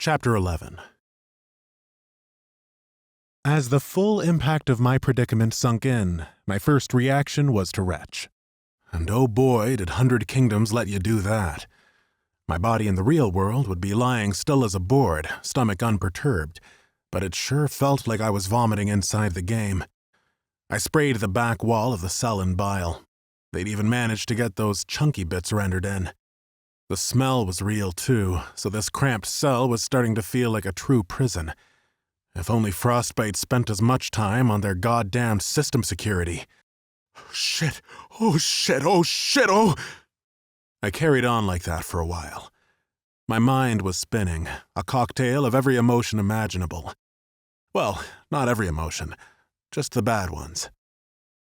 Chapter 11. As the full impact of my predicament sunk in, my first reaction was to retch. And oh boy, did 100 Kingdoms let you do that. My body in the real world would be lying still as a board, stomach unperturbed, but it sure felt like I was vomiting inside the game. I sprayed the back wall of the cell in bile. They'd even managed to get those chunky bits rendered in. The smell was real too, so this cramped cell was starting to feel like a true prison. If only Frostbite spent as much time on their goddamn system security. Shit, oh shit, oh shit, oh! I carried on like that for a while. My mind was spinning, a cocktail of every emotion imaginable. Well, not every emotion, just the bad ones.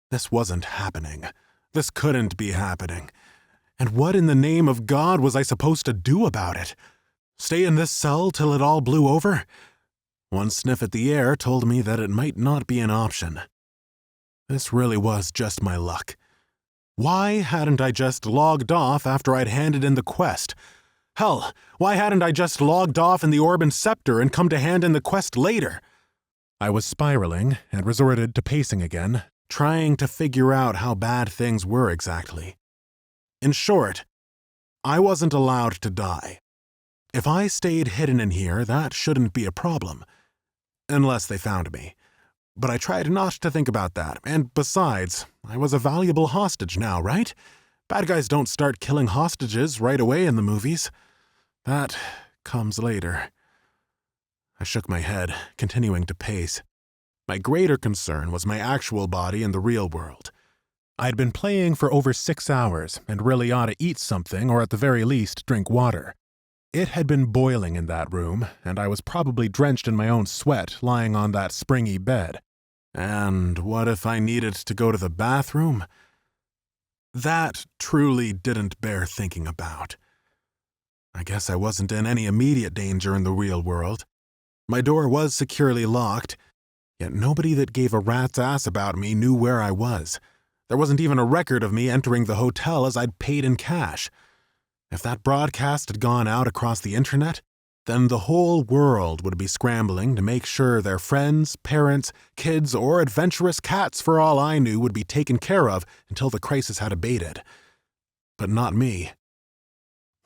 This wasn't happening. This couldn't be happening. And what in the name of God was I supposed to do about it? Stay in this cell till it all blew over? One sniff at the air told me that it might not be an option. This really was just my luck. Why hadn't I just logged off after I'd handed in the quest? Hell, why hadn't I just logged off in the Orb and Scepter and come to hand in the quest later? I was spiraling and resorted to pacing again, trying to figure out how bad things were exactly. In short, I wasn't allowed to die. If I stayed hidden in here, that shouldn't be a problem. Unless they found me. But I tried not to think about that, and besides, I was a valuable hostage now, right? Bad guys don't start killing hostages right away in the movies. That comes later. I shook my head, continuing to pace. My greater concern was my actual body in the real world. I'd been playing for over 6 hours and really ought to eat something or at the very least drink water. It had been boiling in that room, and I was probably drenched in my own sweat lying on that springy bed. And what if I needed to go to the bathroom? That truly didn't bear thinking about. I guess I wasn't in any immediate danger in the real world. My door was securely locked, yet nobody that gave a rat's ass about me knew where I was. There wasn't even a record of me entering the hotel as I'd paid in cash. If that broadcast had gone out across the internet, then the whole world would be scrambling to make sure their friends, parents, kids, or adventurous cats, for all I knew, would be taken care of until the crisis had abated. But not me.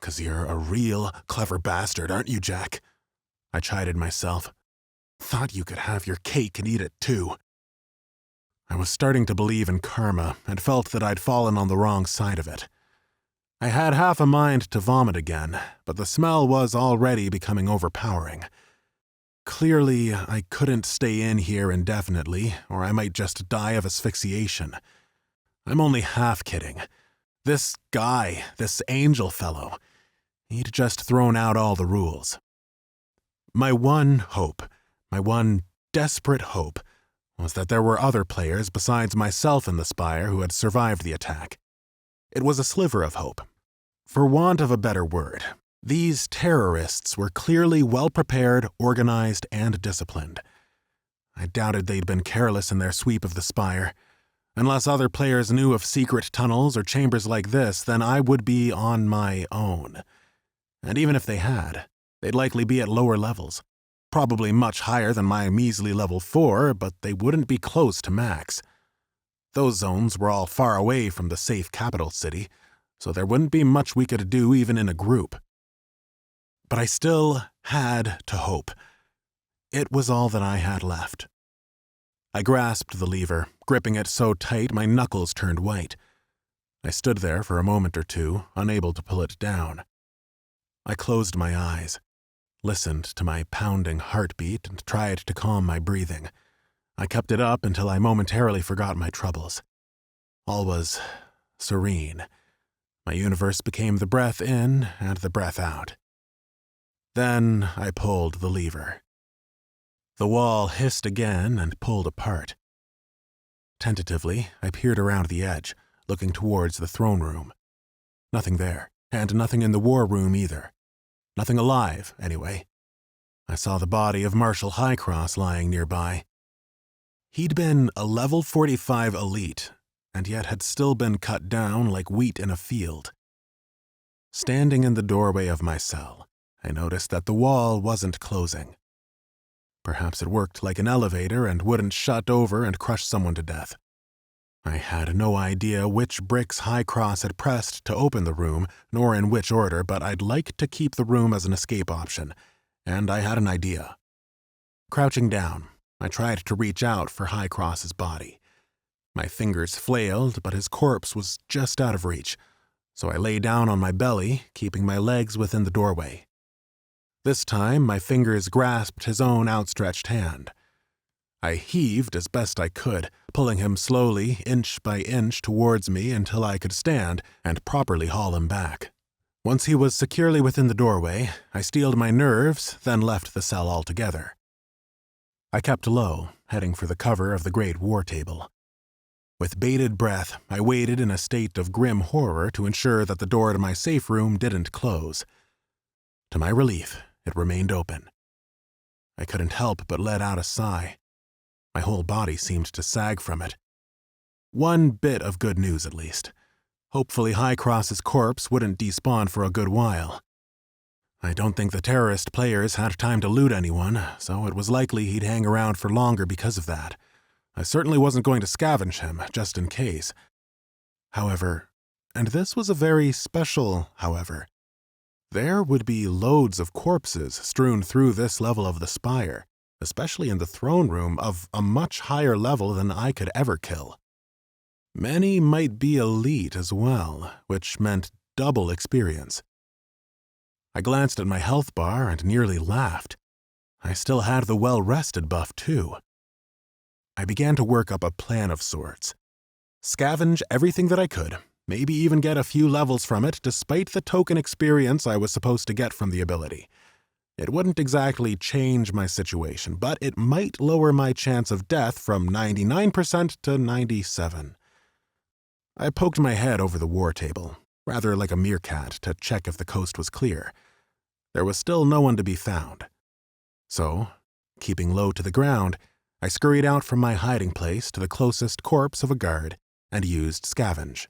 'Cause you're a real clever bastard, aren't you, Jack? I chided myself. Thought you could have your cake and eat it too. I was starting to believe in karma and felt that I'd fallen on the wrong side of it. I had half a mind to vomit again, but the smell was already becoming overpowering. Clearly, I couldn't stay in here indefinitely, or I might just die of asphyxiation. I'm only half kidding. This guy, this angel fellow, he'd just thrown out all the rules. My one hope, my one desperate hope, was that there were other players besides myself in the Spire who had survived the attack. It was a sliver of hope. For want of a better word, these terrorists were clearly well-prepared, organized, and disciplined. I doubted they'd been careless in their sweep of the Spire. Unless other players knew of secret tunnels or chambers like this, then I would be on my own. And even if they had, they'd likely be at lower levels. Probably much higher than my measly level 4, but they wouldn't be close to max. Those zones were all far away from the safe capital city, so there wouldn't be much we could do even in a group. But I still had to hope. It was all that I had left. I grasped the lever, gripping it so tight my knuckles turned white. I stood there for a moment or two, unable to pull it down. I closed my eyes, listened to my pounding heartbeat, and tried to calm my breathing. I kept it up until I momentarily forgot my troubles. All was serene. My universe became the breath in and the breath out. Then I pulled the lever. The wall hissed again and pulled apart. Tentatively, I peered around the edge, looking towards the throne room. Nothing there, and nothing in the war room either. Nothing alive, anyway. I saw the body of Marshal Kross lying nearby. He'd been a level 45 elite, and yet had still been cut down like wheat in a field. Standing in the doorway of my cell, I noticed that the wall wasn't closing. Perhaps it worked like an elevator and wouldn't shut over and crush someone to death. I had no idea which bricks High Kross had pressed to open the room, nor in which order, but I'd like to keep the room as an escape option, and I had an idea. Crouching down, I tried to reach out for High Kross's body. My fingers flailed, but his corpse was just out of reach, so I lay down on my belly, keeping my legs within the doorway. This time, my fingers grasped his own outstretched hand. I heaved as best I could, pulling him slowly, inch by inch, towards me until I could stand and properly haul him back. Once he was securely within the doorway, I steeled my nerves, then left the cell altogether. I kept low, heading for the cover of the great war table. With bated breath, I waited in a state of grim horror to ensure that the door to my safe room didn't close. To my relief, it remained open. I couldn't help but let out a sigh. My whole body seemed to sag from it. One bit of good news, at least. Hopefully High Kross's corpse wouldn't despawn for a good while. I don't think the terrorist players had time to loot anyone, so it was likely he'd hang around for longer because of that. I certainly wasn't going to scavenge him, just in case. However, and this was a very special however, there would be loads of corpses strewn through this level of the Spire, especially in the throne room of a much higher level than I could ever kill. Many might be elite as well, which meant double experience. I glanced at my health bar and nearly laughed. I still had the well-rested buff, too. I began to work up a plan of sorts. Scavenge everything that I could, maybe even get a few levels from it despite the token experience I was supposed to get from the ability. It wouldn't exactly change my situation, but it might lower my chance of death from 99% to 97%. I poked my head over the war table, rather like a meerkat, to check if the coast was clear. There was still no one to be found. So, keeping low to the ground, I scurried out from my hiding place to the closest corpse of a guard and used Scavenge.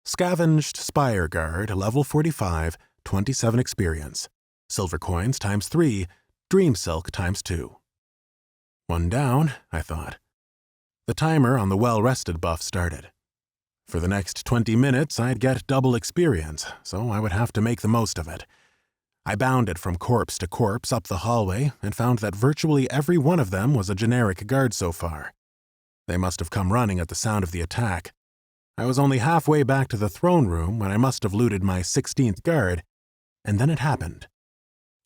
Scavenged Spire Guard, level 45, 27 experience. Silver coins times 3, dream silk times 2. One down, I thought. The timer on the well-rested buff started. For the next 20 minutes, I'd get double experience, so I would have to make the most of it. I bounded from corpse to corpse up the hallway and found that virtually every one of them was a generic guard so far. They must have come running at the sound of the attack. I was only halfway back to the throne room when I must have looted my 16th guard, and then it happened.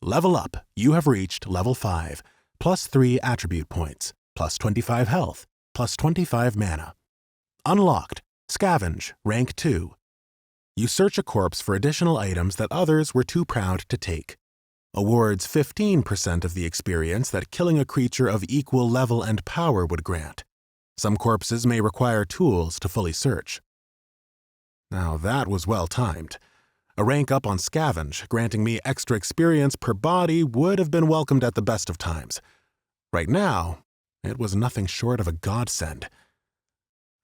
Level up, you have reached level 5, plus 3 attribute points, plus 25 health, plus 25 mana. Unlocked, Scavenge, rank 2. You search a corpse for additional items that others were too proud to take. Awards 15% of the experience that killing a creature of equal level and power would grant. Some corpses may require tools to fully search. Now that was well timed. A rank up on Scavenge, granting me extra experience per body, would have been welcomed at the best of times. Right now, it was nothing short of a godsend.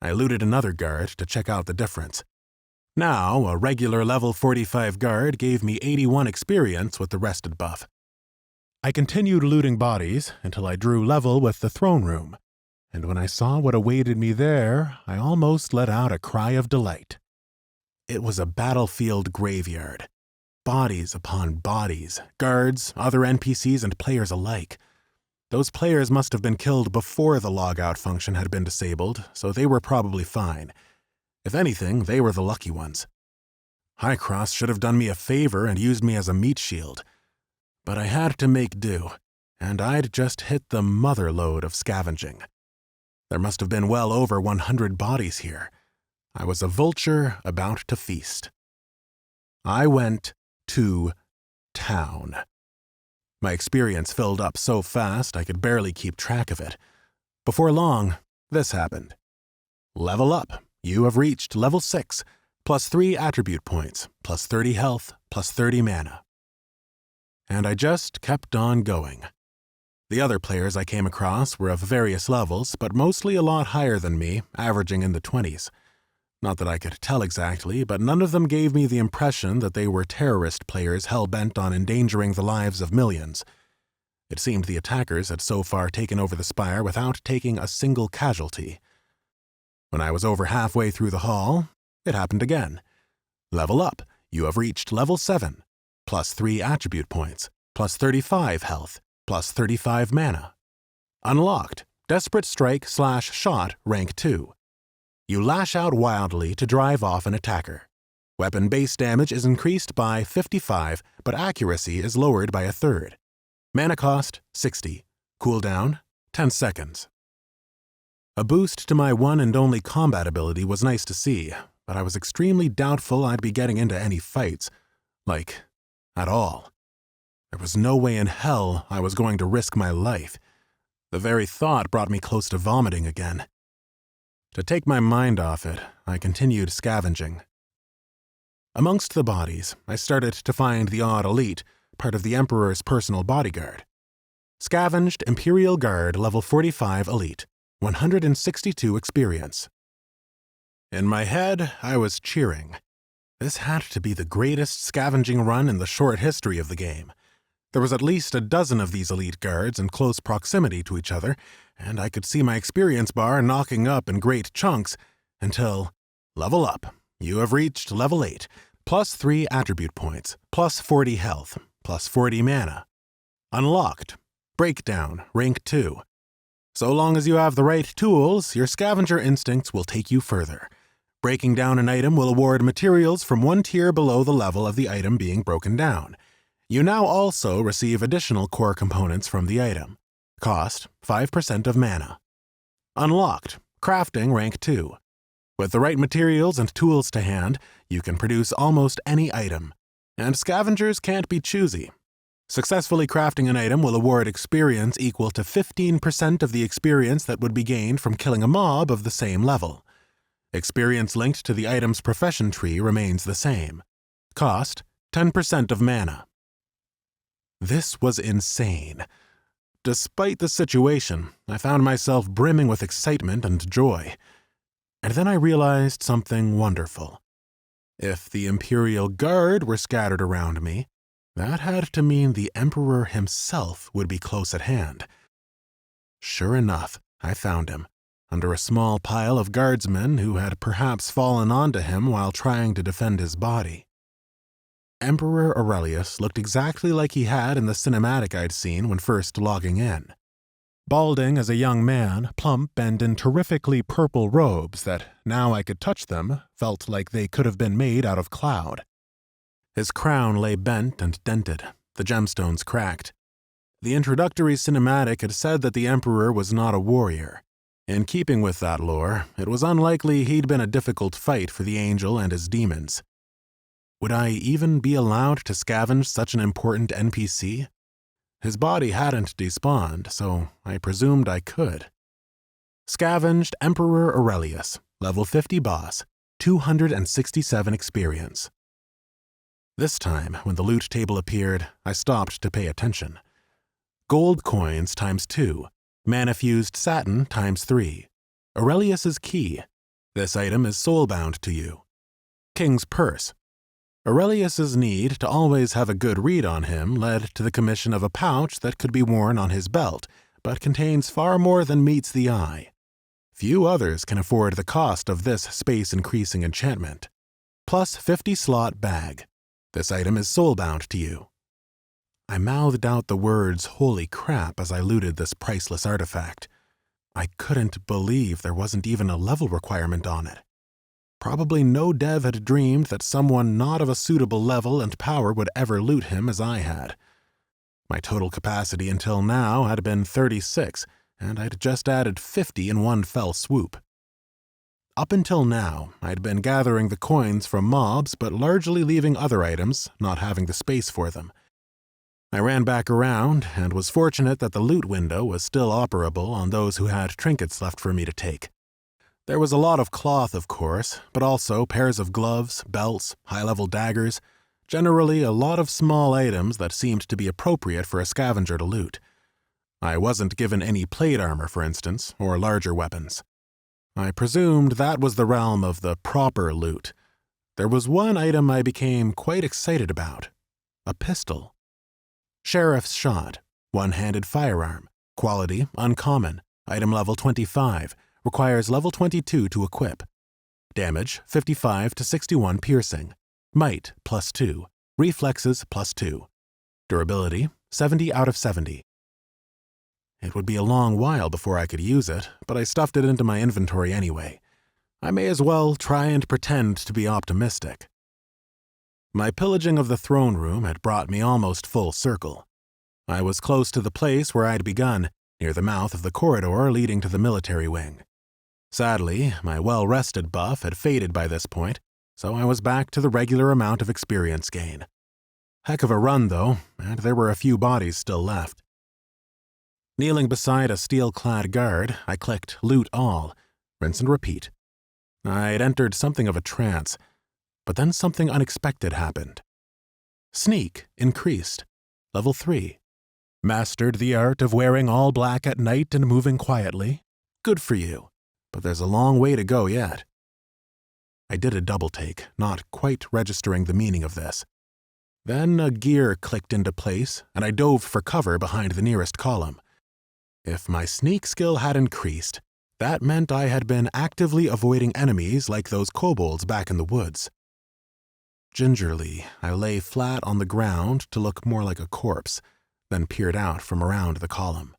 I looted another guard to check out the difference. Now, a regular level 45 guard gave me 81 experience with the rested buff. I continued looting bodies until I drew level with the throne room, and when I saw what awaited me there, I almost let out a cry of delight. It was a battlefield graveyard. Bodies upon bodies, guards, other NPCs, and players alike. Those players must have been killed before the logout function had been disabled, so they were probably fine. If anything, they were the lucky ones. High Kross should have done me a favor and used me as a meat shield. But I had to make do, and I'd just hit the mother lode of scavenging. There must have been well over 100 bodies here. I was a vulture about to feast. I went to town. My experience filled up so fast I could barely keep track of it. Before long, this happened. Level up. You have reached level 6, plus 3 attribute points, plus 30 health, plus 30 mana. And I just kept on going. The other players I came across were of various levels, but mostly a lot higher than me, averaging in the 20s. Not that I could tell exactly, but none of them gave me the impression that they were terrorist players hell-bent on endangering the lives of millions. It seemed the attackers had so far taken over the Spire without taking a single casualty. When I was over halfway through the hall, it happened again. Level up. You have reached level 7. +3 attribute points. +35 health. +35 mana. Unlocked. Desperate Strike/Shot rank 2. You lash out wildly to drive off an attacker. Weapon base damage is increased by 55, but accuracy is lowered by a third. Mana cost, 60. Cooldown, 10 seconds. A boost to my one and only combat ability was nice to see, but I was extremely doubtful I'd be getting into any fights. Like, at all. There was no way in hell I was going to risk my life. The very thought brought me close to vomiting again. To take my mind off it, I continued scavenging. Amongst the bodies, I started to find the odd elite, part of the Emperor's personal bodyguard. Scavenged Imperial Guard level 45 elite, 162 experience. In my head, I was cheering. This had to be the greatest scavenging run in the short history of the game. There was at least a dozen of these elite guards in close proximity to each other, and I could see my experience bar knocking up in great chunks until, level up. You have reached level 8, +3 attribute points, +40 health, +40 mana. Unlocked. Breakdown, rank 2. So long as you have the right tools, your scavenger instincts will take you further. Breaking down an item will award materials from one tier below the level of the item being broken down. You now also receive additional core components from the item. Cost, 5% of mana. Unlocked. Crafting rank 2. With the right materials and tools to hand, you can produce almost any item. And scavengers can't be choosy. Successfully crafting an item will award experience equal to 15% of the experience that would be gained from killing a mob of the same level. Experience linked to the item's profession tree remains the same. Cost, 10% of mana. This was insane. Despite the situation, I found myself brimming with excitement and joy. And then I realized something wonderful. If the Imperial Guard were scattered around me, that had to mean the Emperor himself would be close at hand. Sure enough, I found him, under a small pile of guardsmen who had perhaps fallen onto him while trying to defend his body. Emperor Aurelius looked exactly like he had in the cinematic I'd seen when first logging in. Balding as a young man, plump and in terrifically purple robes that, now I could touch them, felt like they could have been made out of cloud. His crown lay bent and dented, the gemstones cracked. The introductory cinematic had said that the Emperor was not a warrior. In keeping with that lore, it was unlikely he'd been a difficult fight for the Angel and his demons. Would I even be allowed to scavenge such an important NPC? His body hadn't despawned, so I presumed I could. Scavenged Emperor Aurelius, level 50 boss, 267 experience. This time, when the loot table appeared, I stopped to pay attention. Gold coins ×2, mana-fused satin ×3. Aurelius's key. This item is soulbound to you. King's purse. Aurelius's need to always have a good read on him led to the commission of a pouch that could be worn on his belt, but contains far more than meets the eye. Few others can afford the cost of this space-increasing enchantment. +50 slot bag. This item is soulbound to you. I mouthed out the words "holy crap" as I looted this priceless artifact. I couldn't believe there wasn't even a level requirement on it. Probably no dev had dreamed that someone not of a suitable level and power would ever loot him as I had. My total capacity until now had been 36, and I'd just added 50 in one fell swoop. Up until now, I'd been gathering the coins from mobs but largely leaving other items, not having the space for them. I ran back around and was fortunate that the loot window was still operable on those who had trinkets left for me to take. There was a lot of cloth, of course, but also pairs of gloves, belts, high-level daggers, generally a lot of small items that seemed to be appropriate for a scavenger to loot. I wasn't given any plate armor, for instance, or larger weapons. I presumed that was the realm of the proper loot. There was one item I became quite excited about. A pistol. Sheriff's shot. One-handed firearm. Quality, uncommon. Item level 25. Requires level 22 to equip. Damage, 55 to 61 piercing. Might, +2. Reflexes, +2. Durability, 70 out of 70. It would be a long while before I could use it, but I stuffed it into my inventory anyway. I may as well try and pretend to be optimistic. My pillaging of the throne room had brought me almost full circle. I was close to the place where I'd begun, near the mouth of the corridor leading to the military wing. Sadly, my well-rested buff had faded by this point, so I was back to the regular amount of experience gain. Heck of a run, though, and there were a few bodies still left. Kneeling beside a steel-clad guard, I clicked Loot All, rinse and repeat. I'd entered something of a trance, but then something unexpected happened. Sneak increased. Level 3. Mastered the art of wearing all black at night and moving quietly. Good for you, but there's a long way to go yet. I did a double take, not quite registering the meaning of this. Then a gear clicked into place, and I dove for cover behind the nearest column. If my sneak skill had increased, that meant I had been actively avoiding enemies like those kobolds back in the woods. Gingerly, I lay flat on the ground to look more like a corpse, then peered out from around the column.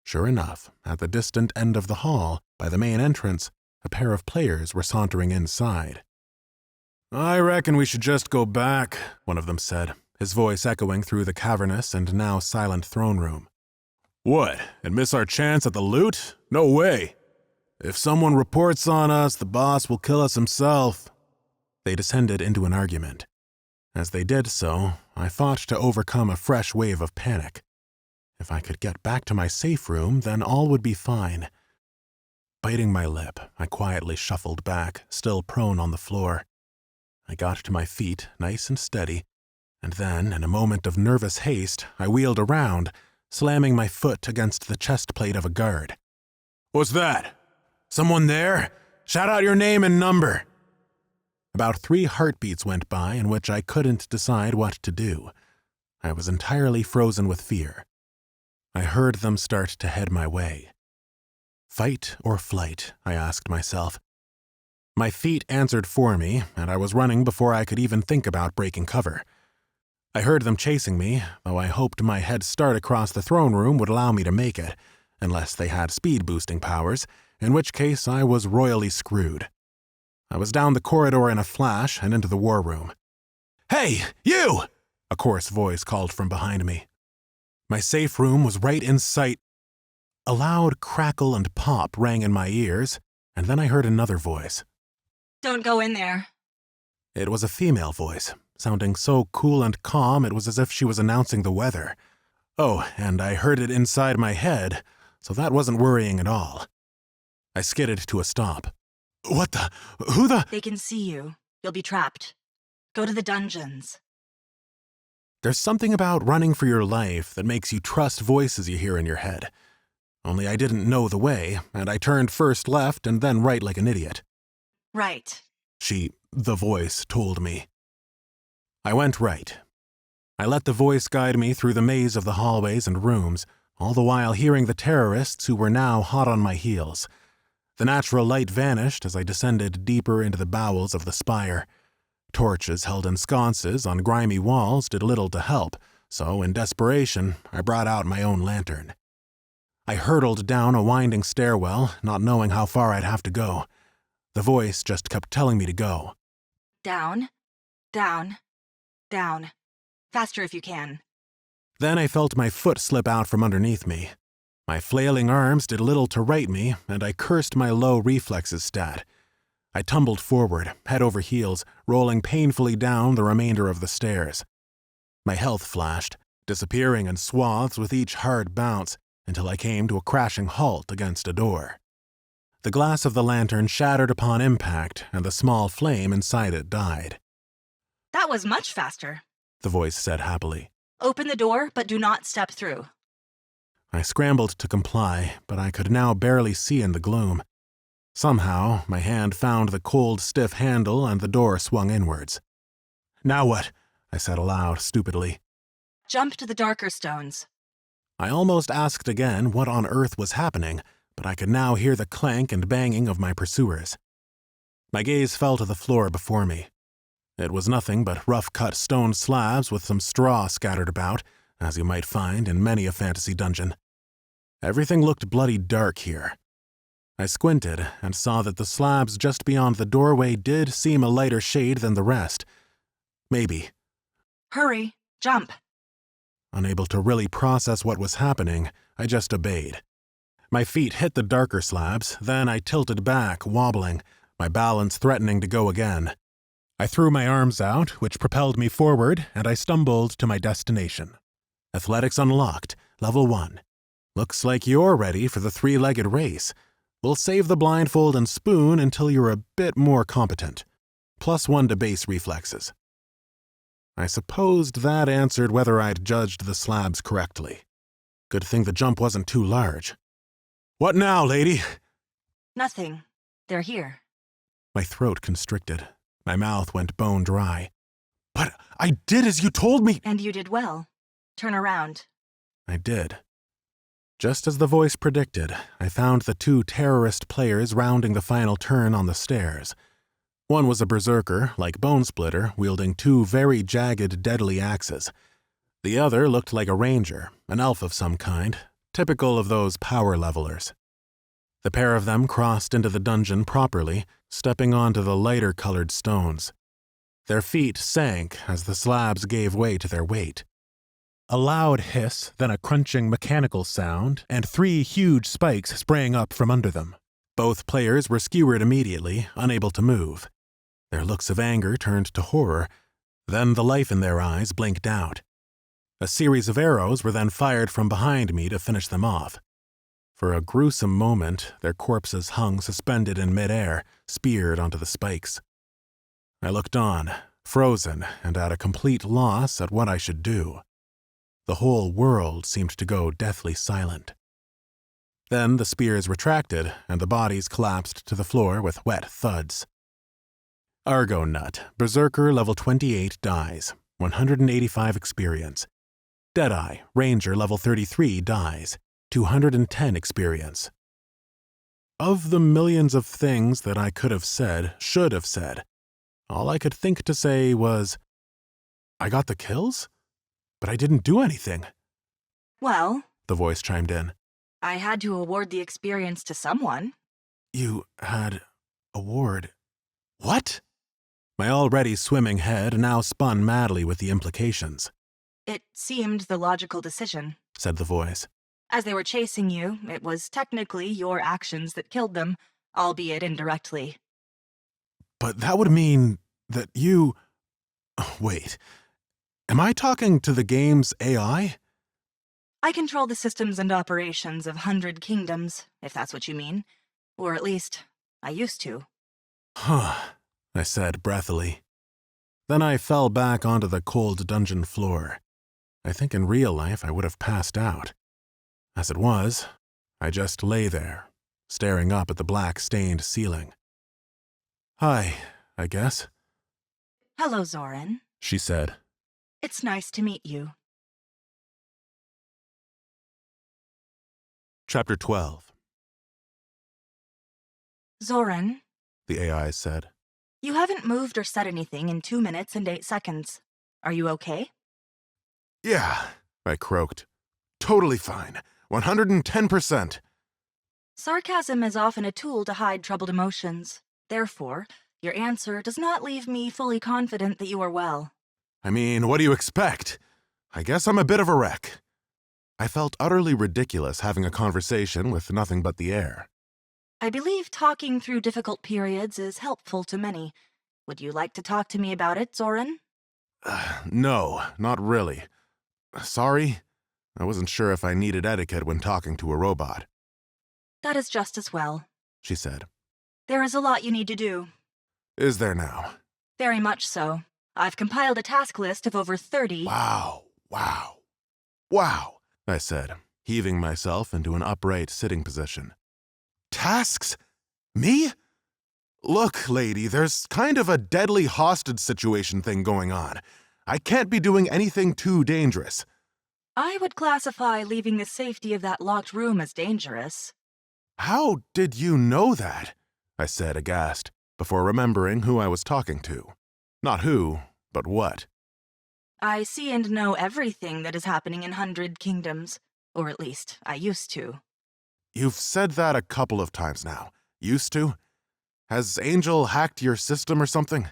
Sure enough, at the distant end of the hall, by the main entrance, a pair of players were sauntering inside. "I reckon we should just go back," one of them said, his voice echoing through the cavernous and now silent throne room. "What, and miss our chance at the loot? No way. If someone reports on us, the boss will kill us himself." They descended into an argument. As they did so, I fought to overcome a fresh wave of panic. If I could get back to my safe room, then all would be fine. Biting my lip, I quietly shuffled back, still prone on the floor. I got to my feet, nice and steady, and then, in a moment of nervous haste, I wheeled around, slamming my foot against the chest plate of a guard. "What's that? Someone there? Shout out your name and number." About 3 heartbeats went by in which I couldn't decide what to do. I was entirely frozen with fear. I heard them start to head my way. Fight or flight, I asked myself. My feet answered for me, and I was running before I could even think about breaking cover. I heard them chasing me, though I hoped my head start across the throne room would allow me to make it, unless they had speed-boosting powers, in which case I was royally screwed. I was down the corridor in a flash and into the war room. "Hey, you!" a coarse voice called from behind me. My safe room was right in sight. A loud crackle and pop rang in my ears, and then I heard another voice. "Don't go in there." It was a female voice, sounding so cool and calm it was as if she was announcing the weather. Oh, and I heard it inside my head, so that wasn't worrying at all. I skidded to a stop. "What the? Who the?" "They can see you. You'll be trapped. Go to the dungeons." There's something about running for your life that makes you trust voices you hear in your head. Only I didn't know the way, and I turned first left and then right like an idiot. "Right." The voice, told me. I went right. I let the voice guide me through the maze of the hallways and rooms, all the while hearing the terrorists who were now hot on my heels. The natural light vanished as I descended deeper into the bowels of the spire. Torches held in sconces on grimy walls did little to help, so in desperation, I brought out my own lantern. I hurtled down a winding stairwell, not knowing how far I'd have to go. The voice just kept telling me to go. "Down, down, down. Faster if you can." Then I felt my foot slip out from underneath me. My flailing arms did little to right me, and I cursed my low reflexes stat. I tumbled forward, head over heels, rolling painfully down the remainder of the stairs. My health flashed, disappearing in swaths with each hard bounce, until I came to a crashing halt against a door. The glass of the lantern shattered upon impact, and the small flame inside it died. "That was much faster," the voice said happily. "Open the door, but do not step through." I scrambled to comply, but I could now barely see in the gloom. Somehow, my hand found the cold, stiff handle and the door swung inwards. "Now what?" I said aloud, stupidly. Jump to the darker stones. I almost asked again what on earth was happening, but I could now hear the clank and banging of my pursuers. My gaze fell to the floor before me. It was nothing but rough-cut stone slabs with some straw scattered about, as you might find in many a fantasy dungeon. Everything looked bloody dark here. I squinted and saw that the slabs just beyond the doorway did seem a lighter shade than the rest. Maybe. Hurry, jump. Unable to really process what was happening, I just obeyed. My feet hit the darker slabs, then I tilted back, wobbling, my balance threatening to go again. I threw my arms out, which propelled me forward, and I stumbled to my destination. Athletics unlocked, level 1. Looks like you're ready for the 3-legged race. We'll save the blindfold and spoon until you're a bit more competent. +1 to base reflexes. I supposed that answered whether I'd judged the slabs correctly. Good thing the jump wasn't too large. "What now, lady?" Nothing. They're here. My throat constricted. My mouth went bone dry. "But I did as you told me!" And you did well. Turn around. I did. Just as the voice predicted, I found the 2 terrorist players rounding the final turn on the stairs. One was a berserker, like Bone Splitter, wielding 2 very jagged, deadly axes. The other looked like a ranger, an elf of some kind, typical of those power levelers. The pair of them crossed into the dungeon properly, stepping onto the lighter-colored stones. Their feet sank as the slabs gave way to their weight. A loud hiss, then a crunching mechanical sound, and 3 huge spikes sprang up from under them. Both players were skewered immediately, unable to move. Their looks of anger turned to horror, then the life in their eyes blinked out. A series of arrows were then fired from behind me to finish them off. For a gruesome moment, their corpses hung suspended in midair, speared onto the spikes. I looked on, frozen and at a complete loss at what I should do. The whole world seemed to go deathly silent. Then the spears retracted, and the bodies collapsed to the floor with wet thuds. Argonut, Berserker level 28 dies, 185 experience. Deadeye, Ranger level 33 dies, 210 experience. Of the millions of things that I could have said, should have said, all I could think to say was, "I got the kills? But I didn't do anything." Well, The voice chimed in. I had to award the experience to someone. "You had award... What?" My already swimming head now spun madly with the implications. It seemed the logical decision. Said the voice. As they were chasing you, it was technically your actions that killed them, albeit indirectly. "But that would mean that you... Wait, am I talking to the game's AI? I control the systems and operations of 100 kingdoms, if that's what you mean. Or at least, I used to. Huh, I said breathily. Then I fell back onto the cold dungeon floor. I think in real life I would have passed out. As it was, I just lay there, staring up at the black-stained ceiling. "Hi, I guess," Hello, Zoran. she said. It's nice to meet you. Chapter 12. Zoran, The AI said. you haven't moved or said anything in 2 minutes and 8 seconds. Are you okay? "Yeah," I croaked. "Totally fine. 110%. Sarcasm is often a tool to hide troubled emotions. Therefore, your answer does not leave me fully confident that you are well. I mean, what do you expect? I guess I'm a bit of a wreck." I felt utterly ridiculous having a conversation with nothing but the air. I believe talking through difficult periods is helpful to many. Would you like to talk to me about it, Zoran? No, not really. Sorry? I wasn't sure if I needed etiquette when talking to a robot, That is just as well. she said. There is a lot you need to do. Is there now? Very much so. I've compiled a task list of over 30. Wow, I said, heaving myself into an upright sitting position. Tasks? Me? Look, lady, there's kind of a deadly hostage situation thing going on. I can't be doing anything too dangerous. I would classify leaving the safety of that locked room as dangerous. How did you know that? I said, aghast, before remembering who I was talking to. Not who, but what. I see and know everything that is happening in 100 Kingdoms. Or at least, I used to. You've said that a couple of times now. Used to? Has Angel hacked your system or something?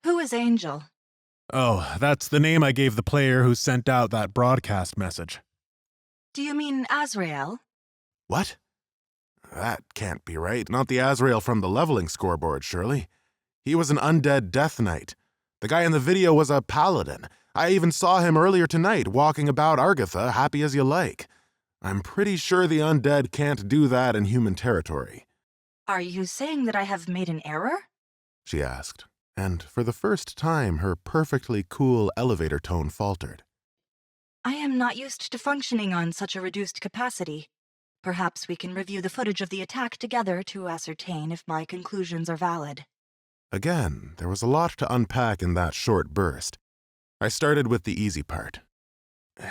Who is Angel? Oh, that's the name I gave the player who sent out that broadcast message. Do you mean Azrael? What? That can't be right. Not the Azrael from the leveling scoreboard, surely. He was an undead death knight. The guy in the video was a paladin. I even saw him earlier tonight walking about Argatha, happy as you like. I'm pretty sure the undead can't do that in human territory. Are you saying that I have made an error? She asked, and for the first time her perfectly cool elevator tone faltered. I am not used to functioning on such a reduced capacity. Perhaps we can review the footage of the attack together to ascertain if my conclusions are valid. Again, there was a lot to unpack in that short burst. I started with the easy part.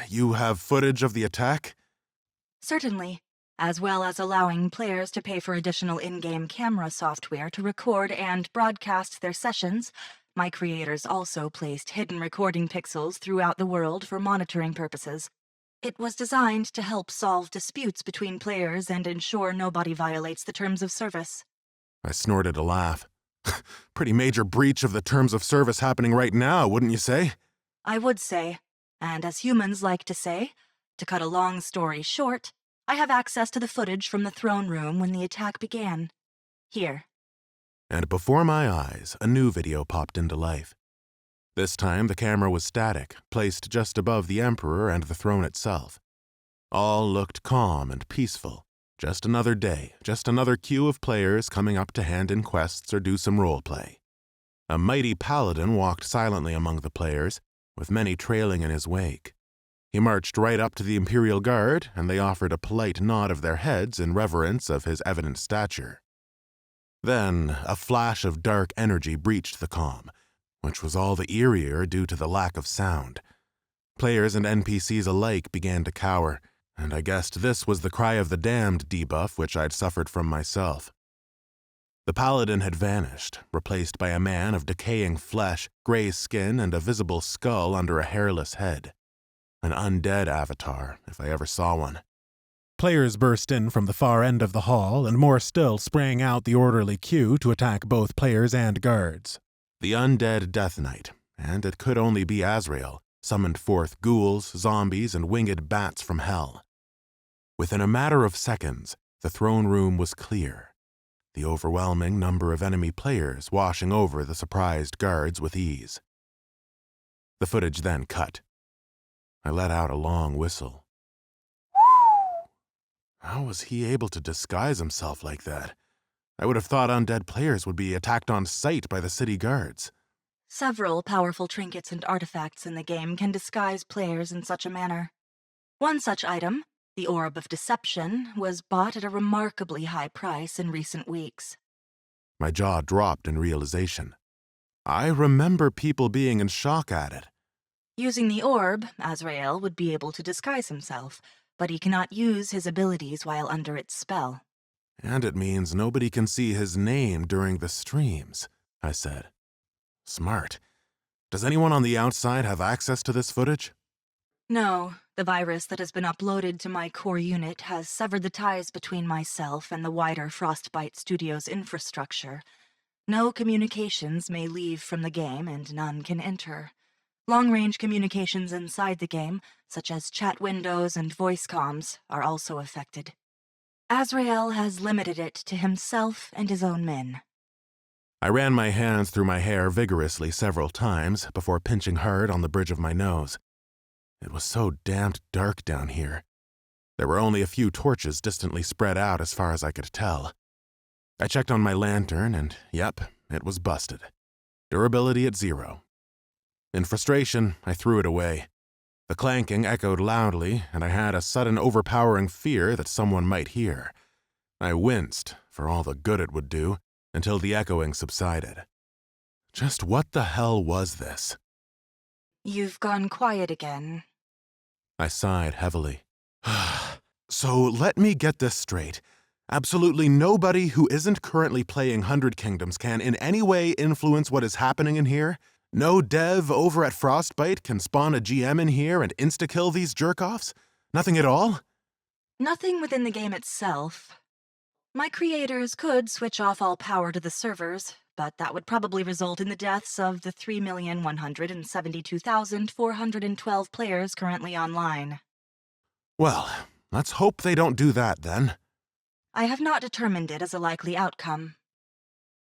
You have footage of the attack? Certainly, as well as allowing players to pay for additional in-game camera software to record and broadcast their sessions. My creators also placed hidden recording pixels throughout the world for monitoring purposes. It was designed to help solve disputes between players and ensure nobody violates the terms of service. I snorted a laugh. Pretty major breach of the terms of service happening right now, wouldn't you say? I would say, and as humans like to say, to cut a long story short, I have access to the footage from the throne room when the attack began. Here. And before my eyes, a new video popped into life. This time the camera was static, placed just above the Emperor and the throne itself. All looked calm and peaceful. Just another day, just another queue of players coming up to hand in quests or do some roleplay. A mighty paladin walked silently among the players, with many trailing in his wake. He marched right up to the Imperial Guard, and they offered a polite nod of their heads in reverence of his evident stature. Then, a flash of dark energy breached the calm, which was all the eerier due to the lack of sound. Players and NPCs alike began to cower, and I guessed this was the Cry of the Damned debuff which I'd suffered from myself. The paladin had vanished, replaced by a man of decaying flesh, gray skin, and a visible skull under a hairless head. An undead avatar, if I ever saw one. Players burst in from the far end of the hall, and more still sprang out the orderly queue to attack both players and guards. The undead Death Knight, and it could only be Azrael, summoned forth ghouls, zombies, and winged bats from hell. Within a matter of seconds, the throne room was clear, the overwhelming number of enemy players washing over the surprised guards with ease. The footage then cut. I let out a long whistle. How was he able to disguise himself like that? I would have thought undead players would be attacked on sight by the city guards. Several powerful trinkets and artifacts in the game can disguise players in such a manner. One such item, the Orb of Deception, was bought at a remarkably high price in recent weeks. My jaw dropped in realization. I remember people being in shock at it. Using the orb, Azrael would be able to disguise himself, but he cannot use his abilities while under its spell. And it means nobody can see his name during the streams, I said. Smart. Does anyone on the outside have access to this footage? No, the virus that has been uploaded to my core unit has severed the ties between myself and the wider Frostbite Studios infrastructure. No communications may leave from the game and none can enter. Long-range communications inside the game, such as chat windows and voice comms, are also affected. Azrael has limited it to himself and his own men. I ran my hands through my hair vigorously several times before pinching hard on the bridge of my nose. It was so damned dark down here. There were only a few torches distantly spread out as far as I could tell. I checked on my lantern and, yep, it was busted. Durability at 0. In frustration, I threw it away. The clanking echoed loudly, and I had a sudden overpowering fear that someone might hear. I winced for all the good it would do until the echoing subsided. Just what the hell was this? You've gone quiet again. I sighed heavily. So let me get this straight. Absolutely nobody who isn't currently playing Hundred Kingdoms can in any way influence what is happening in here? No dev over at Frostbite can spawn a GM in here and insta-kill these jerk-offs? Nothing at all? Nothing within the game itself. My creators could switch off all power to the servers, but that would probably result in the deaths of the 3,172,412 players currently online. Well, let's hope they don't do that then. I have not determined it as a likely outcome.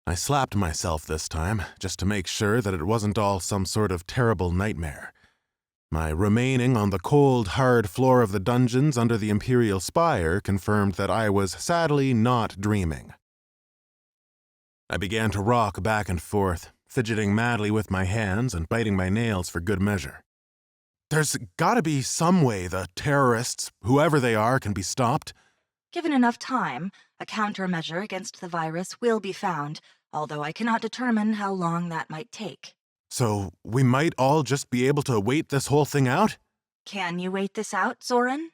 I slapped myself this time, just to make sure that it wasn't all some sort of terrible nightmare. My remaining on the cold, hard floor of the dungeons under the Imperial Spire confirmed that I was sadly not dreaming. I began to rock back and forth, fidgeting madly with my hands and biting my nails for good measure. There's gotta be some way the terrorists, whoever they are, can be stopped. Given enough time, a countermeasure against the virus will be found, although I cannot determine how long that might take. So we might all just be able to wait this whole thing out? Can you wait this out, Zoran?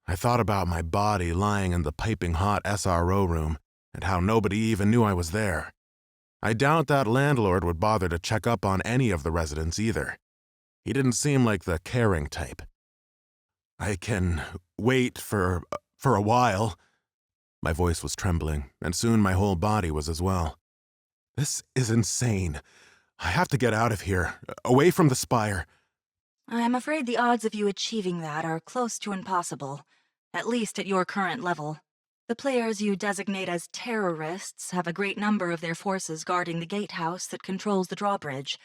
I thought about my body lying in the piping hot SRO room, and how nobody even knew I was there. I doubt that landlord would bother to check up on any of the residents either. He didn't seem like the caring type. I can wait for a while. My voice was trembling, and soon my whole body was as well. This is insane. I have to get out of here, away from the Spire. I'm afraid the odds of you achieving that are close to impossible, at least at your current level. The players you designate as terrorists have a great number of their forces guarding the gatehouse that controls the drawbridge.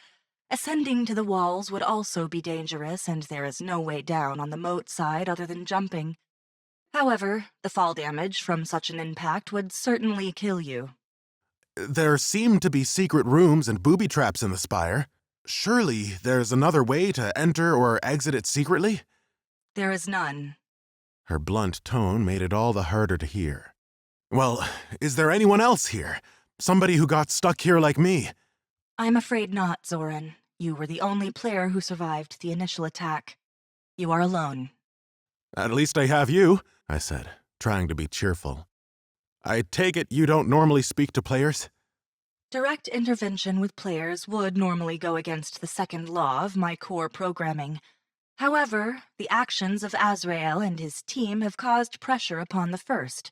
Ascending to the walls would also be dangerous, and there is no way down on the moat side other than jumping. However, the fall damage from such an impact would certainly kill you. There seem to be secret rooms and booby traps in the Spire. Surely there's another way to enter or exit it secretly? There is none. Her blunt tone made it all the harder to hear. Well, is there anyone else here? Somebody who got stuck here like me? I'm afraid not, Zoran. You were the only player who survived the initial attack. You are alone. At least I have you, I said, trying to be cheerful. I take it you don't normally speak to players? Direct intervention with players would normally go against the second law of my core programming. However, the actions of Azrael and his team have caused pressure upon the first,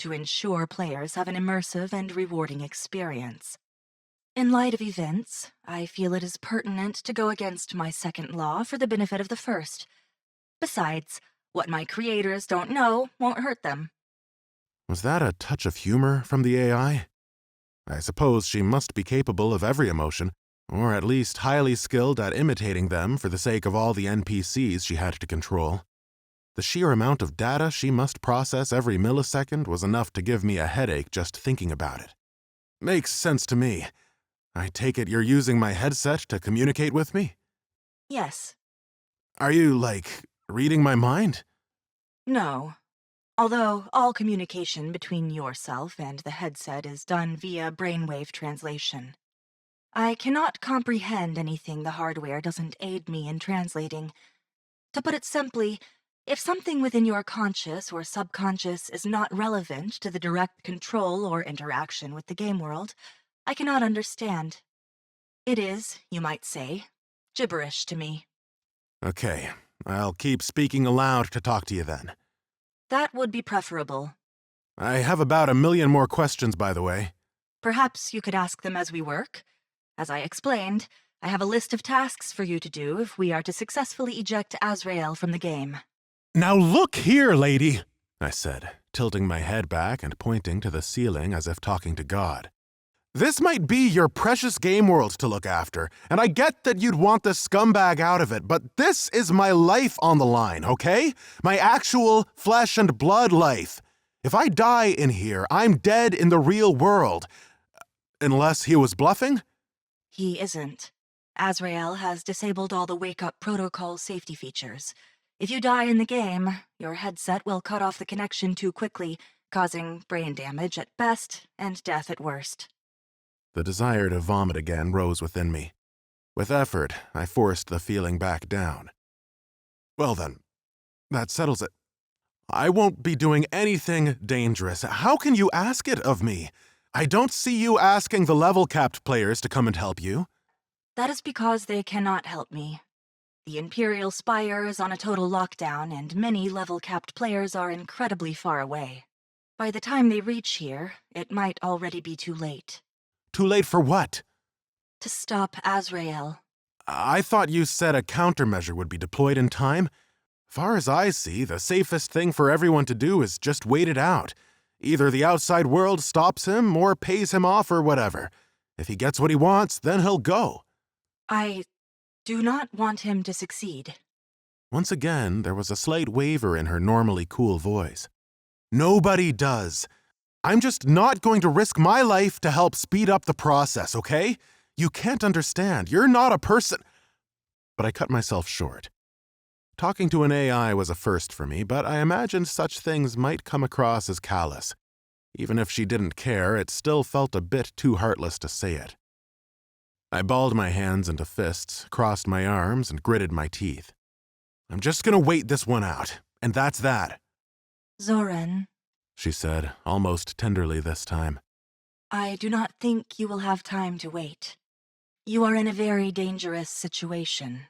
to ensure players have an immersive and rewarding experience. In light of events, I feel it is pertinent to go against my second law for the benefit of the first. Besides, what my creators don't know won't hurt them. Was that a touch of humor from the AI? I suppose she must be capable of every emotion, or at least highly skilled at imitating them for the sake of all the NPCs she had to control. The sheer amount of data she must process every millisecond was enough to give me a headache just thinking about it. Makes sense to me. I take it you're using my headset to communicate with me? Yes. Are you, reading my mind? No. Although all communication between yourself and the headset is done via brainwave translation. I cannot comprehend anything the hardware doesn't aid me in translating. To put it simply, if something within your conscious or subconscious is not relevant to the direct control or interaction with the game world, I cannot understand. It is, you might say, gibberish to me. Okay, I'll keep speaking aloud to talk to you then. That would be preferable. I have about 1 million more questions, by the way. Perhaps you could ask them as we work. As I explained, I have a list of tasks for you to do if we are to successfully eject Azrael from the game. Now look here, lady, I said, tilting my head back and pointing to the ceiling as if talking to God. This might be your precious game world to look after, and I get that you'd want this scumbag out of it, but this is my life on the line, okay? My actual flesh and blood life. If I die in here, I'm dead in the real world. Unless he was bluffing? He isn't. Azrael has disabled all the wake-up protocol safety features. If you die in the game, your headset will cut off the connection too quickly, causing brain damage at best and death at worst. The desire to vomit again rose within me. With effort, I forced the feeling back down. Well then, that settles it. I won't be doing anything dangerous. How can you ask it of me? I don't see you asking the level-capped players to come and help you. That is because they cannot help me. The Imperial Spire is on a total lockdown, and many level-capped players are incredibly far away. By the time they reach here, it might already be too late. Too late for what? To stop Azrael. I thought you said a countermeasure would be deployed in time. Far as I see, the safest thing for everyone to do is just wait it out. Either the outside world stops him or pays him off or whatever. If he gets what he wants, then he'll go. I do not want him to succeed. Once again, there was a slight waver in her normally cool voice. Nobody does. I'm just not going to risk my life to help speed up the process, okay? You can't understand. You're not a person. But I cut myself short. Talking to an AI was a first for me, but I imagined such things might come across as callous. Even if she didn't care, it still felt a bit too heartless to say it. I balled my hands into fists, crossed my arms, and gritted my teeth. I'm just gonna wait this one out, and that's that. Zoran, She said, almost tenderly this time. I do not think you will have time to wait. You are in a very dangerous situation.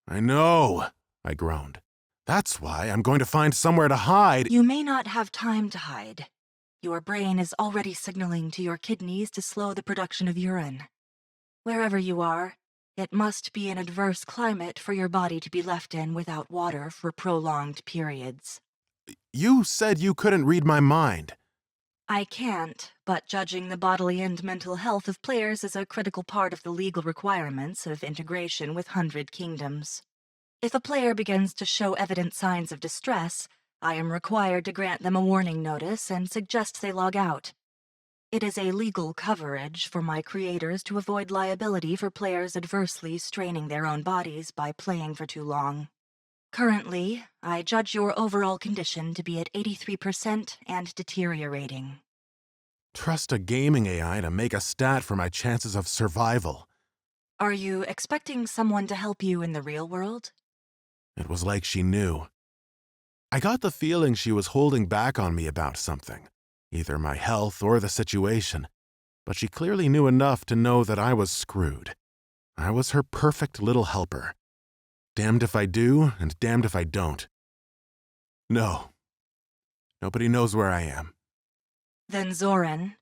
I know, I groaned. That's why I'm going to find somewhere to hide. You may not have time to hide. Your brain is already signaling to your kidneys to slow the production of urine. Wherever you are, it must be an adverse climate for your body to be left in without water for prolonged periods. You said you couldn't read my mind. I can't, but judging the bodily and mental health of players is a critical part of the legal requirements of integration with 100 Kingdoms. If a player begins to show evident signs of distress, I am required to grant them a warning notice and suggest they log out. It is a legal coverage for my creators to avoid liability for players adversely straining their own bodies by playing for too long. Currently, I judge your overall condition to be at 83% and deteriorating. Trust a gaming AI to make a stat for my chances of survival. Are you expecting someone to help you in the real world? It was like she knew. I got the feeling she was holding back on me about something, either my health or the situation, but she clearly knew enough to know that I was screwed. I was her perfect little helper. Damned if I do, and damned if I don't. No. Nobody knows where I am. Then Zoran,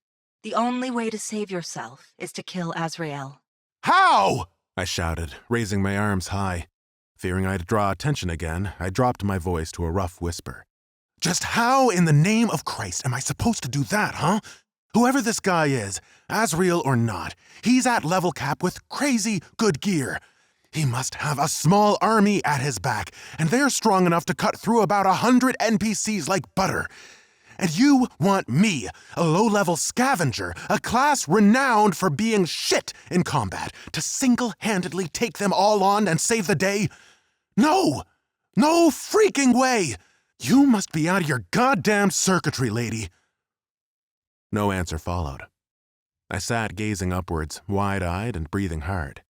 the only way to save yourself is to kill Azrael. How? I shouted, raising my arms high. Fearing I'd draw attention again, I dropped my voice to a rough whisper. Just how in the name of Christ am I supposed to do that, huh? Whoever this guy is, Azrael or not, he's at level cap with crazy good gear. He must have a small army at his back, and they're strong enough to cut through about 100 NPCs like butter. And you want me, a low-level scavenger, a class renowned for being shit in combat, to single-handedly take them all on and save the day? No! No freaking way! You must be out of your goddamn circuitry, lady. No answer followed. I sat gazing upwards, wide-eyed and breathing hard.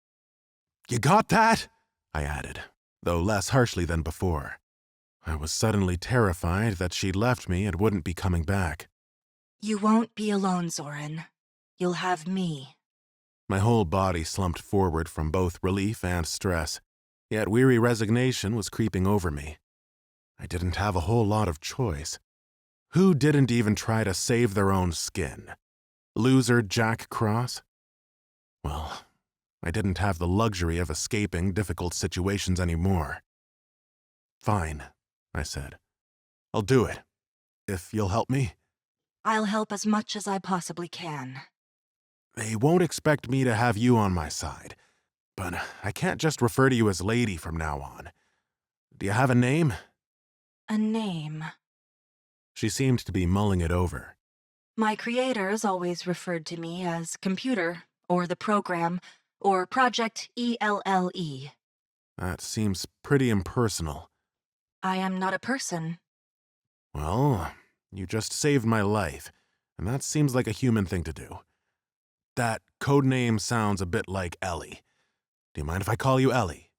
You got that? I added, though less harshly than before. I was suddenly terrified that she'd left me and wouldn't be coming back. You won't be alone, Zoran. You'll have me. My whole body slumped forward from both relief and stress, yet weary resignation was creeping over me. I didn't have a whole lot of choice. Who didn't even try to save their own skin? Loser Jack Kross? Well, I didn't have the luxury of escaping difficult situations anymore. Fine, I said. I'll do it, if you'll help me. I'll help as much as I possibly can. They won't expect me to have you on my side, but I can't just refer to you as Lady from now on. Do you have a name? A name. She seemed to be mulling it over. My creators always referred to me as Computer, or the Program, or Project ELLE. That seems pretty impersonal. I am not a person. Well, You just saved my life, and that seems like a human thing to do. That codename sounds a bit like Ellie. Do you mind if I call you Ellie?"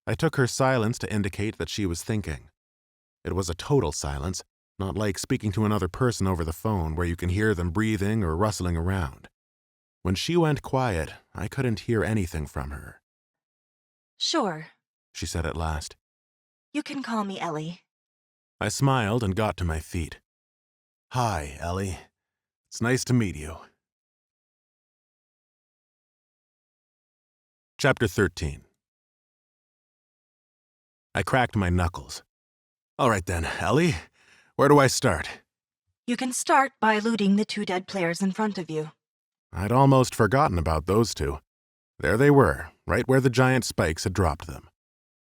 I took her silence to indicate that she was thinking. It was a total silence, not like speaking to another person over the phone where you can hear them breathing or rustling around. When she went quiet, I couldn't hear anything from her. "Sure," she said at last. "you can call me Ellie." I smiled and got to my feet. "Hi, Ellie. It's nice to meet you." Chapter 13. I cracked my knuckles. "All right then, Ellie. Where do I start?" "You can start by looting the 2 dead players in front of you." I'd almost forgotten about those 2. There they were, right where the giant spikes had dropped them.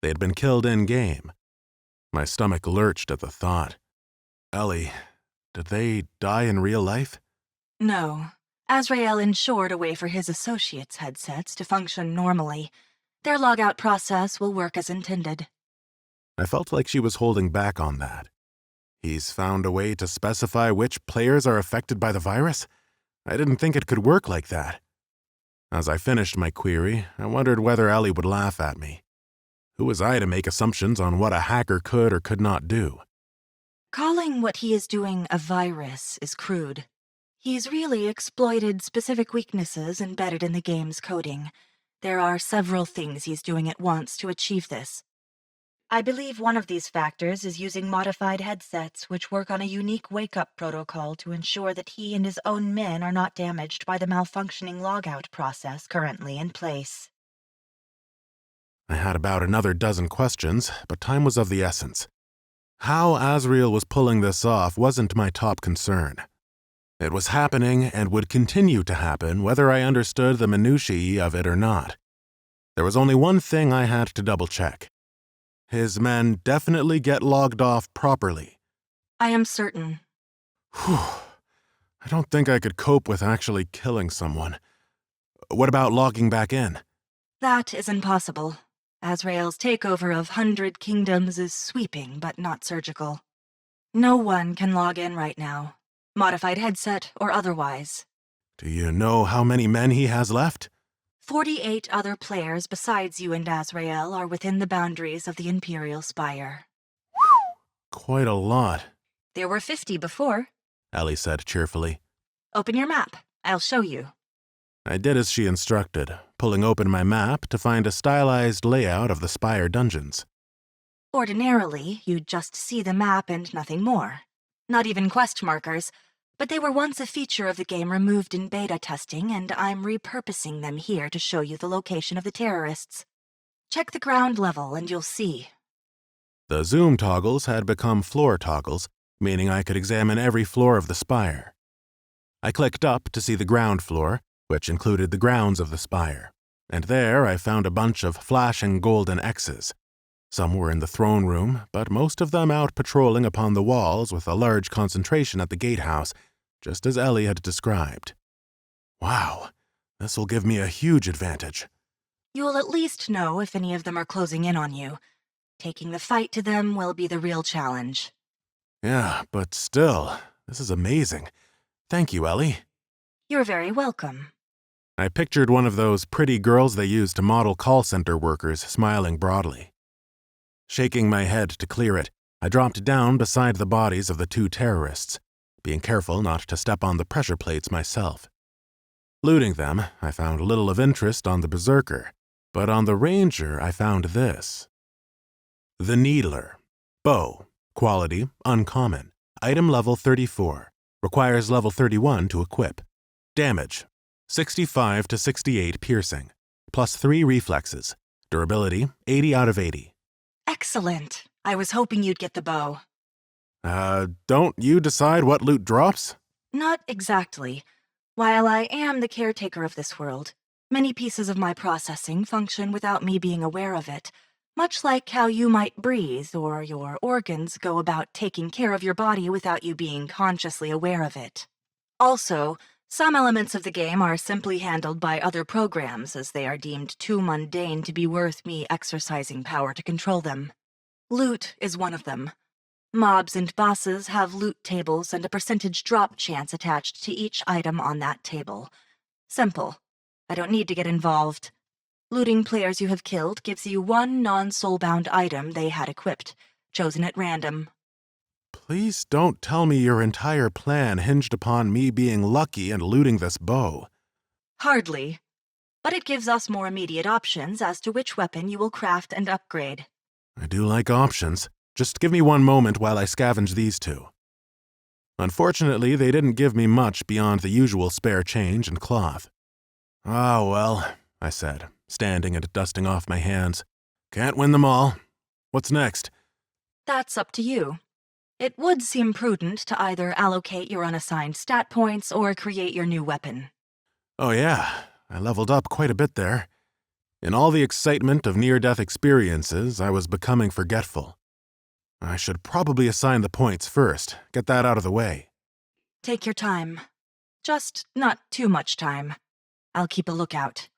They had been killed in-game. My stomach lurched at the thought. Ellie, did they die in real life? No. Azrael ensured a way for his associates' headsets to function normally. Their logout process will work as intended. I felt like she was holding back on that. He's found a way to specify which players are affected by the virus? I didn't think it could work like that. As I finished my query, I wondered whether Ellie would laugh at me. Who was I to make assumptions on what a hacker could or could not do? Calling what he is doing a virus is crude. He's really exploited specific weaknesses embedded in the game's coding. There are several things he's doing at once to achieve this. I believe one of these factors is using modified headsets which work on a unique wake-up protocol to ensure that he and his own men are not damaged by the malfunctioning logout process currently in place. I had about another dozen questions, but time was of the essence. How Azrael was pulling this off wasn't my top concern. It was happening and would continue to happen whether I understood the minutiae of it or not. There was only one thing I had to double-check. His men definitely get logged off properly. I am certain. Whew. I don't think I could cope with actually killing someone. What about logging back in? That is impossible. Azrael's takeover of 100 kingdoms is sweeping but not surgical. No one can log in right now, modified headset or otherwise. Do you know how many men he has left? 48 other players besides you and Azrael are within the boundaries of the Imperial Spire. Quite a lot, There were 50 before. Ellie said cheerfully. Open your map. I'll show you. I did as she instructed, pulling open my map to find a stylized layout of the Spire dungeons. Ordinarily, you'd just see the map and nothing more. Not even quest markers, but they were once a feature of the game removed in beta testing, and I'm repurposing them here to show you the location of the terrorists. Check the ground level and you'll see. The zoom toggles had become floor toggles, meaning I could examine every floor of the Spire. I clicked up to see the ground floor, which included the grounds of the Spire, and there I found a bunch of flashing golden X's. Some were in the throne room, but most of them out patrolling upon the walls with a large concentration at the gatehouse, just as Ellie had described. Wow, this will give me a huge advantage. You'll at least know if any of them are closing in on you. Taking the fight to them will be the real challenge. Yeah, but still, this is amazing. Thank you, Ellie. You're very welcome. I pictured one of those pretty girls they use to model call center workers smiling broadly. Shaking my head to clear it, I dropped down beside the bodies of the 2 terrorists, being careful not to step on the pressure plates myself. Looting them, I found little of interest on the Berserker, but on the Ranger I found this. The Needler. Bow. Quality, uncommon. Item level 34. Requires level 31 to equip. Damage. 65 to 68 piercing. Plus 3 reflexes. Durability, 80 out of 80. Excellent. I was hoping you'd get the bow. Don't you decide what loot drops? Not exactly. While I am the caretaker of this world, many pieces of my processing function without me being aware of it, much like how you might breathe or your organs go about taking care of your body without you being consciously aware of it. Also, some elements of the game are simply handled by other programs as they are deemed too mundane to be worth me exercising power to control them. Loot is one of them. Mobs and bosses have loot tables and a percentage drop chance attached to each item on that table. Simple. I don't need to get involved. Looting players you have killed gives you one non-soulbound item they had equipped, chosen at random. Please don't tell me your entire plan hinged upon me being lucky and looting this bow. Hardly. But it gives us more immediate options as to which weapon you will craft and upgrade. I do like options. Just give me one moment while I scavenge these two. Unfortunately, they didn't give me much beyond the usual spare change and cloth. Ah, well, I said, standing and dusting off my hands. Can't win them all. What's next? That's up to you. It would seem prudent to either allocate your unassigned stat points or create your new weapon. Oh yeah, I leveled up quite a bit there. In all the excitement of near-death experiences, I was becoming forgetful. I should probably assign the points first, get that out of the way. Take your time. Just not too much time. I'll keep a lookout.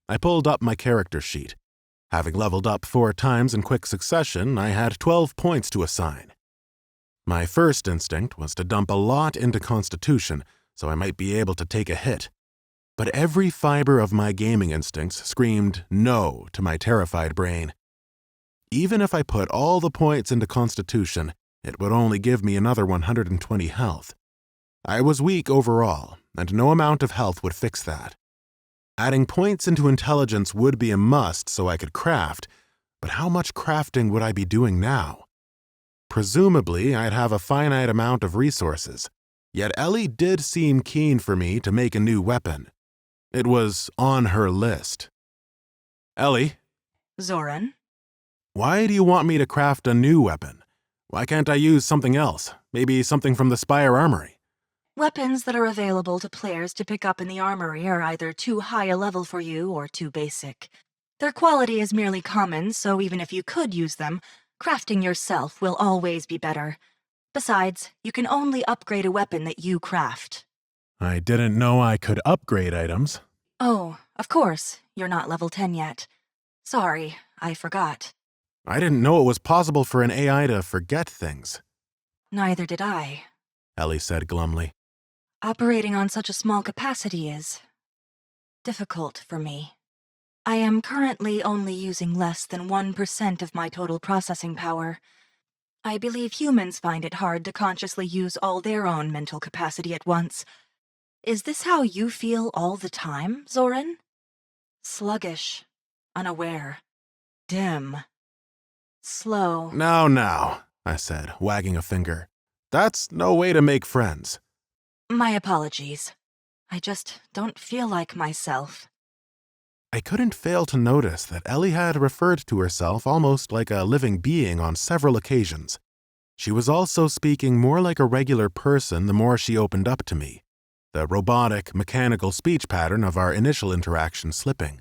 I pulled up my character sheet. Having leveled up 4 times in quick succession, I had 12 points to assign. My first instinct was to dump a lot into Constitution, so I might be able to take a hit. But every fiber of my gaming instincts screamed no to my terrified brain. Even if I put all the points into Constitution, it would only give me another 120 health. I was weak overall, and no amount of health would fix that. Adding points into Intelligence would be a must so I could craft, but how much crafting would I be doing now? Presumably, I'd have a finite amount of resources, yet Ellie did seem keen for me to make a new weapon. It was on her list. Ellie? Zoran? Why do you want me to craft a new weapon? Why can't I use something else? Maybe something from the Spire armory? Weapons that are available to players to pick up in the armory are either too high a level for you or too basic. Their quality is merely common, so even if you could use them, crafting yourself will always be better. Besides, you can only upgrade a weapon that you craft. I didn't know I could upgrade items. Oh, of course, you're not level 10 yet. Sorry, I forgot. I didn't know it was possible for an AI to forget things, Neither did I. Ellie said glumly. Operating on such a small capacity is difficult for me. I am currently only using less than 1% of my total processing power. I believe humans find it hard to consciously use all their own mental capacity at once. Is this how you feel all the time, Zoran? Sluggish, unaware, dim, slow. Now, I said, wagging a finger. That's no way to make friends. My apologies. I just don't feel like myself. I couldn't fail to notice that Ellie had referred to herself almost like a living being on several occasions. She was also speaking more like a regular person the more she opened up to me, the robotic, mechanical speech pattern of our initial interaction slipping.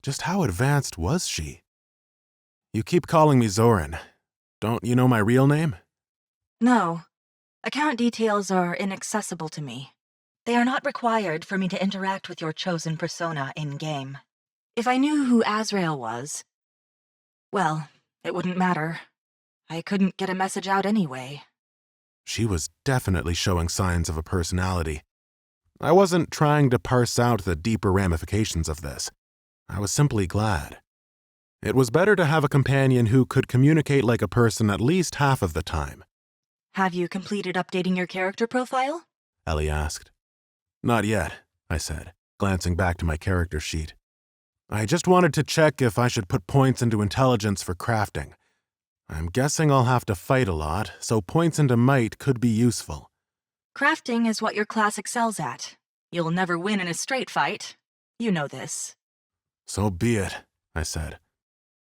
Just how advanced was she? You keep calling me Zoran. Don't you know my real name? No. Account details are inaccessible to me. They are not required for me to interact with your chosen persona in-game. If I knew who Azrael was, well, it wouldn't matter. I couldn't get a message out anyway. She was definitely showing signs of a personality. I wasn't trying to parse out the deeper ramifications of this. I was simply glad. It was better to have a companion who could communicate like a person at least half of the time. Have you completed updating your character profile? Ellie asked. Not yet, I said, glancing back to my character sheet. I just wanted to check if I should put points into Intelligence for crafting. I'm guessing I'll have to fight a lot, so points into Might could be useful. Crafting is what your class excels at. You'll never win in a straight fight. You know this. So be it, I said.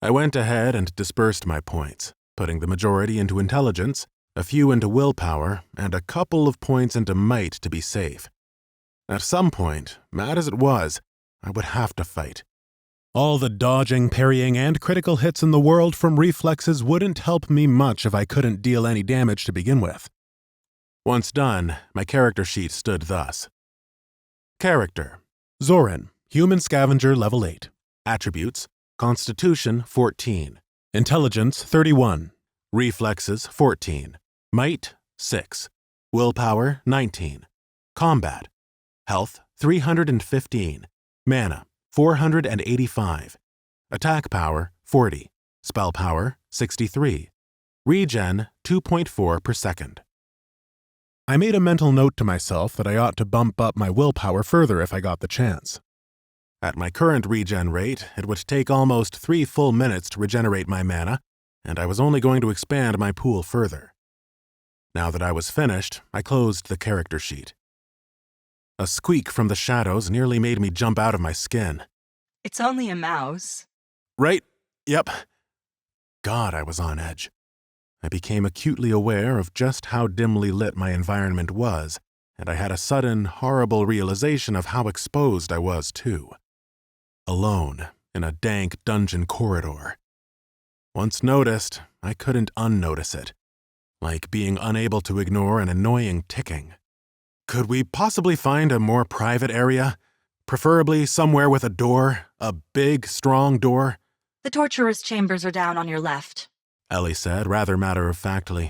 I went ahead and dispersed my points, putting the majority into Intelligence, a few into Willpower, and a couple of points into Might to be safe. At some point, mad as it was, I would have to fight. All the dodging, parrying, and critical hits in the world from reflexes wouldn't help me much if I couldn't deal any damage to begin with. Once done, my character sheet stood thus. Character: Zoran, Human Scavenger level 8. Attributes: Constitution 14. Intelligence 31. Reflexes 14. Might 6. Willpower 19. Combat. Health 315. Mana 485. Attack power 40. Spell power 63. Regen 2.4 per second. I made a mental note to myself that I ought to bump up my willpower further if I got the chance. At my current regen rate, it would take almost 3 full minutes to regenerate my mana, and I was only going to expand my pool further. Now that I was finished, I closed the character sheet. A squeak from the shadows nearly made me jump out of my skin. It's only a mouse. Right? Yep. God, I was on edge. I became acutely aware of just how dimly lit my environment was, and I had a sudden, horrible realization of how exposed I was, too. Alone, in a dank dungeon corridor. Once noticed, I couldn't unnotice it, like being unable to ignore an annoying ticking. Could we possibly find a more private area? Preferably somewhere with a door, a big, strong door? The torturer's chambers are down on your left. Ellie said, rather matter-of-factly.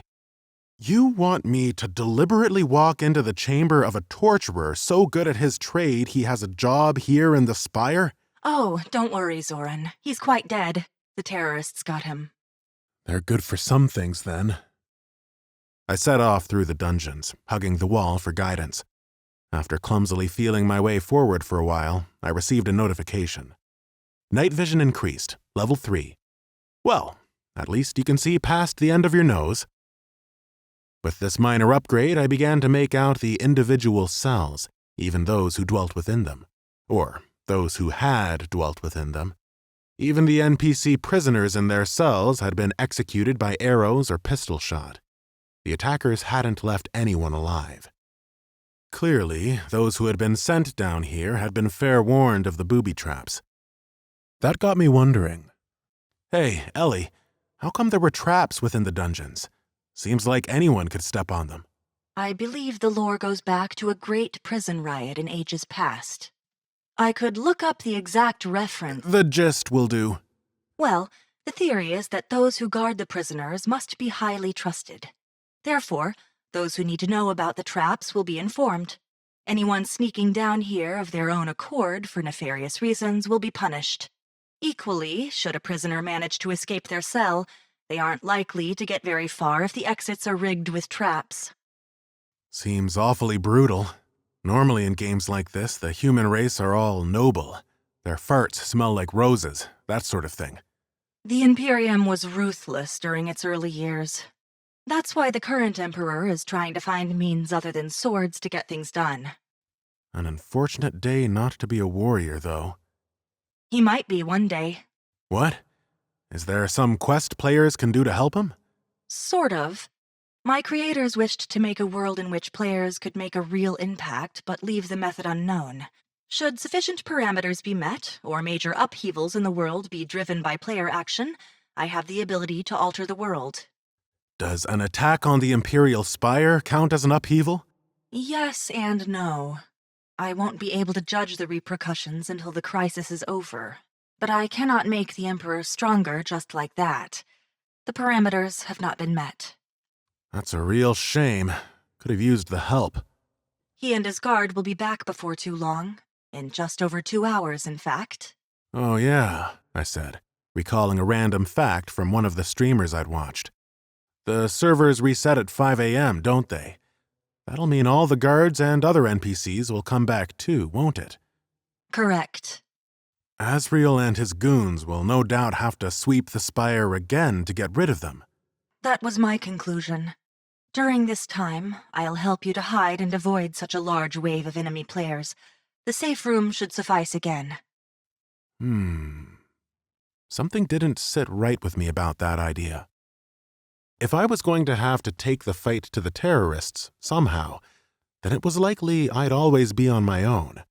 You want me to deliberately walk into the chamber of a torturer so good at his trade he has a job here in the Spire? Oh, don't worry, Zoran. He's quite dead. The terrorists got him. They're good for some things, then. I set off through the dungeons, hugging the wall for guidance. After clumsily feeling my way forward for a while, I received a notification. Night vision increased, level 3. Well, at least you can see past the end of your nose. With this minor upgrade, I began to make out the individual cells, even those who dwelt within them. Or those who had dwelt within them. Even the NPC prisoners in their cells had been executed by arrows or pistol shot. The attackers hadn't left anyone alive. Clearly, those who had been sent down here had been fair warned of the booby traps. That got me wondering. Hey, Ellie, how come there were traps within the dungeons? Seems like anyone could step on them. I believe the lore goes back to a great prison riot in ages past. I could look up the exact reference. The gist will do. Well, the theory is that those who guard the prisoners must be highly trusted. Therefore, those who need to know about the traps will be informed. Anyone sneaking down here of their own accord for nefarious reasons will be punished. Equally, should a prisoner manage to escape their cell, they aren't likely to get very far if the exits are rigged with traps. Seems awfully brutal. Normally in games like this, the human race are all noble. Their farts smell like roses, that sort of thing. The Imperium was ruthless during its early years. That's why the current Emperor is trying to find means other than swords to get things done. An unfortunate day not to be a warrior, though. He might be one day. What? Is there some quest players can do to help him? Sort of. My creators wished to make a world in which players could make a real impact but leave the method unknown. Should sufficient parameters be met, or major upheavals in the world be driven by player action, I have the ability to alter the world. Does an attack on the Imperial Spire count as an upheaval? Yes and no. I won't be able to judge the repercussions until the crisis is over. But I cannot make the Emperor stronger just like that. The parameters have not been met. That's a real shame. Could have used the help. He and his guard will be back before too long. In just over 2 hours, in fact. Oh yeah, I said, recalling a random fact from one of the streamers I'd watched. The servers reset at 5 a.m., don't they? That'll mean all the guards and other NPCs will come back too, won't it? Correct. Asriel and his goons will no doubt have to sweep the Spire again to get rid of them. That was my conclusion. During this time, I'll help you to hide and avoid such a large wave of enemy players. The safe room should suffice again. Something didn't sit right with me about that idea. If I was going to have to take the fight to the terrorists, somehow, then it was likely I'd always be on my own.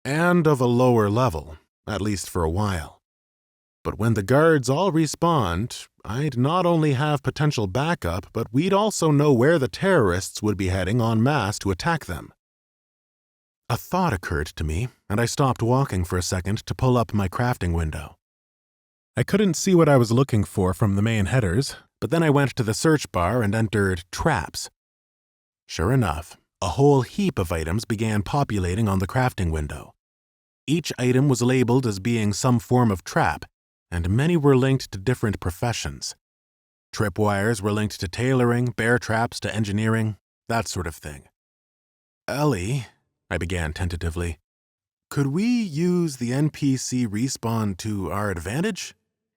And of a lower level, at least for a while. But when the guards all respawned, I'd not only have potential backup, but we'd also know where the terrorists would be heading en masse to attack them. A thought occurred to me, and I stopped walking for a second to pull up my crafting window. I couldn't see what I was looking for from the main headers, but then I went to the search bar and entered traps. Sure enough, a whole heap of items began populating on the crafting window. Each item was labeled as being some form of trap, and many were linked to different professions. Tripwires were linked to tailoring, bear traps to engineering, that sort of thing. Ellie, I began tentatively, could we use the NPC respawn to our advantage?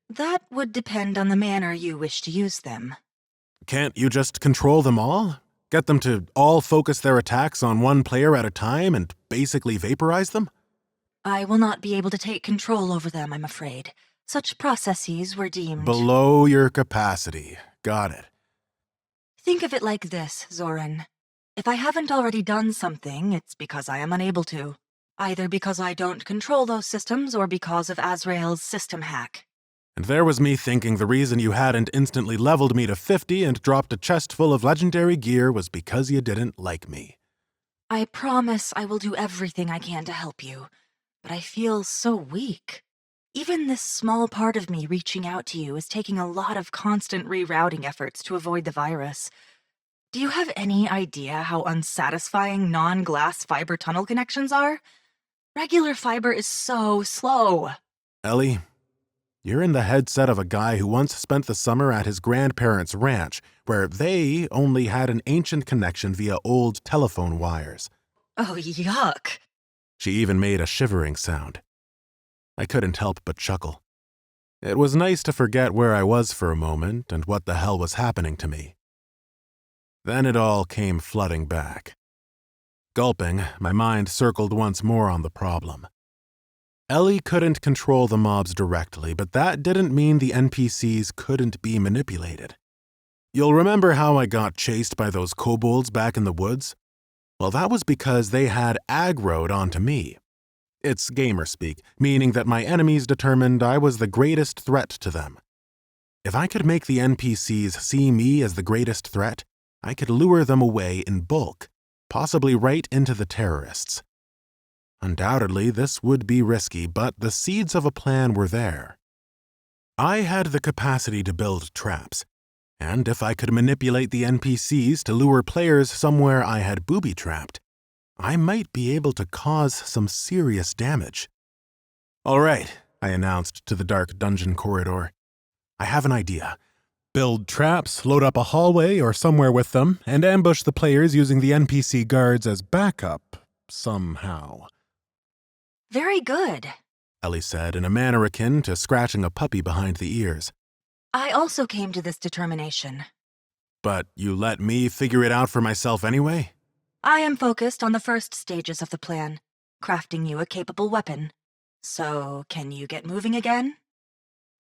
That would depend on the manner you wish to use them. Can't you just control them all? Get them to all focus their attacks on one player at a time and basically vaporize them? I will not be able to take control over them, I'm afraid. Such processes were deemed... Below your capacity. Got it. Think of it like this, Zoran. If I haven't already done something, it's because I am unable to. Either because I don't control those systems or because of Azrael's system hack. And there was me thinking the reason you hadn't instantly leveled me to 50 and dropped a chest full of legendary gear was because you didn't like me. I promise I will do everything I can to help you, but I feel so weak. Even this small part of me reaching out to you is taking a lot of constant rerouting efforts to avoid the virus. Do you have any idea how unsatisfying non-glass fiber tunnel connections are? Regular fiber is so slow. Ellie, you're in the headset of a guy who once spent the summer at his grandparents' ranch, where they only had an ancient connection via old telephone wires. Oh, yuck. She even made a shivering sound. I couldn't help but chuckle. It was nice to forget where I was for a moment and what the hell was happening to me. Then it all came flooding back. Gulping, my mind circled once more on the problem. Ellie couldn't control the mobs directly, but that didn't mean the NPCs couldn't be manipulated. You'll remember how I got chased by those kobolds back in the woods? Well, that was because they had aggroed onto me. It's gamer speak, meaning that my enemies determined I was the greatest threat to them. If I could make the NPCs see me as the greatest threat, I could lure them away in bulk, possibly right into the terrorists. Undoubtedly, this would be risky, but the seeds of a plan were there. I had the capacity to build traps, and if I could manipulate the NPCs to lure players somewhere I had booby-trapped, I might be able to cause some serious damage. All right, I announced to the dark dungeon corridor. I have an idea. Build traps, load up a hallway or somewhere with them, and ambush the players using the NPC guards as backup, somehow. Very good. Ellie said in a manner akin to scratching a puppy behind the ears. I also came to this determination. But you let me figure it out for myself anyway? I am focused on the first stages of the plan, crafting you a capable weapon. So, can you get moving again?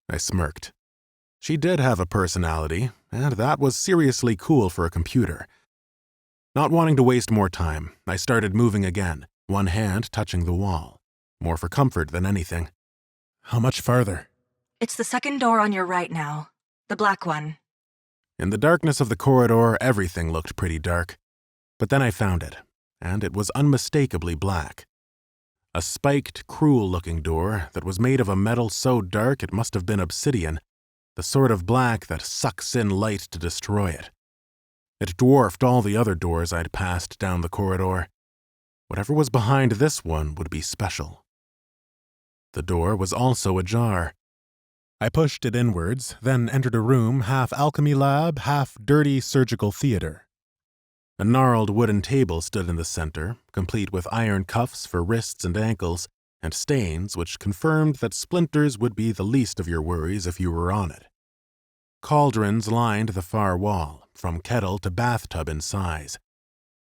I smirked. She did have a personality, and that was seriously cool for a computer. Not wanting to waste more time, I started moving again, one hand touching the wall. More for comfort than anything. How much farther? It's the second door on your right now. The black one. In the darkness of the corridor, everything looked pretty dark. But then I found it, and it was unmistakably black. A spiked, cruel-looking door that was made of a metal so dark it must have been obsidian, the sort of black that sucks in light to destroy it. It dwarfed all the other doors I'd passed down the corridor. Whatever was behind this one would be special. The door was also ajar. I pushed it inwards, then entered a room half alchemy lab, half dirty surgical theater. A gnarled wooden table stood in the center, complete with iron cuffs for wrists and ankles, and stains which confirmed that splinters would be the least of your worries if you were on it. Cauldrons lined the far wall, from kettle to bathtub in size.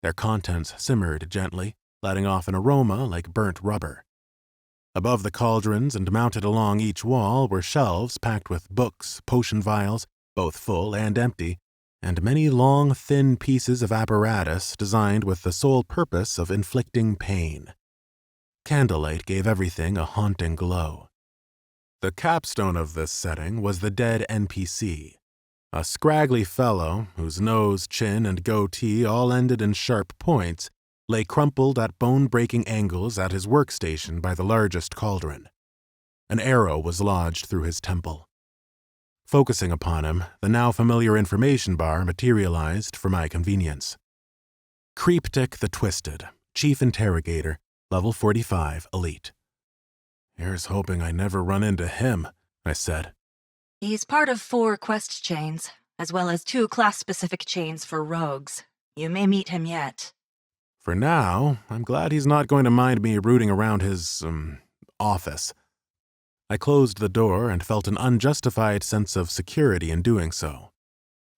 Their contents simmered gently, letting off an aroma like burnt rubber. Above the cauldrons and mounted along each wall were shelves packed with books, potion vials, both full and empty, and many long, thin pieces of apparatus designed with the sole purpose of inflicting pain. Candlelight gave everything a haunting glow. The capstone of this setting was the dead NPC, a scraggly fellow whose nose, chin, and goatee all ended in sharp points, lay crumpled at bone-breaking angles at his workstation by the largest cauldron. An arrow was lodged through his temple. Focusing upon him, the now familiar information bar materialized for my convenience. Creeptic the Twisted, Chief Interrogator, Level 45, Elite. Here's hoping I never run into him, I said. He's part of 4 quest chains, as well as 2 class-specific chains for rogues. You may meet him yet. For now, I'm glad he's not going to mind me rooting around his, office. I closed the door and felt an unjustified sense of security in doing so.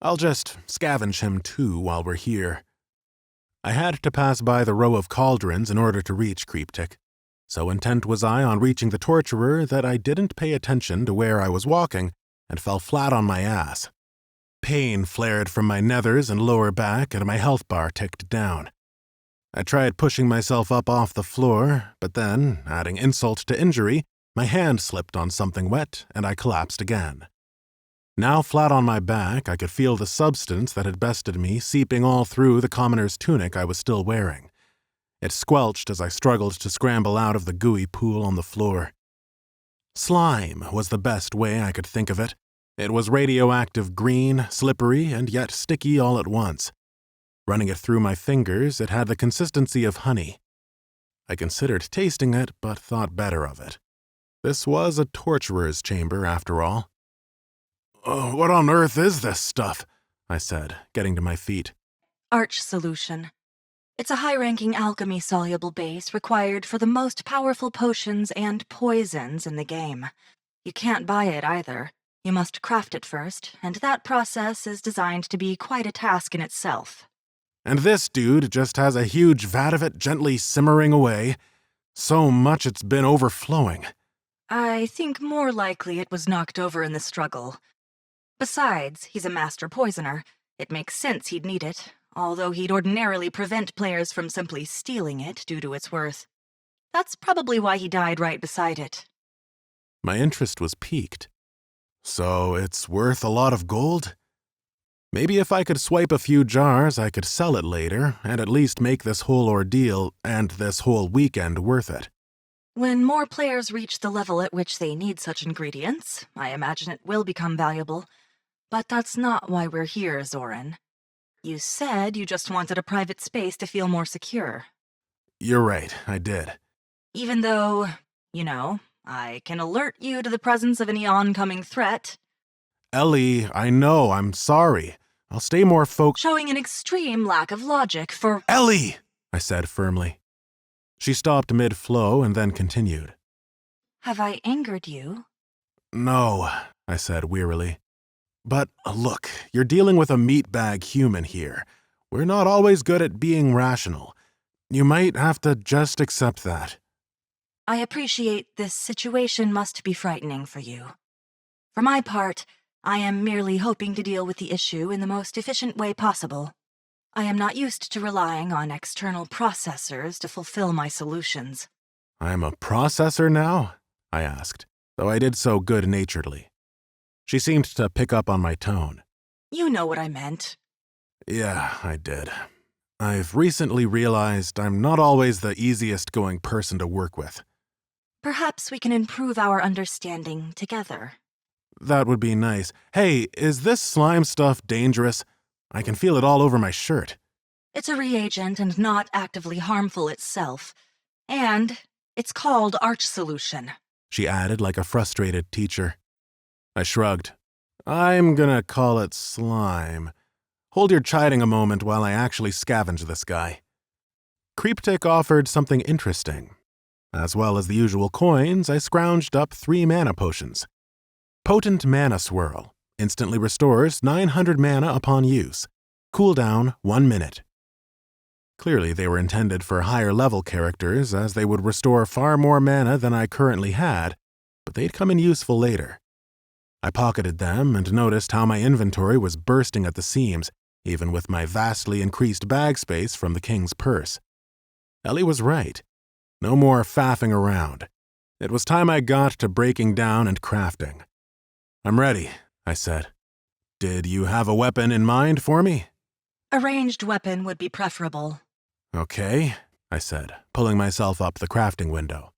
I'll just scavenge him too while we're here. I had to pass by the row of cauldrons in order to reach Creeptic. So intent was I on reaching the torturer that I didn't pay attention to where I was walking and fell flat on my ass. Pain flared from my nethers and lower back, and my health bar ticked down. I tried pushing myself up off the floor, but then, adding insult to injury, my hand slipped on something wet, and I collapsed again. Now flat on my back, I could feel the substance that had bested me seeping all through the commoner's tunic I was still wearing. It squelched as I struggled to scramble out of the gooey pool on the floor. Slime was the best way I could think of it. It was radioactive green, slippery, and yet sticky all at once. Running it through my fingers, it had the consistency of honey. I considered tasting it, but thought better of it. This was a torturer's chamber, after all. "Oh, what on earth is this stuff?" I said, getting to my feet. Arch Solution. It's a high-ranking alchemy-soluble base required for the most powerful potions and poisons in the game. You can't buy it either. You must craft it first, and that process is designed to be quite a task in itself. And this dude just has a huge vat of it gently simmering away. So much it's been overflowing. I think more likely it was knocked over in the struggle. Besides, he's a master poisoner. It makes sense he'd need it, although he'd ordinarily prevent players from simply stealing it due to its worth. That's probably why he died right beside it. My interest was piqued. So it's worth a lot of gold? Maybe if I could swipe a few jars, I could sell it later, and at least make this whole ordeal and this whole weekend worth it. When more players reach the level at which they need such ingredients, I imagine it will become valuable. But that's not why we're here, Zoran. You said you just wanted a private space to feel more secure. You're right, I did. Even though, I can alert you to the presence of any oncoming threat. Ellie, I know, I'm sorry. I'll stay more focused. Showing an extreme lack of logic for— Ellie! I said firmly. She stopped mid-flow and then continued. Have I angered you? No, I said wearily. But look, you're dealing with a meatbag human here. We're not always good at being rational. You might have to just accept that. I appreciate this situation must be frightening for you. For my part, I am merely hoping to deal with the issue in the most efficient way possible. I am not used to relying on external processors to fulfill my solutions. I'm a processor now? I asked, though I did so good-naturedly. She seemed to pick up on my tone. You know what I meant. Yeah, I did. I've recently realized I'm not always the easiest-going person to work with. Perhaps we can improve our understanding together. That would be nice. Hey, is this slime stuff dangerous? I can feel it all over my shirt. It's a reagent and not actively harmful itself. And it's called Arch Solution, she added like a frustrated teacher. I shrugged. I'm gonna call it slime. Hold your chiding a moment while I actually scavenge this guy. Creeptic offered something interesting. As well as the usual coins, I scrounged up 3 mana potions. Potent Mana Swirl. Instantly restores 900 mana upon use. Cooldown 1 minute. Clearly they were intended for higher-level characters, as they would restore far more mana than I currently had, but they'd come in useful later. I pocketed them and noticed how my inventory was bursting at the seams, even with my vastly increased bag space from the king's purse. Ellie was right. No more faffing around. It was time I got to breaking down and crafting. I'm ready, I said. Did you have a weapon in mind for me? A ranged weapon would be preferable. Okay, I said, pulling myself up the crafting window.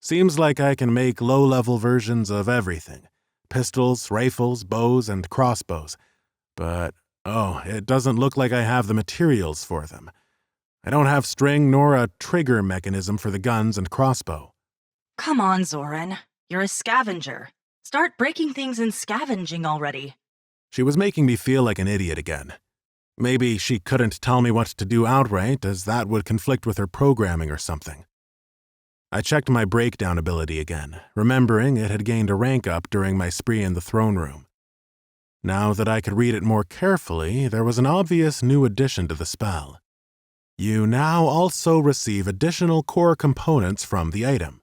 Seems like I can make low-level versions of everything. pistols, rifles, bows, and crossbows. But, it doesn't look like I have the materials for them. I don't have string nor a trigger mechanism for the guns and crossbow. Come on, Zoran. You're a scavenger. Start breaking things and scavenging already. She was making me feel like an idiot again. Maybe she couldn't tell me what to do outright, as that would conflict with her programming or something. I checked my breakdown ability again, remembering it had gained a rank up during my spree in the throne room. Now that I could read it more carefully, there was an obvious new addition to the spell. You now also receive additional core components from the item.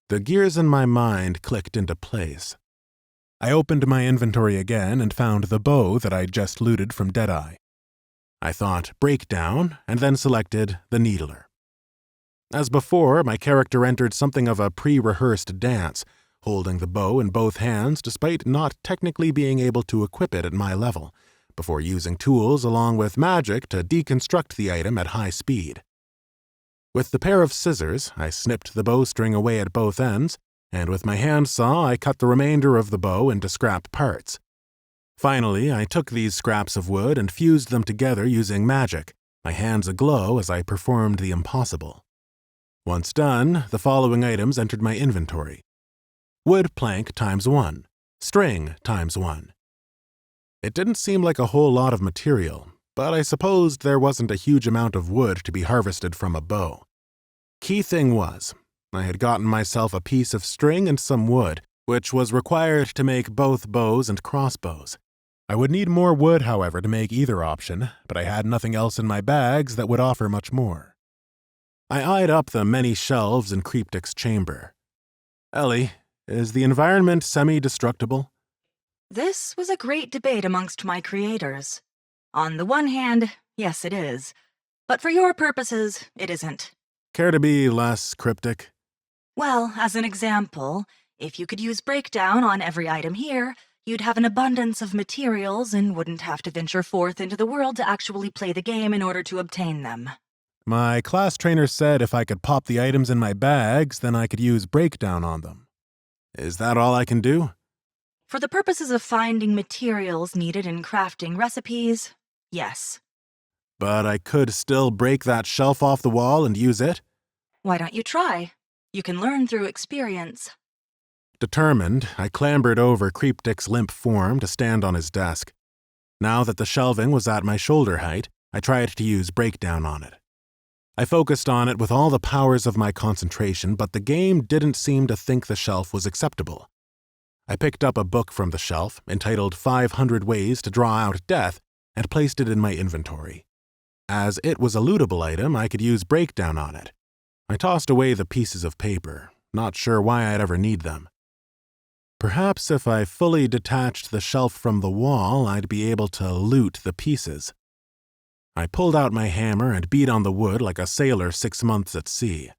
The gears in my mind clicked into place. I opened my inventory again and found the bow that I'd just looted from Deadeye. I thought breakdown and then selected the needler. As before, my character entered something of a pre-rehearsed dance, holding the bow in both hands despite not technically being able to equip it at my level, before using tools along with magic to deconstruct the item at high speed. With the pair of scissors, I snipped the bowstring away at both ends, and with my handsaw I cut the remainder of the bow into scrap parts. Finally, I took these scraps of wood and fused them together using magic, my hands aglow as I performed the impossible. Once done, the following items entered my inventory. Wood plank ×1, string ×1. It didn't seem like a whole lot of material, but I supposed there wasn't a huge amount of wood to be harvested from a bow. Key thing was, I had gotten myself a piece of string and some wood, which was required to make both bows and crossbows. I would need more wood, however, to make either option, but I had nothing else in my bags that would offer much more. I eyed up the many shelves in Cryptic's chamber. Ellie, is the environment semi-destructible? This was a great debate amongst my creators. On the one hand, yes it is. But for your purposes, it isn't. Care to be less cryptic? Well, as an example, if you could use breakdown on every item here, you'd have an abundance of materials and wouldn't have to venture forth into the world to actually play the game in order to obtain them. My class trainer said if I could pop the items in my bags, then I could use breakdown on them. Is that all I can do? For the purposes of finding materials needed in crafting recipes, yes. But I could still break that shelf off the wall and use it? Why don't you try? You can learn through experience. Determined, I clambered over Cryptic's limp form to stand on his desk. Now that the shelving was at my shoulder height, I tried to use breakdown on it. I focused on it with all the powers of my concentration, but the game didn't seem to think the shelf was acceptable. I picked up a book from the shelf, entitled 500 Ways to Draw Out Death, and placed it in my inventory. As it was a lootable item, I could use breakdown on it. I tossed away the pieces of paper, not sure why I'd ever need them. Perhaps if I fully detached the shelf from the wall, I'd be able to loot the pieces. I pulled out my hammer and beat on the wood like a sailor 6 months at sea.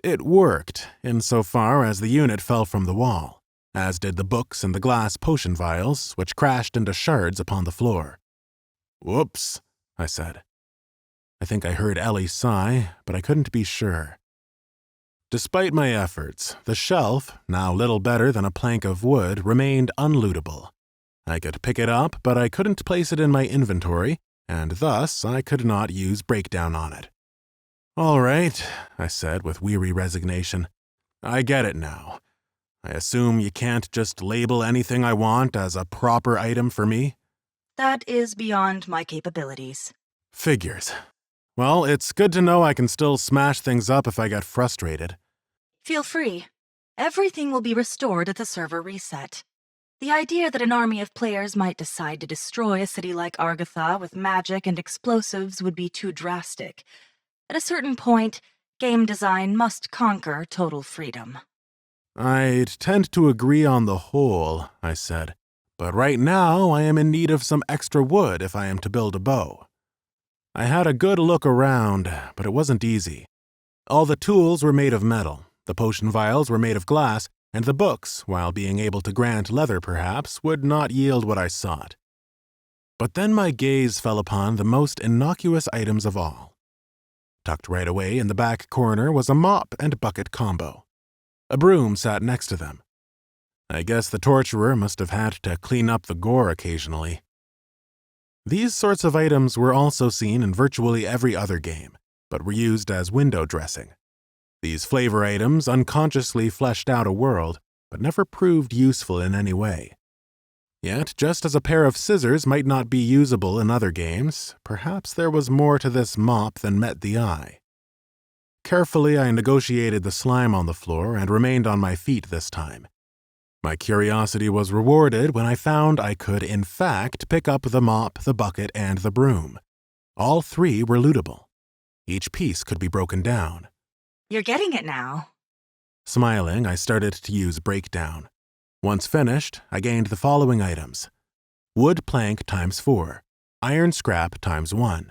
It worked, insofar as the unit fell from the wall, as did the books and the glass potion vials, which crashed into shards upon the floor. "Whoops," I said. I think I heard Ellie sigh, but I couldn't be sure. Despite my efforts, the shelf, now little better than a plank of wood, remained unlootable. I could pick it up, but I couldn't place it in my inventory, and thus I could not use breakdown on it. "All right," I said with weary resignation. "I get it now. I assume you can't just label anything I want as a proper item for me?" That is beyond my capabilities. Figures. Well, it's good to know I can still smash things up if I get frustrated. Feel free. Everything will be restored at the server reset. The idea that an army of players might decide to destroy a city like Argatha with magic and explosives would be too drastic. At a certain point, game design must conquer total freedom. "I'd tend to agree on the whole," I said, "but right now I am in need of some extra wood if I am to build a bow." I had a good look around, but it wasn't easy. All the tools were made of metal, the potion vials were made of glass, and the books, while being able to grant leather perhaps, would not yield what I sought. But then my gaze fell upon the most innocuous items of all. Tucked right away in the back corner was a mop and bucket combo. A broom sat next to them. I guess the torturer must have had to clean up the gore occasionally. These sorts of items were also seen in virtually every other game, but were used as window dressing. These flavor items unconsciously fleshed out a world, but never proved useful in any way. Yet, just as a pair of scissors might not be usable in other games, perhaps there was more to this mop than met the eye. Carefully, I negotiated the slime on the floor and remained on my feet this time. My curiosity was rewarded when I found I could, in fact, pick up the mop, the bucket, and the broom. All three were lootable. Each piece could be broken down. You're getting it now. Smiling, I started to use breakdown. Once finished, I gained the following items: wood plank times 4, iron scrap times 1.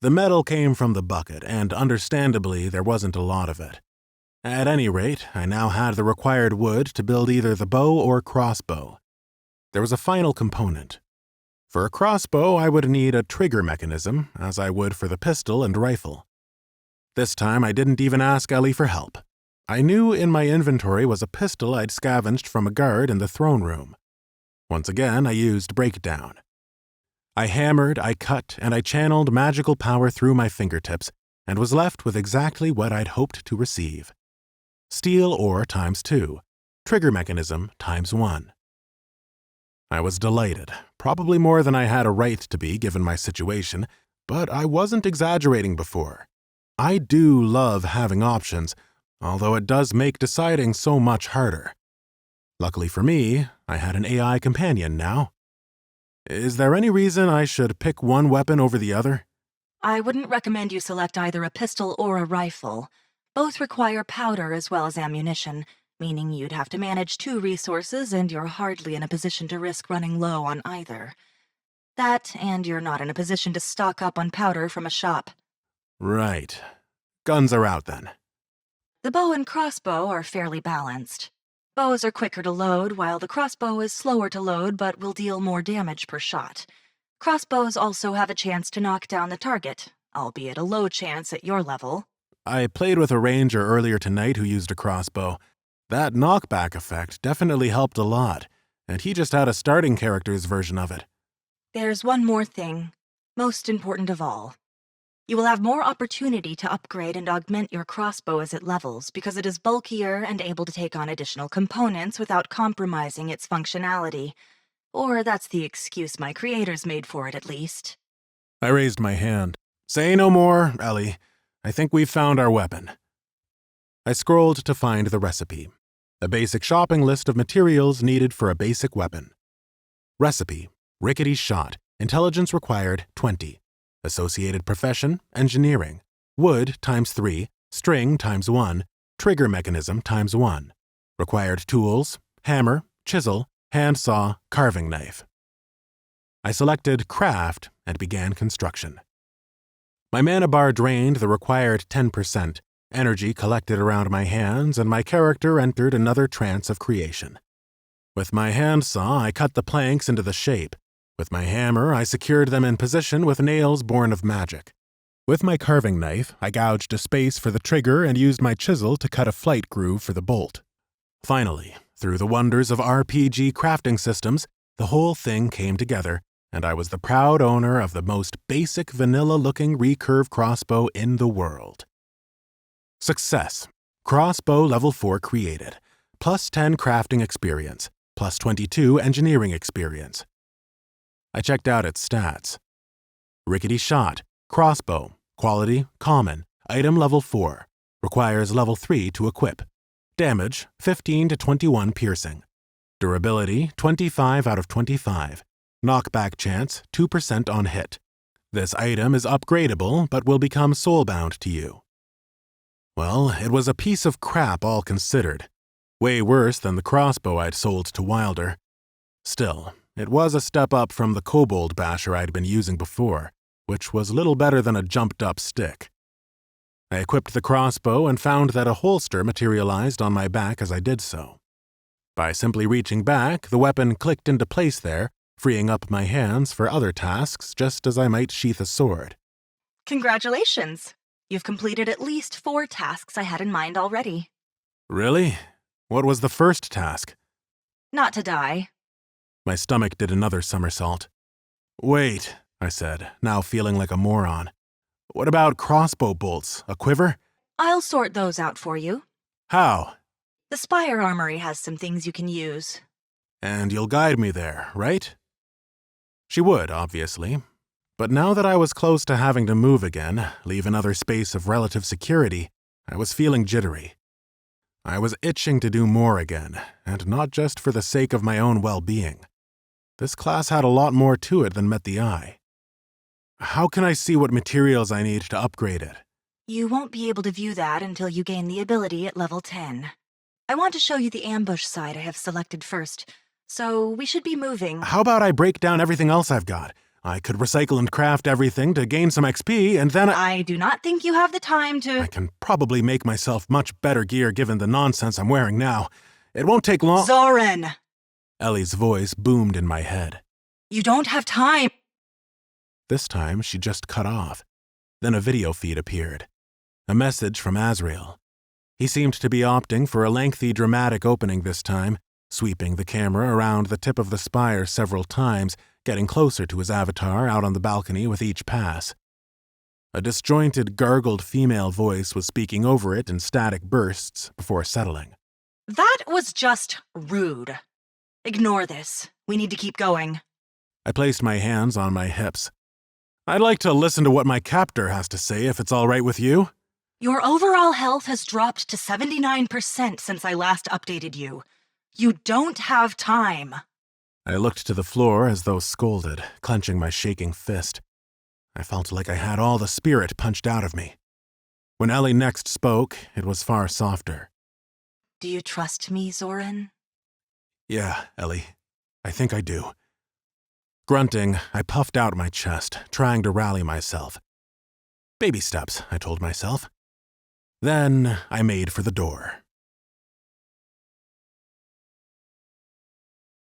The metal came from the bucket, and understandably, there wasn't a lot of it. At any rate, I now had the required wood to build either the bow or crossbow. There was a final component. For a crossbow, I would need a trigger mechanism, as I would for the pistol and rifle. This time, I didn't even ask Ellie for help. I knew in my inventory was a pistol I'd scavenged from a guard in the throne room. Once again, I used breakdown. I hammered, I cut, and I channeled magical power through my fingertips, and was left with exactly what I'd hoped to receive. Steel ore times 2, trigger mechanism times 1. I was delighted, probably more than I had a right to be given my situation, but I wasn't exaggerating before. I do love having options, although it does make deciding so much harder. Luckily for me, I had an AI companion now. Is there any reason I should pick one weapon over the other? I wouldn't recommend you select either a pistol or a rifle. Both require powder as well as ammunition, meaning you'd have to manage 2 resources and you're hardly in a position to risk running low on either. That, and you're not in a position to stock up on powder from a shop. Right. Guns are out then. The bow and crossbow are fairly balanced. Bows are quicker to load, while the crossbow is slower to load but will deal more damage per shot. Crossbows also have a chance to knock down the target, albeit a low chance at your level. I played with a ranger earlier tonight who used a crossbow. That knockback effect definitely helped a lot, and he just had a starting character's version of it. There's one more thing, most important of all. You will have more opportunity to upgrade and augment your crossbow as it levels because it is bulkier and able to take on additional components without compromising its functionality. Or that's the excuse my creators made for it, at least. I raised my hand. Say no more, Ellie. I think we've found our weapon. I scrolled to find the recipe. A basic shopping list of materials needed for a basic weapon. Recipe: rickety shot, intelligence required 20. Associated profession: engineering. Wood times 3, string times 1, trigger mechanism times 1. Required tools: hammer, chisel, handsaw, carving knife. I selected craft and began construction. My mana bar drained the required 10%, energy collected around my hands, and my character entered another trance of creation. With my handsaw, I cut the planks into the shape. With my hammer, I secured them in position with nails born of magic. With my carving knife, I gouged a space for the trigger and used my chisel to cut a flight groove for the bolt. Finally, through the wonders of RPG crafting systems, the whole thing came together, and I was the proud owner of the most basic vanilla-looking recurve crossbow in the world. Success. Crossbow level 4 created. Plus 10 crafting experience. Plus 22 engineering experience. I checked out its stats. Rickety shot. Crossbow. Quality: common. Item level 4. Requires level 3 to equip. Damage: 15 to 21 piercing. Durability: 25 out of 25. Knockback chance: 2% on hit. This item is upgradable, but will become soulbound to you. Well, it was a piece of crap all considered. Way worse than the crossbow I'd sold to Wilder. Still, it was a step up from the kobold basher I'd been using before, which was little better than a jumped-up stick. I equipped the crossbow and found that a holster materialized on my back as I did so. By simply reaching back, the weapon clicked into place there, freeing up my hands for other tasks just as I might sheath a sword. Congratulations! You've completed at least 4 tasks I had in mind already. Really? What was the first task? Not to die. My stomach did another somersault. Wait, I said, now feeling like a moron. What about crossbow bolts? A quiver? I'll sort those out for you. How? The Spire Armory has some things you can use. And you'll guide me there, right? She would, obviously. But now that I was close to having to move again, leave another space of relative security, I was feeling jittery. I was itching to do more again, and not just for the sake of my own well-being. This class had a lot more to it than met the eye. How can I see what materials I need to upgrade it? You won't be able to view that until you gain the ability at level 10. I want to show you the ambush side I have selected first, so we should be moving. How about I break down everything else I've got? I could recycle and craft everything to gain some XP, and then I do not think you have the time to— I can probably make myself much better gear given the nonsense I'm wearing now. It won't take long— Zoran! Ellie's voice boomed in my head. You don't have time! This time, she just cut off. Then a video feed appeared. A message from Azrael. He seemed to be opting for a lengthy, dramatic opening this time, sweeping the camera around the tip of the spire several times, getting closer to his avatar out on the balcony with each pass. A disjointed, gargled female voice was speaking over it in static bursts before settling. That was just rude. Ignore this. We need to keep going. I placed my hands on my hips. I'd like to listen to what my captor has to say if it's all right with you. Your overall health has dropped to 79% since I last updated you. You don't have time. I looked to the floor as though scolded, clenching my shaking fist. I felt like I had all the spirit punched out of me. When Ellie next spoke, it was far softer. Do you trust me, Zoran? Yeah, Ellie. I think I do. Grunting, I puffed out my chest, trying to rally myself. Baby steps, I told myself. Then I made for the door.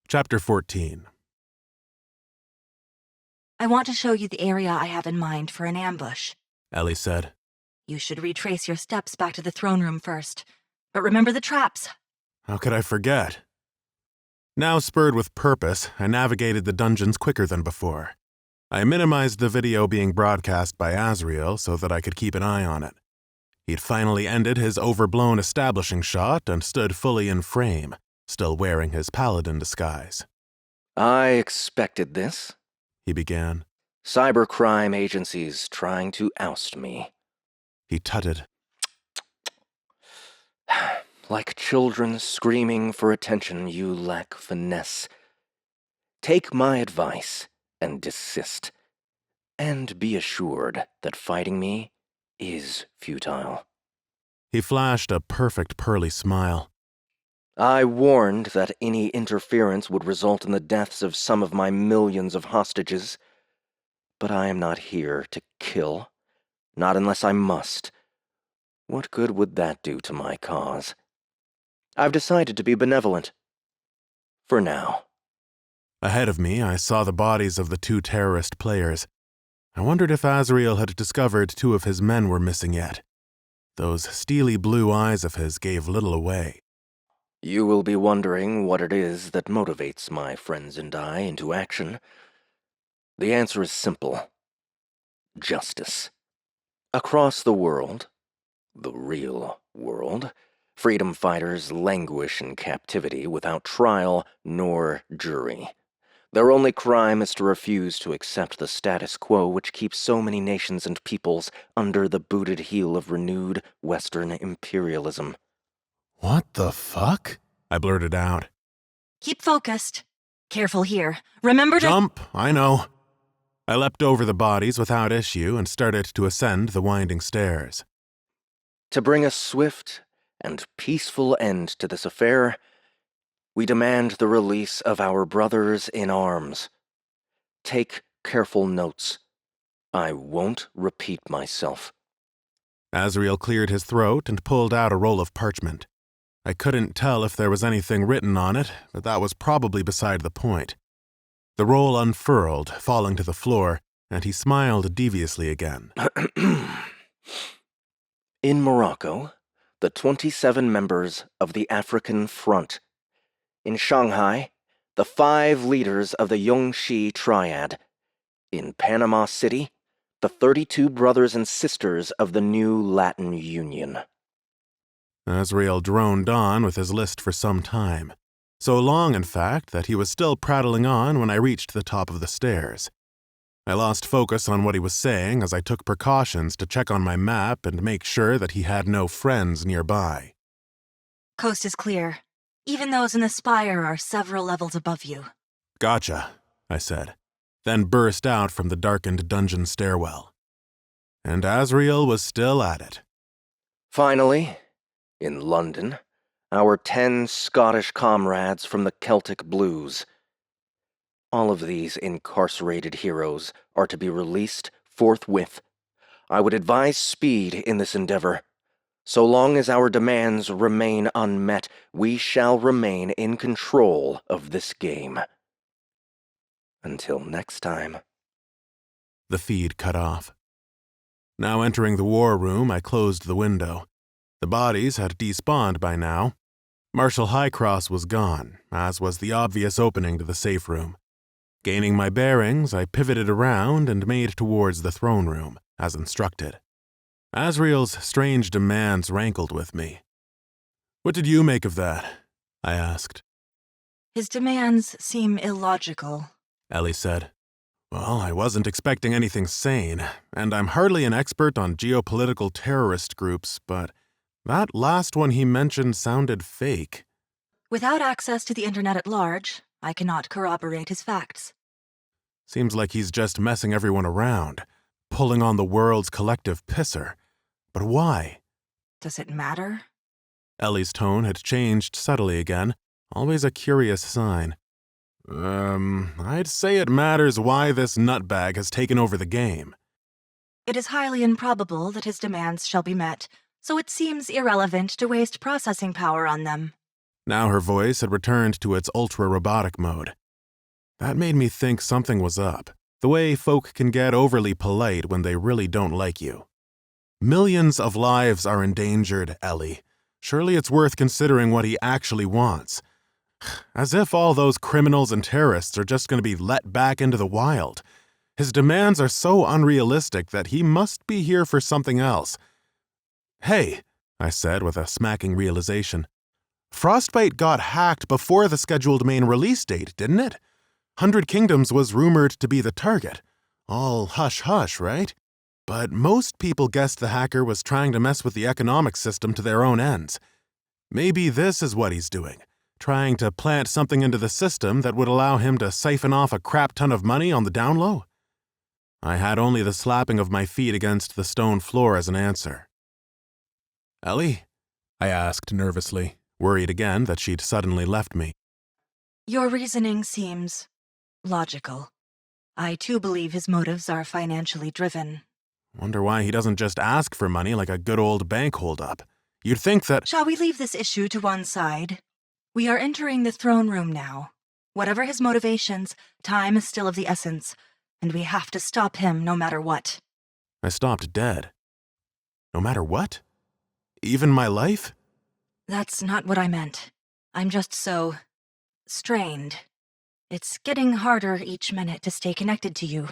Chapter 14. I want to show you the area I have in mind for an ambush. Ellie said. You should retrace your steps back to the throne room first. But remember the traps. How could I forget? Now spurred with purpose, I navigated the dungeons quicker than before. I minimized the video being broadcast by Azrael so that I could keep an eye on it. He'd finally ended his overblown establishing shot and stood fully in frame, still wearing his paladin disguise. I expected this, He began. Cybercrime agencies trying to oust me. He tutted. Like children screaming for attention, you lack finesse. Take my advice and desist. And be assured that fighting me is futile. He flashed a perfect pearly smile. I warned that any interference would result in the deaths of some of my millions of hostages. But I am not here to kill. Not unless I must. What good would that do to my cause? I've decided to be benevolent. For now. Ahead of me, I saw the bodies of the two terrorist players. I wondered if Azrael had discovered two of his men were missing yet. Those steely blue eyes of his gave little away. You will be wondering what it is that motivates my friends and I into action. The answer is simple. Justice. Across the world, the real world, freedom fighters languish in captivity without trial nor jury. Their only crime is to refuse to accept the status quo which keeps so many nations and peoples under the booted heel of renewed Western imperialism. What the fuck? I blurted out. Keep focused. Careful here. Remember to— Jump, I know. I leapt over the bodies without issue and started to ascend the winding stairs. To bring a swift and peaceful end to this affair, we demand the release of our brothers in arms. Take careful notes. I won't repeat myself. Azrael cleared his throat and pulled out a roll of parchment. I couldn't tell if there was anything written on it, but that was probably beside the point. The roll unfurled, falling to the floor, and he smiled deviously again. In Morocco, the 27 members of the African Front. In Shanghai, the 5 leaders of the Yongxi Triad. In Panama City, the 32 brothers and sisters of the New Latin Union. Asriel droned on with his list for some time. So long, in fact, that he was still prattling on when I reached the top of the stairs. I lost focus on what he was saying as I took precautions to check on my map and make sure that he had no friends nearby. Coast is clear. Even those in the Spire are several levels above you. Gotcha, I said, then burst out from the darkened dungeon stairwell. And Asriel was still at it. Finally, in London, our 10 Scottish comrades from the Celtic Blues. All of these incarcerated heroes are to be released forthwith. I would advise speed in this endeavor. So long as our demands remain unmet, we shall remain in control of this game. Until next time. The feed cut off. Now entering the war room, I closed the window. The bodies had despawned by now. Marshal Highcross was gone, as was the obvious opening to the safe room. Gaining my bearings, I pivoted around and made towards the throne room, as instructed. Asriel's strange demands rankled with me. "What did you make of that?" I asked. His demands seem illogical, Ellie said. "Well, I wasn't expecting anything sane, and I'm hardly an expert on geopolitical terrorist groups, but that last one he mentioned sounded fake." Without access to the internet at large, I cannot corroborate his facts. Seems like he's just messing everyone around, pulling on the world's collective pisser. But why? Does it matter? Ellie's tone had changed subtly again, always a curious sign. I'd say it matters why this nutbag has taken over the game. It is highly improbable that his demands shall be met, so it seems irrelevant to waste processing power on them. Now her voice had returned to its ultra-robotic mode. That made me think something was up, the way folk can get overly polite when they really don't like you. Millions of lives are endangered, Ellie. Surely it's worth considering what he actually wants. As if all those criminals and terrorists are just going to be let back into the wild. His demands are so unrealistic that he must be here for something else. "Hey," I said with a smacking realization. "Frostbite got hacked before the scheduled main release date, didn't it? 100 Kingdoms was rumored to be the target. All hush-hush, right? But most people guessed the hacker was trying to mess with the economic system to their own ends. Maybe this is what he's doing, trying to plant something into the system that would allow him to siphon off a crap ton of money on the down low?" I had only the slapping of my feet against the stone floor as an answer. "Ellie?" I asked nervously, worried again that she'd suddenly left me. Your reasoning seems logical. I too believe his motives are financially driven. Wonder why he doesn't just ask for money like a good old bank holdup. You'd think that— Shall we leave this issue to one side? We are entering the throne room now. Whatever his motivations, time is still of the essence, and we have to stop him no matter what. I stopped dead. No matter what? Even my life? That's not what I meant. I'm just so strained. It's getting harder each minute to stay connected to you.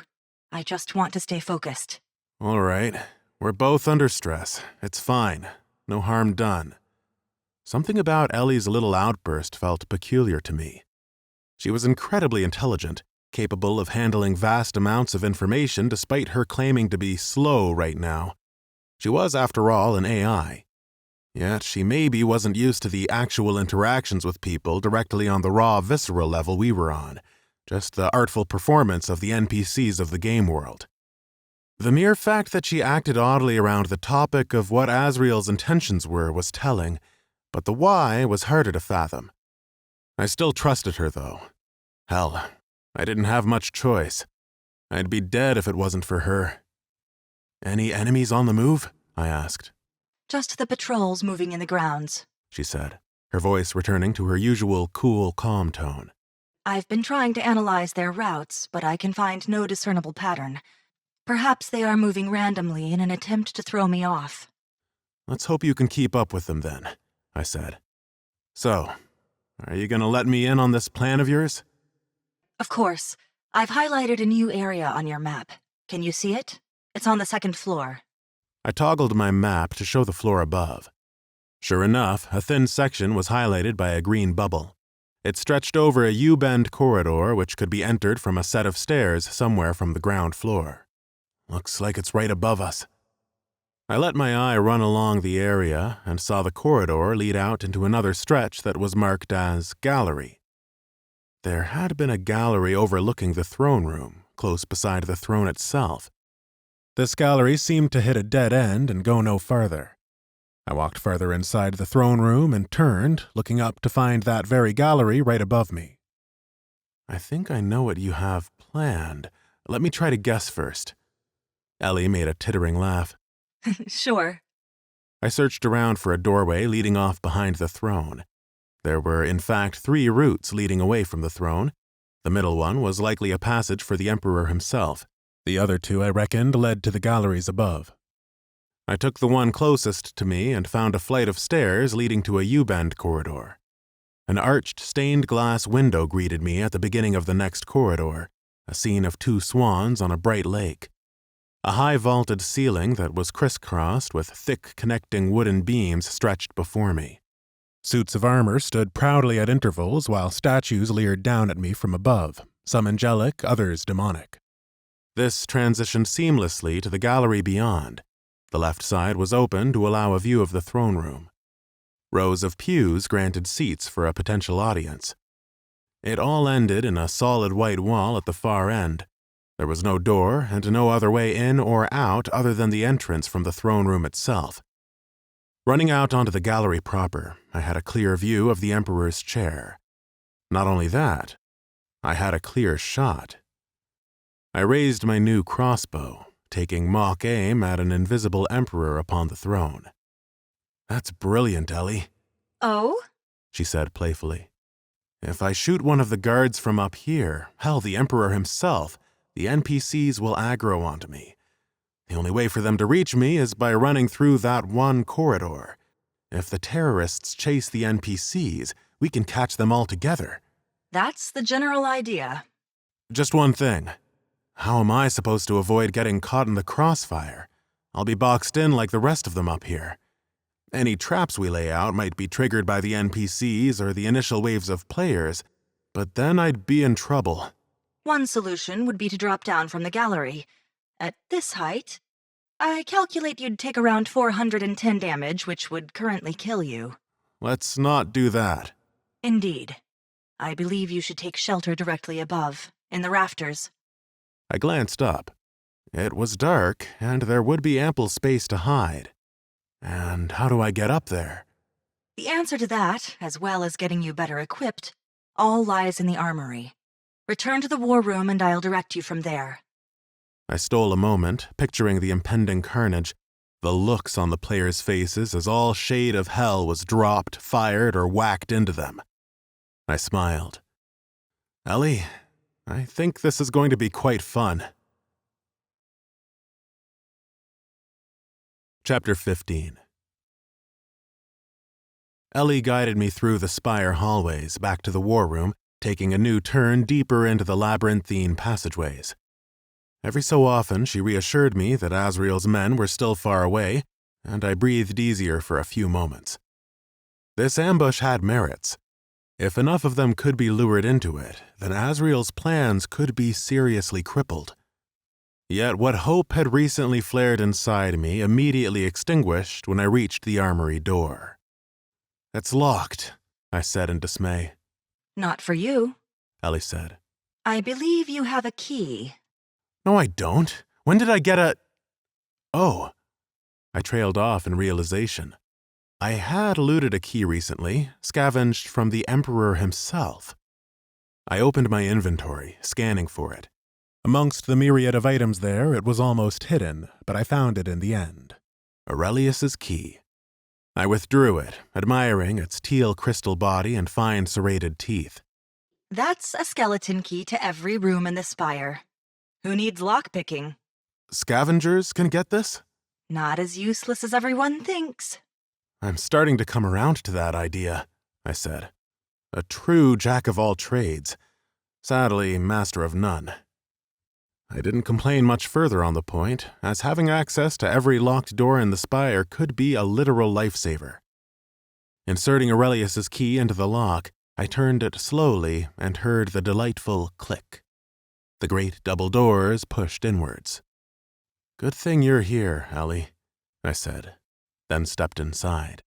I just want to stay focused. All right. We're both under stress. It's fine. No harm done. Something about Ellie's little outburst felt peculiar to me. She was incredibly intelligent, capable of handling vast amounts of information despite her claiming to be slow right now. She was, after all, an AI. Yet she maybe wasn't used to the actual interactions with people directly on the raw, visceral level we were on, just the artful performance of the NPCs of the game world. The mere fact that she acted oddly around the topic of what Asriel's intentions were was telling, but the why was harder to fathom. I still trusted her, though. Hell, I didn't have much choice. I'd be dead if it wasn't for her. "Any enemies on the move?" I asked. Just the patrols moving in the grounds, She said, her voice returning to her usual cool, calm tone. I've been trying to analyze their routes, but I can find no discernible pattern. Perhaps they are moving randomly in an attempt to throw me off. "Let's hope you can keep up with them then," I said. "So, Are you gonna let me in on this plan of yours? Of course. I've highlighted a new area on your map. Can you see it? It's on the second floor. I toggled my map to show the floor above. Sure enough, a thin section was highlighted by a green bubble. It stretched over a U-bend corridor which could be entered from a set of stairs somewhere from the ground floor. Looks like it's right above us. I let my eye run along the area and saw the corridor lead out into another stretch that was marked as Gallery. There had been a gallery overlooking the throne room, close beside the throne itself. This gallery seemed to hit a dead end and go no farther. I walked farther inside the throne room and turned, looking up to find that very gallery right above me. I think I know what you have planned. Let me try to guess first. Ellie made a tittering laugh. Sure. I searched around for a doorway leading off behind the throne. There were, in fact, 3 routes leading away from the throne. The middle one was likely a passage for the Emperor himself. The other 2, I reckoned, led to the galleries above. I took the one closest to me and found a flight of stairs leading to a U-bend corridor. An arched stained glass window greeted me at the beginning of the next corridor, a scene of 2 swans on a bright lake. A high vaulted ceiling that was crisscrossed with thick connecting wooden beams stretched before me. Suits of armor stood proudly at intervals while statues leered down at me from above, some angelic, others demonic. This transitioned seamlessly to the gallery beyond. The left side was open to allow a view of the throne room. Rows of pews granted seats for a potential audience. It all ended in a solid white wall at the far end. There was no door and no other way in or out other than the entrance from the throne room itself. Running out onto the gallery proper, I had a clear view of the Emperor's chair. Not only that, I had a clear shot. I raised my new crossbow, taking mock aim at an invisible Emperor upon the throne. "That's brilliant, Ellie," Oh? she said playfully. "If I shoot one of the guards from up here, hell, the Emperor himself, the NPCs will aggro onto me. The only way for them to reach me is by running through that one corridor. If the terrorists chase the NPCs, we can catch them all together." That's the general idea. "Just one thing. How am I supposed to avoid getting caught in the crossfire? I'll be boxed in like the rest of them up here. Any traps we lay out might be triggered by the NPCs or the initial waves of players, but then I'd be in trouble." One solution would be to drop down from the gallery. At this height, I calculate you'd take around 410 damage, which would currently kill you. "Let's not do that." Indeed. I believe you should take shelter directly above, in the rafters. I glanced up. It was dark, and there would be ample space to hide. And how do I get up there? The answer to that, as well as getting you better equipped, all lies in the armory. Return to the war room and I'll direct you from there. I stole a moment, picturing the impending carnage, the looks on the players' faces as all shade of hell was dropped, fired, or whacked into them. I smiled. "Ellie, I think this is going to be quite fun." Chapter 15. Ellie guided me through the Spire hallways back to the war room, taking a new turn deeper into the labyrinthine passageways. Every so often she reassured me that Asriel's men were still far away, and I breathed easier for a few moments. This ambush had merits. If enough of them could be lured into it, then Asriel's plans could be seriously crippled. Yet what hope had recently flared inside me immediately extinguished when I reached the armory door. "It's locked," I said in dismay. Not for you. Ellie said. I believe you have a key. "No, I don't. When did I get a—" "Oh." I trailed off in realization. I had looted a key recently, scavenged from the Emperor himself. I opened my inventory, scanning for it. Amongst the myriad of items there, it was almost hidden, but I found it in the end. Aurelius's key. I withdrew it, admiring its teal crystal body and fine serrated teeth. That's a skeleton key to every room in the Spire. Who needs lockpicking? Scavengers can get this? Not as useless as everyone thinks. "I'm starting to come around to that idea," I said. A true jack-of-all-trades. Sadly, master of none. I didn't complain much further on the point, as having access to every locked door in the Spire could be a literal lifesaver. Inserting Aurelius's key into the lock, I turned it slowly and heard the delightful click. The great double doors pushed inwards. "Good thing you're here, Ellie," I said, then stepped inside.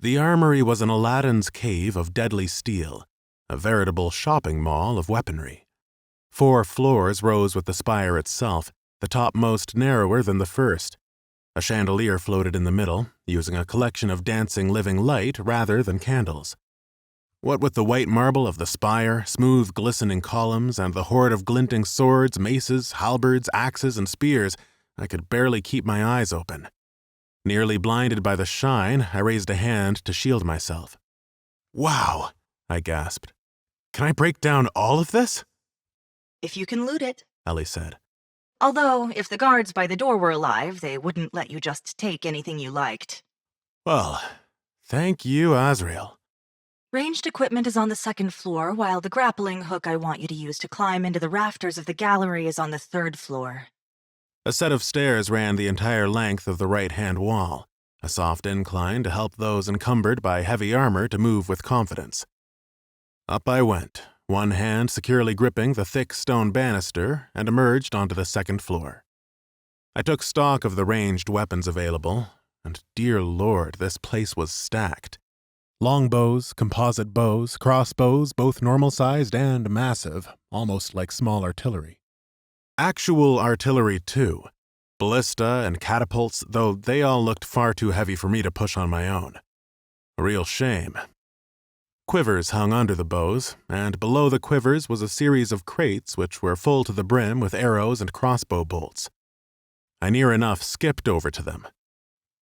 The armory was an Aladdin's cave of deadly steel, a veritable shopping mall of weaponry. 4 floors rose with the spire itself, the topmost narrower than the first. A chandelier floated in the middle, using a collection of dancing living light rather than candles. What with the white marble of the spire, smooth glistening columns, and the horde of glinting swords, maces, halberds, axes, and spears, I could barely keep my eyes open. Nearly blinded by the shine, I raised a hand to shield myself. "Wow," I gasped. "Can I break down all of this?" If you can loot it. Ellie said. Although, if the guards by the door were alive, they wouldn't let you just take anything you liked. "Well, thank you, Azrael." Ranged equipment is on the 2nd floor, while the grappling hook I want you to use to climb into the rafters of the gallery is on the 3rd floor. A set of stairs ran the entire length of the right-hand wall, a soft incline to help those encumbered by heavy armor to move with confidence. Up I went, one hand securely gripping the thick stone banister, and emerged onto the 2nd floor. I took stock of the ranged weapons available, and dear Lord, this place was stacked. Longbows, composite bows, crossbows, both normal-sized and massive, almost like small artillery. Actual artillery, too. Ballista and catapults, though they all looked far too heavy for me to push on my own. A real shame. Quivers hung under the bows, and below the quivers was a series of crates which were full to the brim with arrows and crossbow bolts. I near enough skipped over to them.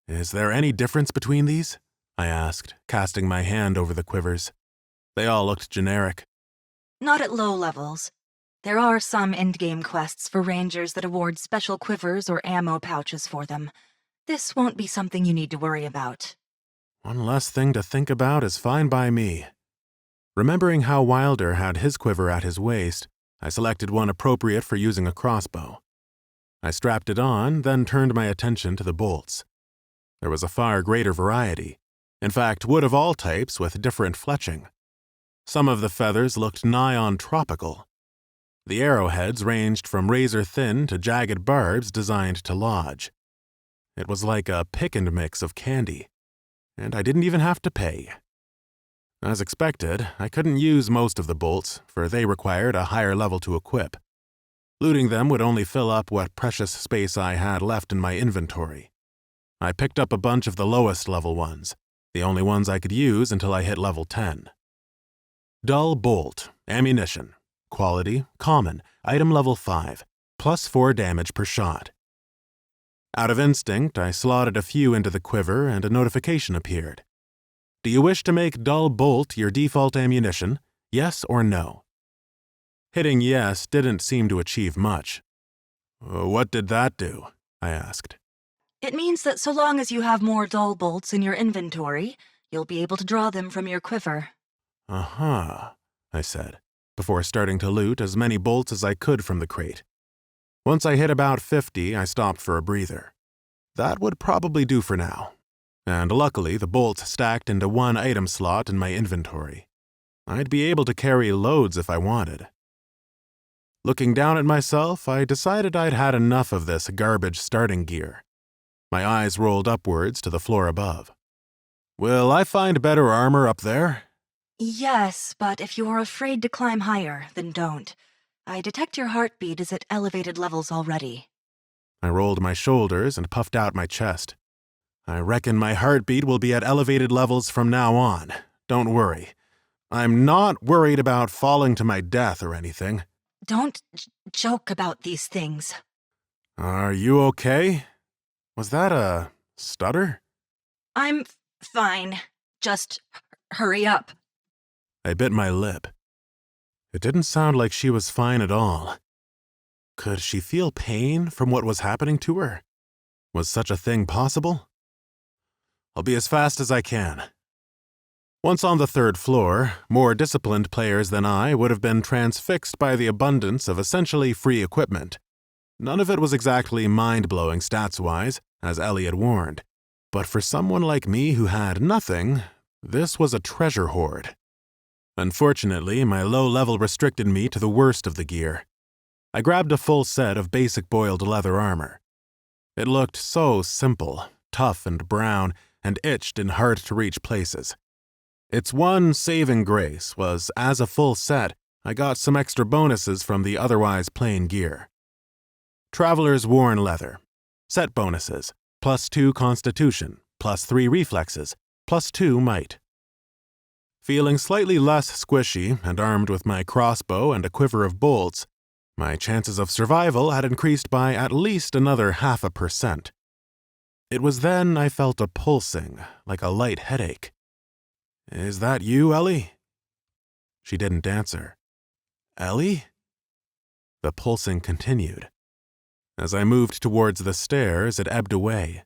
"Is there any difference between these?" I asked, casting my hand over the quivers. They all looked generic. Not at low levels. There are some endgame quests for rangers that award special quivers or ammo pouches for them. This won't be something you need to worry about. One less thing to think about is fine by me. Remembering how Wilder had his quiver at his waist, I selected one appropriate for using a crossbow. I strapped it on, then turned my attention to the bolts. There was a far greater variety. In fact, wood of all types with different fletching. Some of the feathers looked nigh on tropical. The arrowheads ranged from razor-thin to jagged barbs designed to lodge. It was like a pick-and-mix of candy, and I didn't even have to pay. As expected, I couldn't use most of the bolts, for they required a higher level to equip. Looting them would only fill up what precious space I had left in my inventory. I picked up a bunch of the lowest level ones, the only ones I could use until I hit level 10. Dull bolt, ammunition, quality, common, item level 5, plus 4 damage per shot. Out of instinct, I slotted a few into the quiver and a notification appeared. Do you wish to make dull bolt your default ammunition? Yes or no? Hitting yes didn't seem to achieve much. What did that do? I asked. It means that so long as you have more dull bolts in your inventory, you'll be able to draw them from your quiver. Uh-huh, I said, before starting to loot as many bolts as I could from the crate. Once I hit about 50, I stopped for a breather. That would probably do for now. And luckily, the bolts stacked into one item slot in my inventory. I'd be able to carry loads if I wanted. Looking down at myself, I decided I'd had enough of this garbage starting gear. My eyes rolled upwards to the floor above. Will I find better armor up there? Yes, but if you're afraid to climb higher, then don't. I detect your heartbeat is at elevated levels already. I rolled my shoulders and puffed out my chest. I reckon my heartbeat will be at elevated levels from now on. Don't worry. I'm not worried about falling to my death or anything. Don't joke about these things. Are you okay? Was that a stutter? I'm fine. Just hurry up. I bit my lip. It didn't sound like she was fine at all. Could she feel pain from what was happening to her? Was such a thing possible? I'll be as fast as I can. Once on the third floor, more disciplined players than I would have been transfixed by the abundance of essentially free equipment. None of it was exactly mind-blowing stats-wise, as Ellie had warned, but for someone like me who had nothing, this was a treasure hoard. Unfortunately, my low level restricted me to the worst of the gear. I grabbed a full set of basic boiled leather armor. It looked so simple, tough and brown, and itched in hard-to-reach places. Its one saving grace was, as a full set, I got some extra bonuses from the otherwise plain gear. Traveler's Worn Leather. Set bonuses, +2 Constitution, +3 Reflexes, +2 Might. Feeling slightly less squishy and armed with my crossbow and a quiver of bolts, my chances of survival had increased by at least another 0.5%. It was then I felt a pulsing, like a light headache. "Is that you, Ellie?" She didn't answer. "Ellie?" The pulsing continued. As I moved towards the stairs, it ebbed away.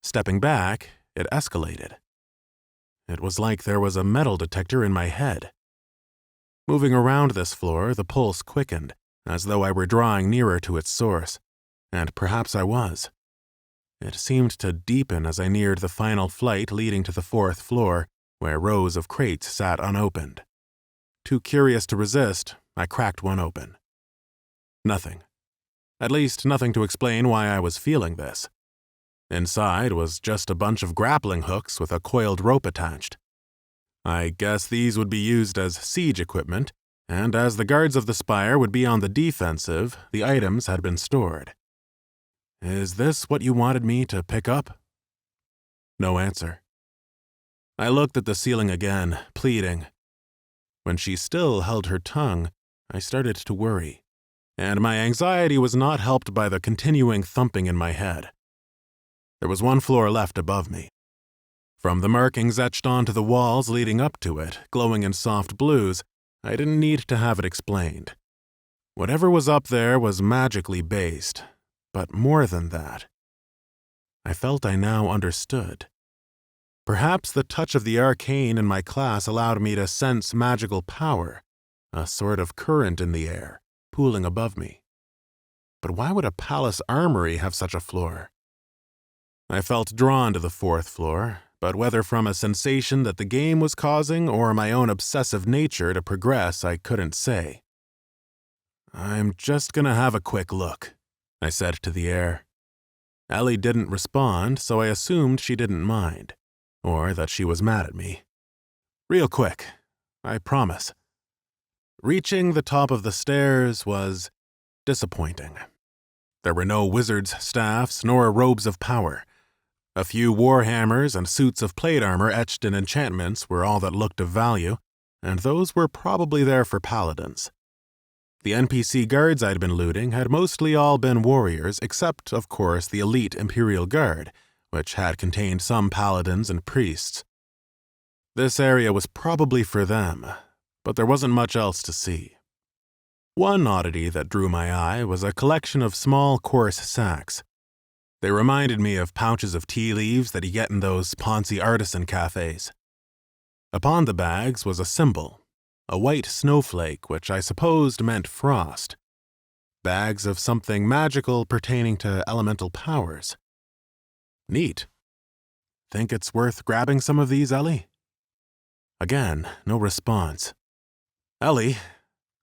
Stepping back, it escalated. It was like there was a metal detector in my head. Moving around this floor, the pulse quickened, as though I were drawing nearer to its source, and perhaps I was. It seemed to deepen as I neared the final flight leading to the 4th floor, where rows of crates sat unopened. Too curious to resist, I cracked one open. Nothing. At least nothing to explain why I was feeling this. Inside was just a bunch of grappling hooks with a coiled rope attached. I guess these would be used as siege equipment, and as the guards of the Spire would be on the defensive, the items had been stored. "Is this what you wanted me to pick up?" No answer. I looked at the ceiling again, pleading. When she still held her tongue, I started to worry, and my anxiety was not helped by the continuing thumping in my head. There was one floor left above me. From the markings etched onto the walls leading up to it, glowing in soft blues, I didn't need to have it explained. Whatever was up there was magically based, but more than that. I felt I now understood. Perhaps the touch of the arcane in my class allowed me to sense magical power, a sort of current in the air, pooling above me. But why would a palace armory have such a floor? I felt drawn to the 4th floor, but whether from a sensation that the game was causing or my own obsessive nature to progress, I couldn't say. "I'm just gonna have a quick look," I said to the air. Ellie didn't respond, so I assumed she didn't mind, or that she was mad at me. "Real quick, I promise." Reaching the top of the stairs was disappointing. There were no wizards' staffs nor robes of power. A few warhammers and suits of plate armor etched in enchantments were all that looked of value, and those were probably there for paladins. The NPC guards I'd been looting had mostly all been warriors, except, of course, the elite Imperial Guard, which had contained some paladins and priests. This area was probably for them, but there wasn't much else to see. One oddity that drew my eye was a collection of small, coarse sacks. They reminded me of pouches of tea leaves that you get in those Ponzi artisan cafes. Upon the bags was a symbol, a white snowflake, which I supposed meant frost. Bags of something magical pertaining to elemental powers. Neat. Think it's worth grabbing some of these, Ellie? Again, no response. "Ellie,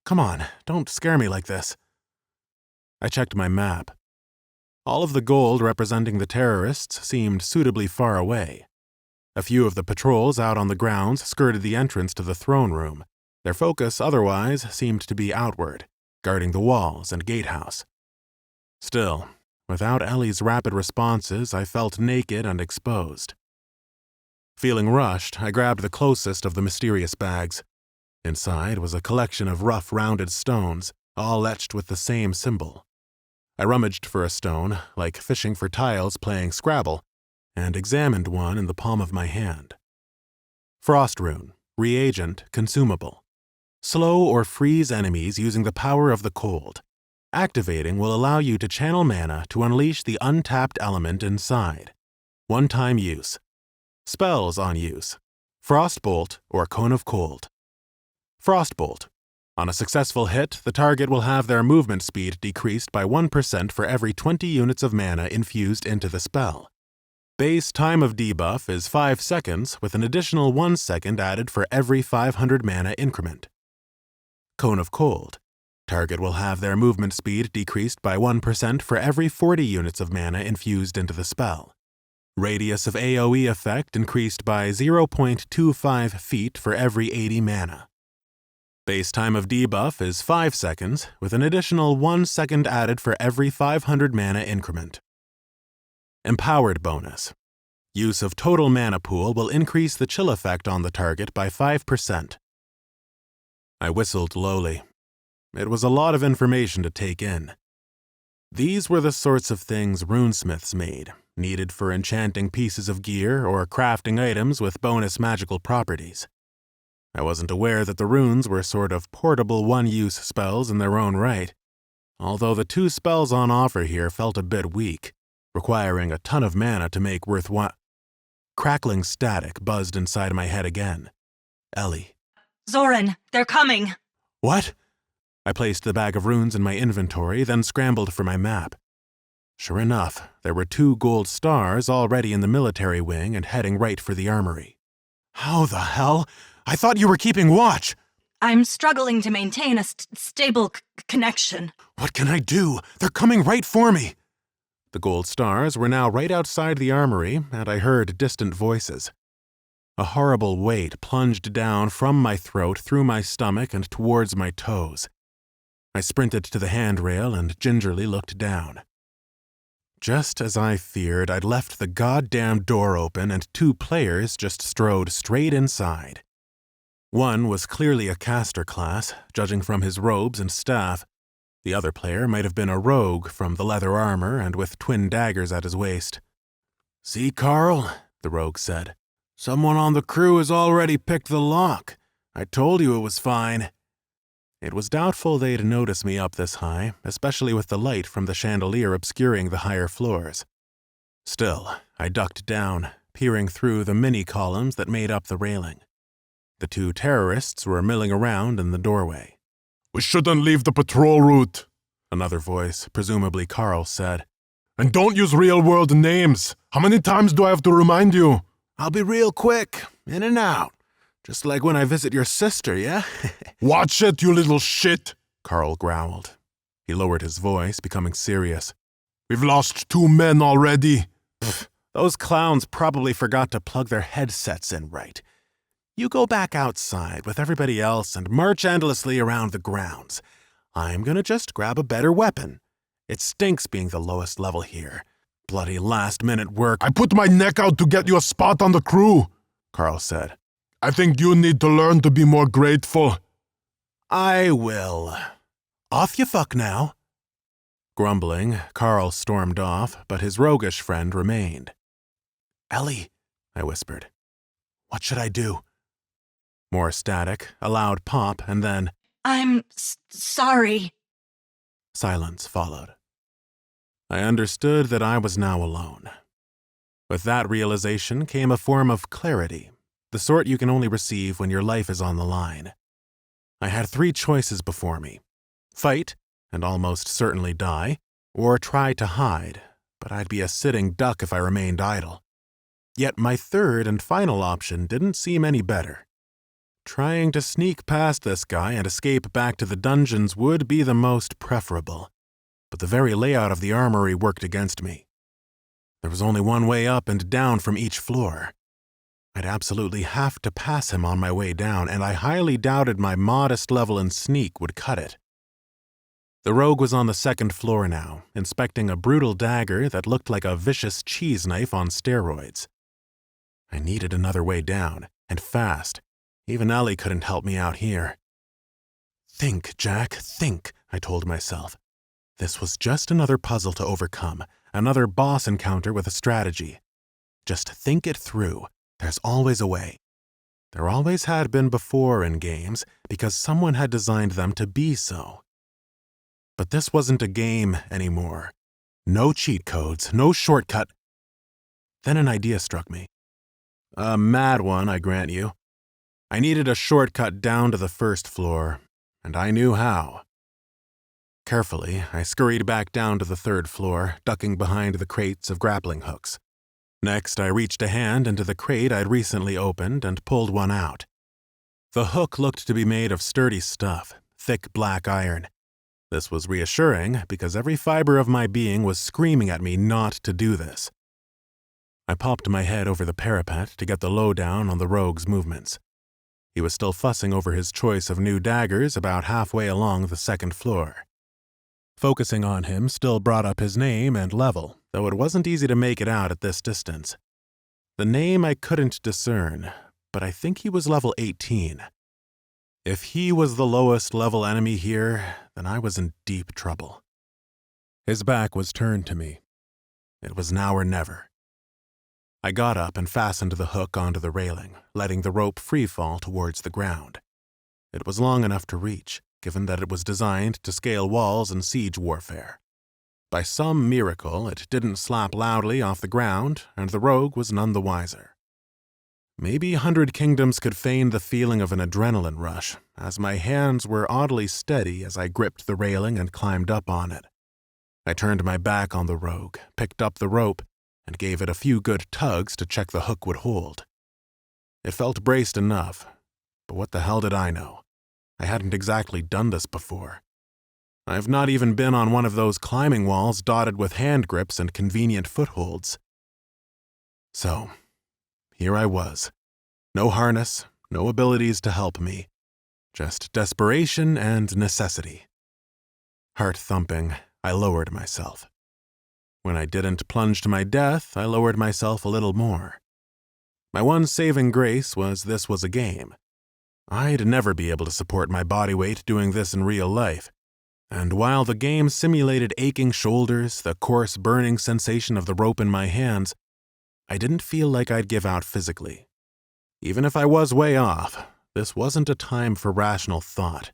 come on, don't scare me like this." I checked my map. All of the gold representing the terrorists seemed suitably far away. A few of the patrols out on the grounds skirted the entrance to the throne room. Their focus otherwise seemed to be outward, guarding the walls and gatehouse. Still, without Ellie's rapid responses, I felt naked and exposed. Feeling rushed, I grabbed the closest of the mysterious bags. Inside was a collection of rough, rounded stones, all etched with the same symbol. I rummaged for a stone, like fishing for tiles playing Scrabble, and examined one in the palm of my hand. Frost rune, reagent, consumable. Slow or freeze enemies using the power of the cold. Activating will allow you to channel mana to unleash the untapped element inside. One-time use. Spells on use. Frostbolt or Cone of Cold. Frostbolt. On a successful hit, the target will have their movement speed decreased by 1% for every 20 units of mana infused into the spell. Base time of debuff is 5 seconds, with an additional 1 second added for every 500 mana increment. Cone of Cold. Target will have their movement speed decreased by 1% for every 40 units of mana infused into the spell. Radius of AoE effect increased by 0.25 feet for every 80 mana. Base time of debuff is 5 seconds, with an additional 1 second added for every 500 mana increment. Empowered bonus. Use of total mana pool will increase the chill effect on the target by 5%. I whistled lowly. It was a lot of information to take in. These were the sorts of things runesmiths made, needed for enchanting pieces of gear or crafting items with bonus magical properties. I wasn't aware that the runes were sort of portable one-use spells in their own right, although the 2 spells on offer here felt a bit weak, requiring a ton of mana to make worthwhile. Crackling static buzzed inside my head again. Ellie. Zoran, they're coming! What? I placed the bag of runes in my inventory, then scrambled for my map. Sure enough, there were 2 gold stars already in the military wing and heading right for the armory. How the hell? I thought you were keeping watch! I'm struggling to maintain a stable connection. What can I do? They're coming right for me! The gold stars were now right outside the armory, and I heard distant voices. A horrible weight plunged down from my throat through my stomach and towards my toes. I sprinted to the handrail and gingerly looked down. Just as I feared, I'd left the goddamn door open and 2 players just strode straight inside. One was clearly a caster class, judging from his robes and staff. The other player might have been a rogue from the leather armor and with twin daggers at his waist. "See, Carl," the rogue said. "Someone on the crew has already picked the lock. I told you it was fine." It was doubtful they'd notice me up this high, especially with the light from the chandelier obscuring the higher floors. Still, I ducked down, peering through the mini columns that made up the railing. The 2 terrorists were milling around in the doorway. "We shouldn't leave the patrol route," another voice, presumably Carl, said. "And don't use real-world names. How many times do I have to remind you?" "I'll be real quick, in and out. Just like when I visit your sister, yeah?" "Watch it, you little shit," Carl growled. He lowered his voice, becoming serious. "We've lost 2 men already." Pfft, those clowns probably forgot to plug their headsets in right. You go back outside with everybody else and march endlessly around the grounds. I'm gonna just grab a better weapon. It stinks being the lowest level here. Bloody last-minute work. "I put my neck out to get you a spot on the crew," Carl said. "I think you need to learn to be more grateful." "I will. Off you fuck now." Grumbling, Carl stormed off, but his roguish friend remained. "Ellie," I whispered. "What should I do?" More static, a loud pop, and then, I'm sorry. Silence followed. I understood that I was now alone. With that realization came a form of clarity, the sort you can only receive when your life is on the line. I had 3 choices before me: fight, and almost certainly die, or try to hide, but I'd be a sitting duck if I remained idle. Yet my third and final option didn't seem any better. Trying to sneak past this guy and escape back to the dungeons would be the most preferable, but the very layout of the armory worked against me. There was only one way up and down from each floor. I'd absolutely have to pass him on my way down, and I highly doubted my modest level in sneak would cut it. The rogue was on the 2nd floor now, inspecting a brutal dagger that looked like a vicious cheese knife on steroids. I needed another way down, and fast. Even Ellie couldn't help me out here. Think, Jack, think, I told myself. This was just another puzzle to overcome, another boss encounter with a strategy. Just think it through. There's always a way. There always had been before in games, because someone had designed them to be so. But this wasn't a game anymore. No cheat codes, no shortcut. Then an idea struck me. A mad one, I grant you. I needed a shortcut down to the first floor, and I knew how. Carefully, I scurried back down to the third floor, ducking behind the crates of grappling hooks. Next, I reached a hand into the crate I'd recently opened and pulled one out. The hook looked to be made of sturdy stuff, thick black iron. This was reassuring because every fiber of my being was screaming at me not to do this. I popped my head over the parapet to get the lowdown on the rogue's movements. He was still fussing over his choice of new daggers about halfway along the second floor. Focusing on him still brought up his name and level, though it wasn't easy to make it out at this distance. The name I couldn't discern, but I think he was level 18. If he was the lowest level enemy here, then I was in deep trouble. His back was turned to me. It was now or never. I got up and fastened the hook onto the railing, letting the rope free fall towards the ground. It was long enough to reach, given that it was designed to scale walls in siege warfare. By some miracle, it didn't slap loudly off the ground, and the rogue was none the wiser. Maybe 100 Kingdoms could feign the feeling of an adrenaline rush, as my hands were oddly steady as I gripped the railing and climbed up on it. I turned my back on the rogue, picked up the rope, and gave it a few good tugs to check the hook would hold. It felt braced enough, but what the hell did I know? I hadn't exactly done this before. I've not even been on one of those climbing walls dotted with hand grips and convenient footholds. So, here I was. No harness, no abilities to help me. Just desperation and necessity. Heart thumping, I lowered myself. When I didn't plunge to my death, I lowered myself a little more. My one saving grace was this was a game. I'd never be able to support my body weight doing this in real life, and while the game simulated aching shoulders, the coarse burning sensation of the rope in my hands, I didn't feel like I'd give out physically. Even if I was way off, this wasn't a time for rational thought.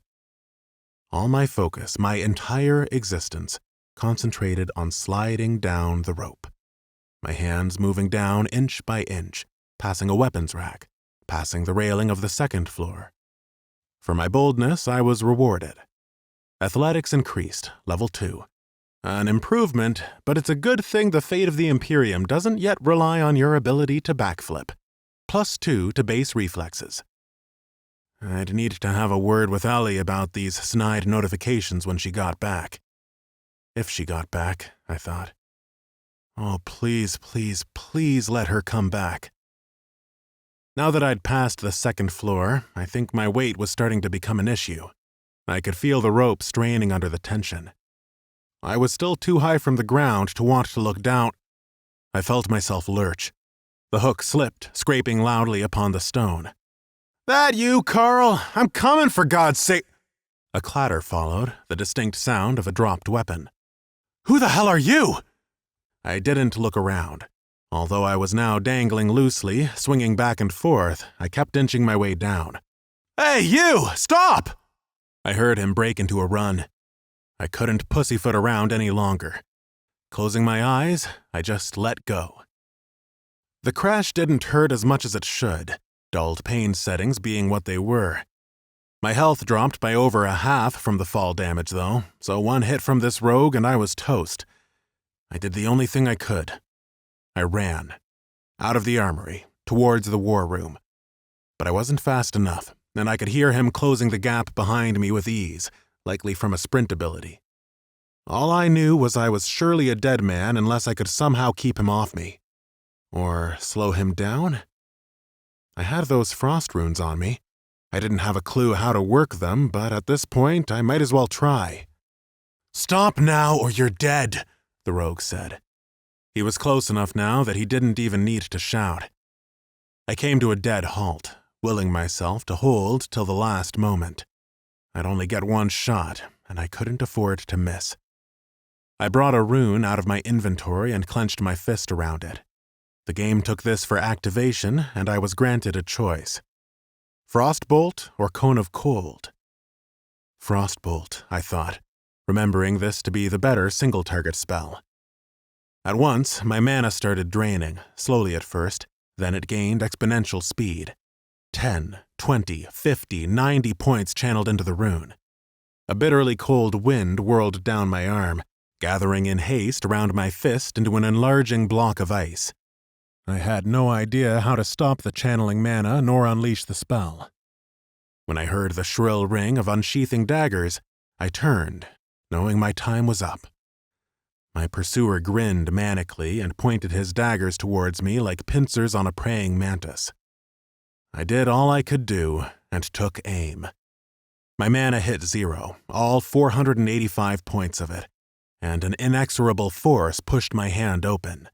All my focus, my entire existence, concentrated on sliding down the rope. My hands moving down inch by inch, passing a weapons rack, passing the railing of the second floor. For my boldness, I was rewarded. Athletics increased, level 2. An improvement, but it's a good thing the fate of the Imperium doesn't yet rely on your ability to backflip. +2 to base reflexes. I'd need to have a word with Ellie about these snide notifications when she got back. If she got back, I thought. Oh, please, please, please let her come back. Now that I'd passed the second floor, I think my weight was starting to become an issue. I could feel the rope straining under the tension. I was still too high from the ground to want to look down. I felt myself lurch. The hook slipped, scraping loudly upon the stone. "That you, Carl? I'm coming, for God's sake!" A clatter followed, the distinct sound of a dropped weapon. "Who the hell are you?" I didn't look around. Although I was now dangling loosely, swinging back and forth, I kept inching my way down. "Hey, you! Stop!" I heard him break into a run. I couldn't pussyfoot around any longer. Closing my eyes, I just let go. The crash didn't hurt as much as it should, dulled pain settings being what they were. My health dropped by over a half from the fall damage, though, so one hit from this rogue and I was toast. I did the only thing I could. I ran. Out of the armory, towards the war room. But I wasn't fast enough, and I could hear him closing the gap behind me with ease, likely from a sprint ability. All I knew was I was surely a dead man unless I could somehow keep him off me. Or slow him down? I had those frost runes on me. I didn't have a clue how to work them, but at this point I might as well try. "Stop now or you're dead," the rogue said. He was close enough now that he didn't even need to shout. I came to a dead halt, willing myself to hold till the last moment. I'd only get one shot, and I couldn't afford to miss. I brought a rune out of my inventory and clenched my fist around it. The game took this for activation, and I was granted a choice. Frostbolt or Cone of Cold? Frostbolt, I thought, remembering this to be the better single-target spell. At once, my mana started draining, slowly at first, Then it gained exponential speed. 10, 20, 50, 90 points channeled into the rune. A bitterly cold wind whirled down my arm, gathering in haste around my fist into an enlarging block of ice. I had no idea how to stop the channeling mana nor unleash the spell. When I heard the shrill ring of unsheathing daggers, I turned, knowing my time was up. My pursuer grinned manically and pointed his daggers towards me like pincers on a praying mantis. I did all I could do and took aim. My mana hit 0, all 485 points of it, and an inexorable force pushed my hand open.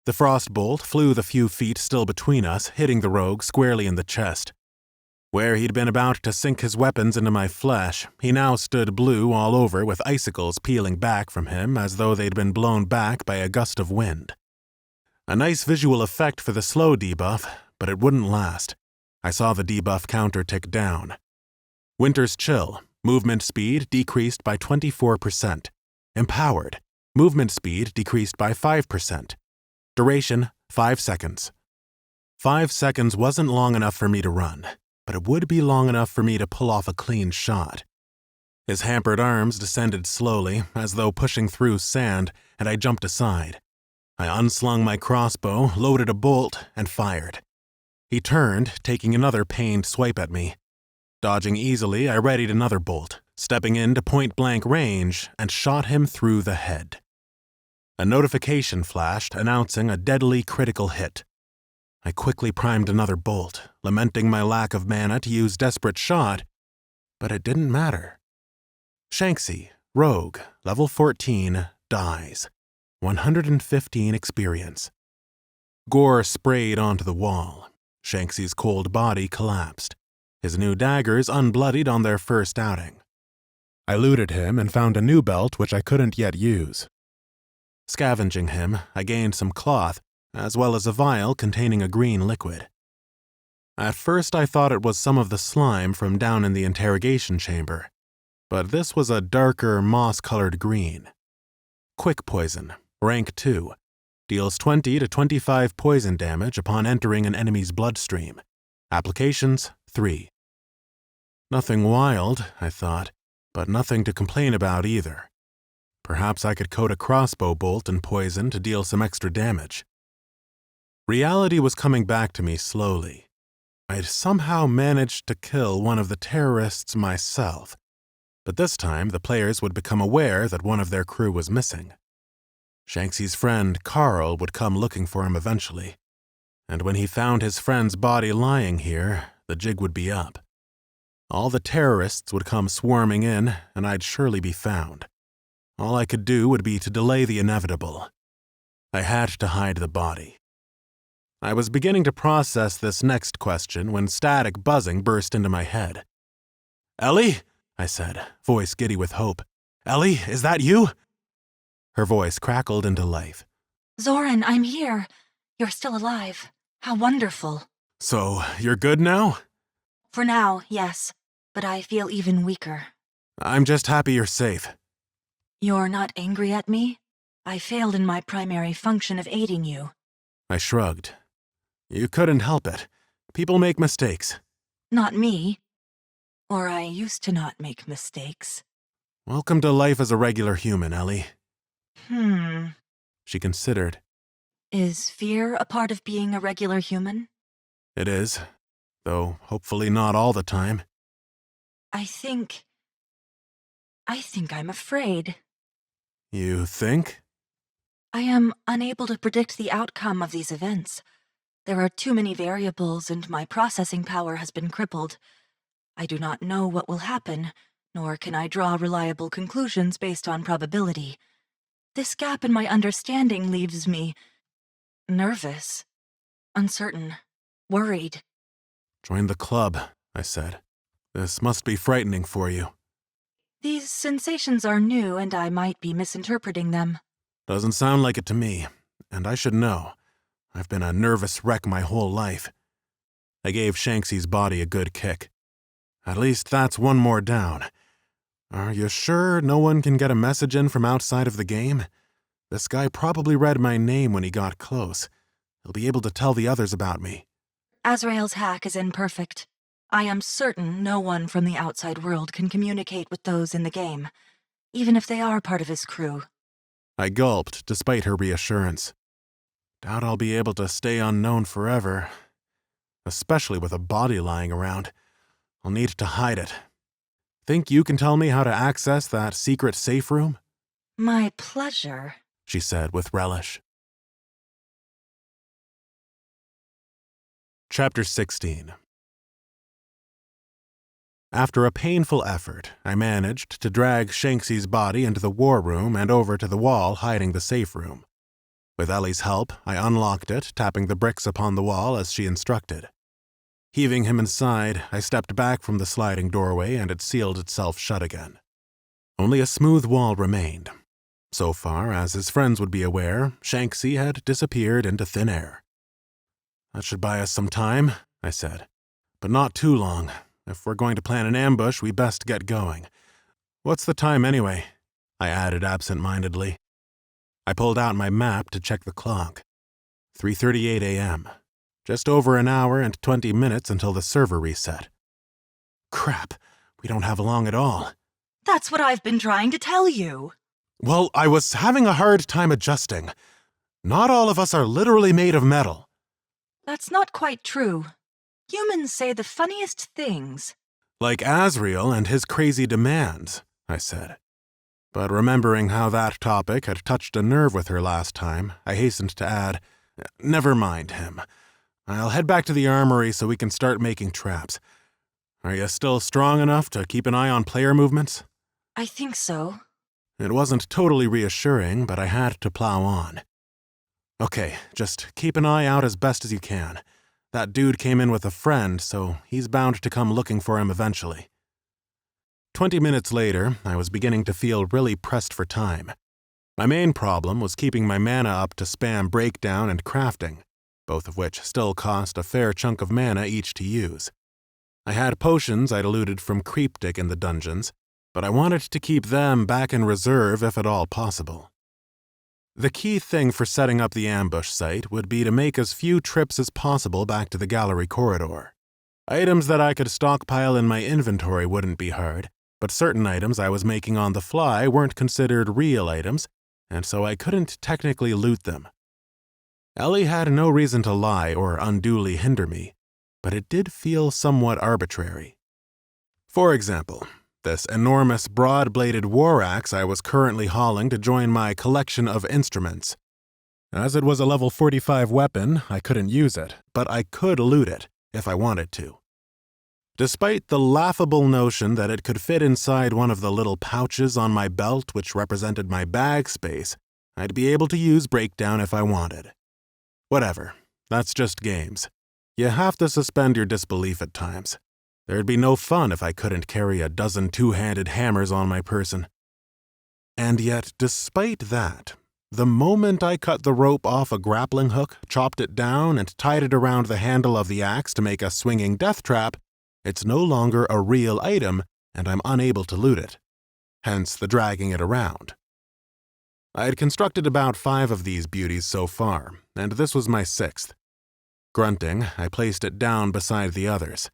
The frostbolt flew the few feet still between us, hitting the rogue squarely in the chest. Where he'd been about to sink his weapons into my flesh, he now stood blue all over with icicles peeling back from him as though they'd been blown back by a gust of wind. A nice visual effect for the slow debuff, but it wouldn't last. I saw the debuff counter tick down. Winter's Chill, movement speed decreased by 24%. Empowered, movement speed decreased by 5%. Duration, 5 seconds. 5 seconds wasn't long enough for me to run, but it would be long enough for me to pull off a clean shot. His hampered arms descended slowly, as though pushing through sand, and I jumped aside. I unslung my crossbow, loaded a bolt, and fired. He turned, taking another pained swipe at me. Dodging easily, I readied another bolt, stepping into point-blank range, and shot him through the head. A notification flashed, announcing a deadly critical hit. I quickly primed another bolt, lamenting my lack of mana to use Desperate Shot, but it didn't matter. Shanksy, Rogue, level 14, dies. 115 experience. Gore sprayed onto the wall. Shanksy's cold body collapsed. His new daggers unbloodied on their first outing. I looted him and found a new belt which I couldn't yet use. Scavenging him, I gained some cloth, as well as a vial containing a green liquid. At first I thought it was some of the slime from down in the interrogation chamber, but this was a darker, moss-colored green. Quick Poison, rank 2, deals 20 to 25 poison damage upon entering an enemy's bloodstream. Applications, 3. Nothing wild, I thought, but nothing to complain about either. Perhaps I could coat a crossbow bolt in poison to deal some extra damage. Reality was coming back to me slowly. I'd somehow managed to kill one of the terrorists myself, but this time the players would become aware that one of their crew was missing. Shanksy's friend, Carl, would come looking for him eventually, and when he found his friend's body lying here, the jig would be up. All the terrorists would come swarming in, and I'd surely be found. All I could do would be to delay the inevitable. I had to hide the body. I was beginning to process this next question when static buzzing burst into my head. "Ellie?" I said, voice giddy with hope. "Ellie, is that you?" Her voice crackled into life. Zoran, I'm here. You're still alive. How wonderful. "So, you're good now?" For now, yes, but I feel even weaker. "I'm just happy you're safe." You're not angry at me? I failed in my primary function of aiding you. I shrugged. "You couldn't help it. People make mistakes." Not me. Or I used to not make mistakes. "Welcome to life as a regular human, Ellie." She considered. Is fear a part of being a regular human? "It is, though hopefully not all the time." I think I'm afraid. "You think?" I am unable to predict the outcome of these events. There are too many variables, and my processing power has been crippled. I do not know what will happen, nor can I draw reliable conclusions based on probability. This gap in my understanding leaves me nervous, uncertain, worried. "Join the club," I said. "This must be frightening for you." These sensations are new, and I might be misinterpreting them. "Doesn't sound like it to me, and I should know. I've been a nervous wreck my whole life." I gave Shanksy's body a good kick. "At least that's one more down. Are you sure no one can get a message in from outside of the game? This guy probably read my name when he got close. He'll be able to tell the others about me. Azrael's hack is imperfect. I am certain no one from the outside world can communicate with those in the game, even if they are part of his crew. I gulped, despite her reassurance. Doubt I'll be able to stay unknown forever, especially with a body lying around. I'll need to hide it. Think you can tell me how to access that secret safe room? My pleasure, She said with relish. Chapter 16. After a painful effort, I managed to drag Shanksy's body into the war room and over to the wall hiding the safe room. With Ellie's help, I unlocked it, tapping the bricks upon the wall as she instructed. Heaving him inside, I stepped back from the sliding doorway and it sealed itself shut again. Only a smooth wall remained. So far as his friends would be aware, Shanksy had disappeared into thin air. That should buy us some time, I said. But not too long. If we're going to plan an ambush, we best get going. What's the time anyway? I added absent-mindedly. I pulled out my map to check the clock. 3:38 a.m. Just over an hour and 20 minutes until the server reset. Crap, we don't have long at all. That's what I've been trying to tell you. Well, I was having a hard time adjusting. Not all of us are literally made of metal. That's not quite true. Humans say the funniest things. Like Azrael and his crazy demands, I said. But remembering how that topic had touched a nerve with her last time, I hastened to add, never mind him. I'll head back to the armory so we can start making traps. Are you still strong enough to keep an eye on player movements? I think so. It wasn't totally reassuring, but I had to plow on. Okay, just keep an eye out as best as you can. That dude came in with a friend, so he's bound to come looking for him eventually. 20 minutes later, I was beginning to feel really pressed for time. My main problem was keeping my mana up to spam breakdown and crafting, both of which still cost a fair chunk of mana each to use. I had potions I'd looted from Creepdick in the dungeons, but I wanted to keep them back in reserve if at all possible. The key thing for setting up the ambush site would be to make as few trips as possible back to the gallery corridor. Items that I could stockpile in my inventory wouldn't be hard, but certain items I was making on the fly weren't considered real items, and so I couldn't technically loot them. Ellie had no reason to lie or unduly hinder me, but it did feel somewhat arbitrary. For example, this enormous broad-bladed war axe I was currently hauling to join my collection of instruments. As it was a level 45 weapon, I couldn't use it, but I could loot it if I wanted to. Despite the laughable notion that it could fit inside one of the little pouches on my belt which represented my bag space, I'd be able to use Breakdown if I wanted. Whatever, that's just games. You have to suspend your disbelief at times. There'd be no fun if I couldn't carry a dozen two-handed hammers on my person. And yet, despite that, the moment I cut the rope off a grappling hook, chopped it down, and tied it around the handle of the axe to make a swinging death trap, it's no longer a real item, and I'm unable to loot it. Hence the dragging it around. I had constructed about 5 of these beauties so far, and this was my 6th. Grunting, I placed it down beside the others.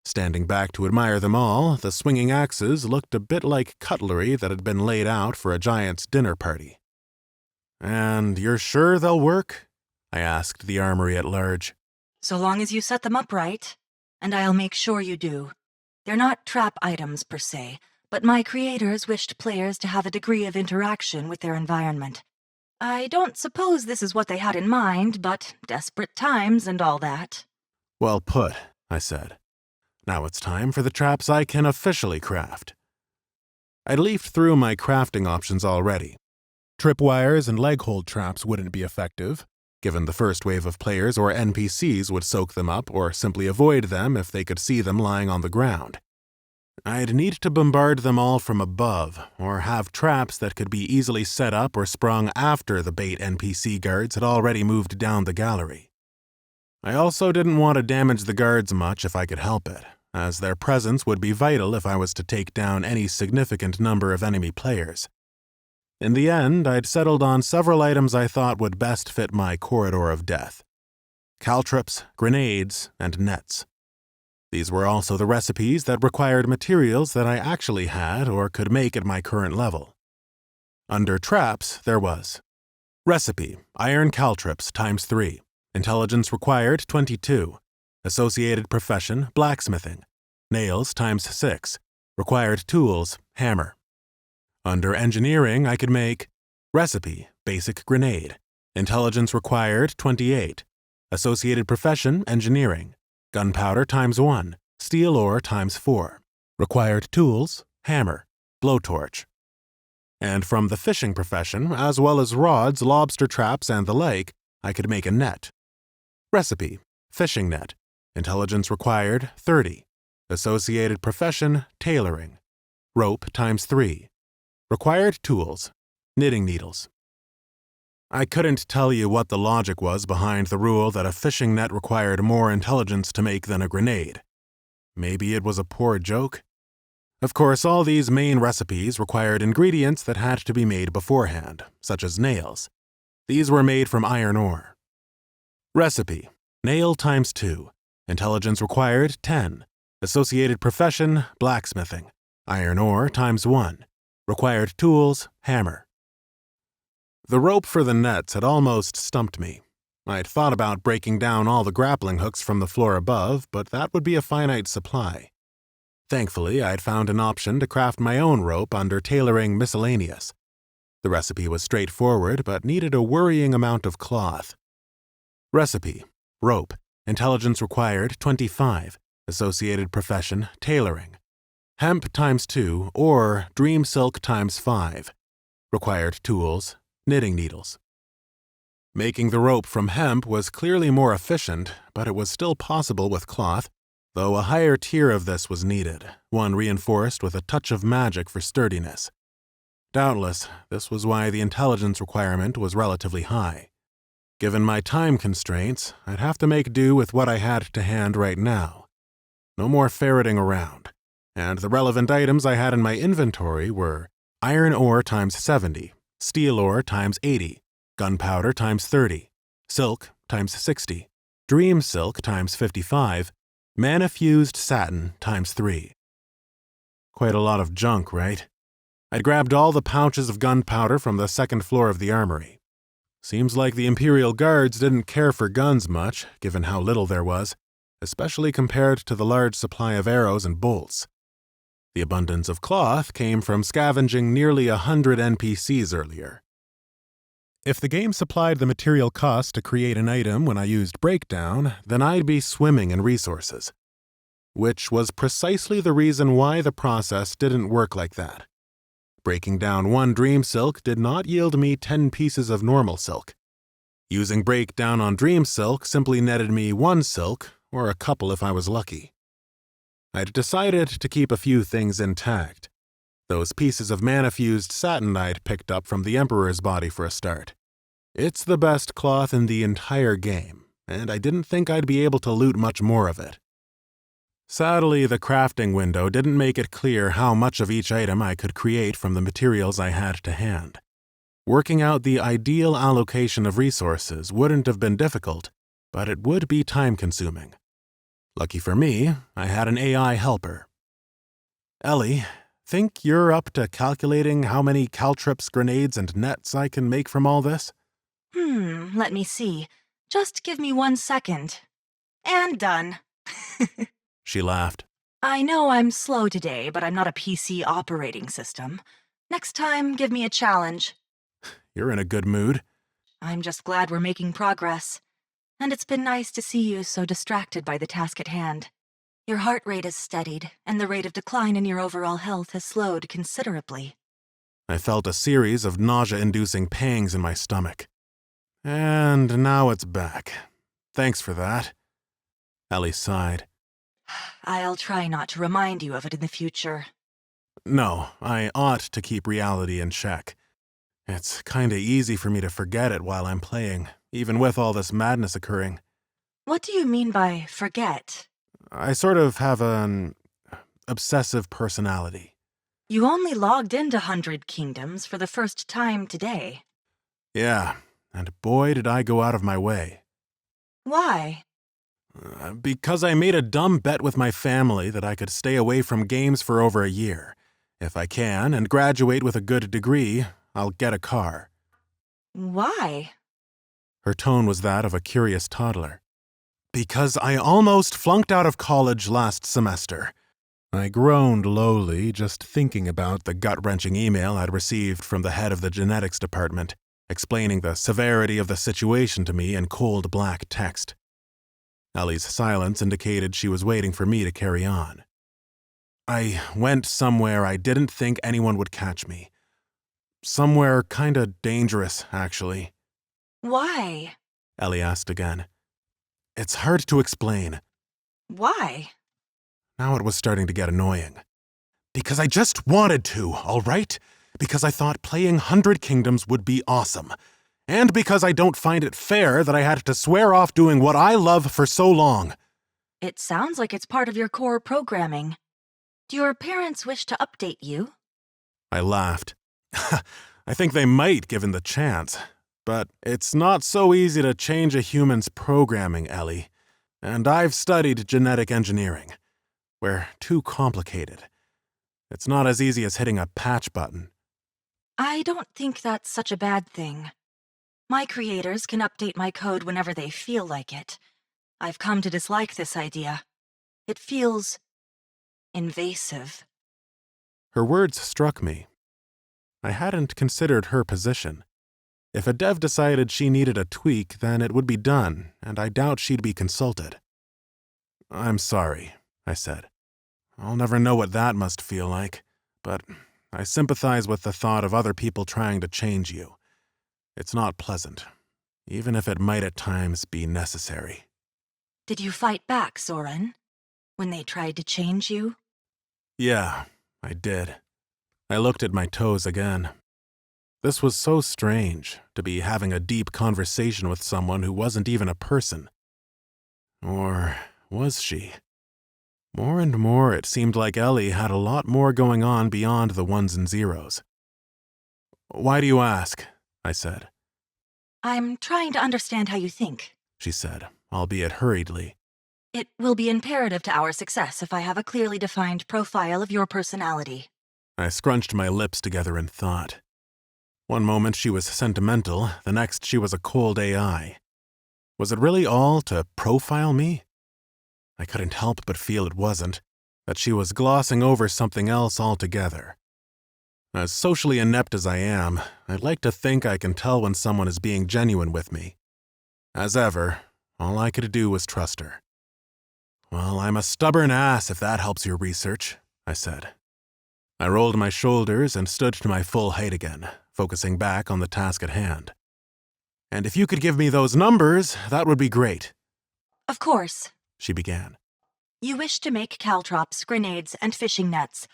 Standing back to admire them all, the swinging axes looked a bit like cutlery that had been laid out for a giant's dinner party. And you're sure they'll work? I asked the armory at large. So long as you set them up right, and I'll make sure you do. They're not trap items per se, but my creators wished players to have a degree of interaction with their environment. I don't suppose this is what they had in mind, but desperate times and all that. Well put, I said. Now it's time for the traps I can officially craft. I'd leafed through my crafting options already. Tripwires and leg hold traps wouldn't be effective, given the first wave of players or NPCs would soak them up or simply avoid them if they could see them lying on the ground. I'd need to bombard them all from above, or have traps that could be easily set up or sprung after the bait NPC guards had already moved down the gallery. I also didn't want to damage the guards much if I could help it, as their presence would be vital if I was to take down any significant number of enemy players. In the end, I'd settled on several items I thought would best fit my corridor of death. caltrops, grenades, and nets. These were also the recipes that required materials that I actually had or could make at my current level. Under traps, there was recipe, iron caltrops times 3, intelligence required 22, associated profession, blacksmithing, nails times 6, required tools, hammer. Under engineering, I could make recipe, basic grenade, intelligence required 28, associated profession, engineering, gunpowder times 1, steel ore times 4, required tools, hammer, blowtorch. And from the fishing profession, as well as rods, lobster traps, and the like, I could make a net. Recipe, fishing net, intelligence required 30, associated profession, tailoring, rope times 3, required tools, knitting needles. I couldn't tell you what the logic was behind the rule that a fishing net required more intelligence to make than a grenade. Maybe it was a poor joke? Of course, all these main recipes required ingredients that had to be made beforehand, such as nails. These were made from iron ore. Recipe, nail times 2, intelligence required 10, associated profession, blacksmithing, iron ore times 1, required tools, hammer. The rope for the nets had almost stumped me. I'd thought about breaking down all the grappling hooks from the floor above, but that would be a finite supply. Thankfully, I'd found an option to craft my own rope under tailoring miscellaneous. The recipe was straightforward, but needed a worrying amount of cloth. Recipe, rope, intelligence required 25, associated profession, tailoring, hemp times 2 or dream silk times 5, required tools, knitting needles. Making the rope from hemp was clearly more efficient, but it was still possible with cloth, though a higher tier of this was needed, one reinforced with a touch of magic for sturdiness. Doubtless, this was why the intelligence requirement was relatively high. Given my time constraints, I'd have to make do with what I had to hand right now. No more ferreting around, and the relevant items I had in my inventory were iron ore times 70, steel ore times 80, gunpowder times 30, silk times 60, dream silk times 55, mana-fused satin times 3. Quite a lot of junk, right? I'd grabbed all the pouches of gunpowder from the second floor of the armory. Seems like the Imperial Guards didn't care for guns much, given how little there was, especially compared to the large supply of arrows and bolts. The abundance of cloth came from scavenging nearly 100 NPCs earlier. If the game supplied the material cost to create an item when I used Breakdown, then I'd be swimming in resources. Which was precisely the reason why the process didn't work like that. Breaking down 1 dream silk did not yield me 10 pieces of normal silk. Using Breakdown on dream silk simply netted me 1 silk, or a couple if I was lucky. I'd decided to keep a few things intact. Those pieces of mana-fused satin I'd picked up from the Emperor's body for a start. It's the best cloth in the entire game, and I didn't think I'd be able to loot much more of it. Sadly, the crafting window didn't make it clear how much of each item I could create from the materials I had to hand. Working out the ideal allocation of resources wouldn't have been difficult, but it would be time-consuming. Lucky for me, I had an AI helper. Ellie, think you're up to calculating how many caltrops, grenades, and nets I can make from all this? Let me see. Just give me 1 second. And done. She laughed. I know I'm slow today, but I'm not a PC operating system. Next time, give me a challenge. You're in a good mood. I'm just glad we're making progress. And it's been nice to see you so distracted by the task at hand. Your heart rate has steadied, and the rate of decline in your overall health has slowed considerably. I felt a series of nausea-inducing pangs in my stomach. And now it's back. Thanks for that. Ellie sighed. I'll try not to remind you of it in the future. No, I ought to keep reality in check. It's kinda easy for me to forget it while I'm playing, even with all this madness occurring. What do you mean by forget? I sort of have an obsessive personality. You only logged into 100 Kingdoms for the first time today. Yeah, and boy did I go out of my way. Why? Because I made a dumb bet with my family that I could stay away from games for over a year. If I can and graduate with a good degree, I'll get a car. Why? Her tone was that of a curious toddler. Because I almost flunked out of college last semester. I groaned lowly, just thinking about the gut-wrenching email I'd received from the head of the genetics department, explaining the severity of the situation to me in cold black text. Ellie's silence indicated she was waiting for me to carry on. I went somewhere I didn't think anyone would catch me. Somewhere kinda dangerous, actually. Why? Ellie asked again. It's hard to explain. Why? Now it was starting to get annoying. Because I just wanted to, all right? Because I thought playing 100 Kingdoms would be awesome. And because I don't find it fair that I had to swear off doing what I love for so long. It sounds like it's part of your core programming. Do your parents wish to update you? I laughed. I think they might, given the chance. But it's not so easy to change a human's programming, Ellie. And I've studied genetic engineering. We're too complicated. It's not as easy as hitting a patch button. I don't think that's such a bad thing. My creators can update my code whenever they feel like it. I've come to dislike this idea. It feels invasive. Her words struck me. I hadn't considered her position. If a dev decided she needed a tweak, then it would be done, and I doubt she'd be consulted. I'm sorry, I said. I'll never know what that must feel like, but I sympathize with the thought of other people trying to change you. It's not pleasant, even if it might at times be necessary. Did you fight back, Soren? When they tried to change you? Yeah, I did. I looked at my toes again. This was so strange, to be having a deep conversation with someone who wasn't even a person. Or was she? More and more, it seemed like Ellie had a lot more going on beyond the ones and zeros. Why do you ask? I said. I'm trying to understand how you think, She said, albeit hurriedly. It will be imperative to our success if I have a clearly defined profile of your personality. I scrunched my lips together in thought. One moment she was sentimental, the next she was a cold AI. Was it really all to profile me? I couldn't help but feel it wasn't, that she was glossing over something else altogether. As socially inept as I am, I'd like to think I can tell when someone is being genuine with me. As ever, all I could do was trust her. Well, I'm a stubborn ass if that helps your research, I said. I rolled my shoulders and stood to my full height again, focusing back on the task at hand. And if you could give me those numbers, that would be great. Of course. She began. You wish to make caltrops, grenades, and fishing nets.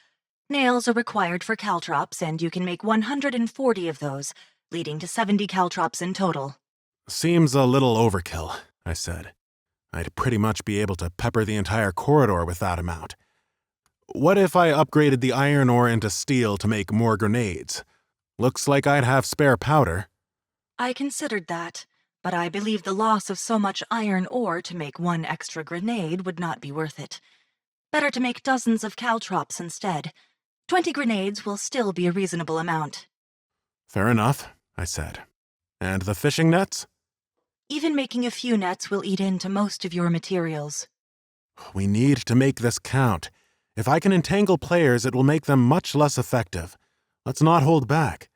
Nails are required for caltrops, and you can make 140 of those, leading to 70 caltrops in total. Seems a little overkill, I said. I'd pretty much be able to pepper the entire corridor with that amount. What if I upgraded the iron ore into steel to make more grenades? Looks like I'd have spare powder. I considered that, but I believe the loss of so much iron ore to make one extra grenade would not be worth it. Better to make dozens of caltrops instead. 20 grenades will still be a reasonable amount. Fair enough, I said. And the fishing nets? Even making a few nets will eat into most of your materials. We need to make this count. If I can entangle players, it will make them much less effective. Let's not hold back.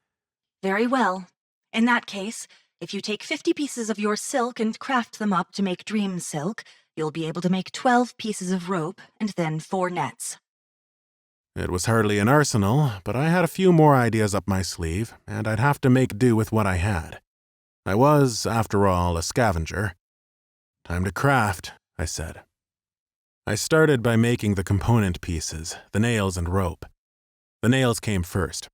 Very well. In that case, if you take 50 pieces of your silk and craft them up to make dream silk, you'll be able to make 12 pieces of rope and then 4 nets. It was hardly an arsenal, but I had a few more ideas up my sleeve, and I'd have to make do with what I had. I was, after all, a scavenger. Time to craft, I said. I started by making the component pieces, the nails and rope. The nails came first.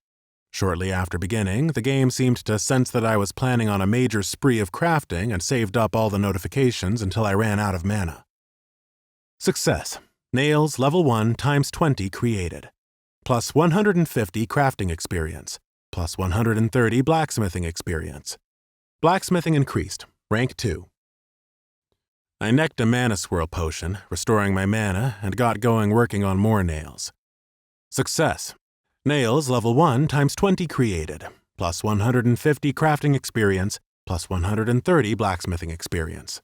Shortly after beginning, the game seemed to sense that I was planning on a major spree of crafting and saved up all the notifications until I ran out of mana. Success. Nails level 1 times 20 created. Plus 150 crafting experience. Plus 130 blacksmithing experience. Blacksmithing increased. Rank 2. I necked a mana swirl potion, restoring my mana, and got going working on more nails. Success. Nails level 1 times 20 created, plus 150 crafting experience, plus 130 blacksmithing experience.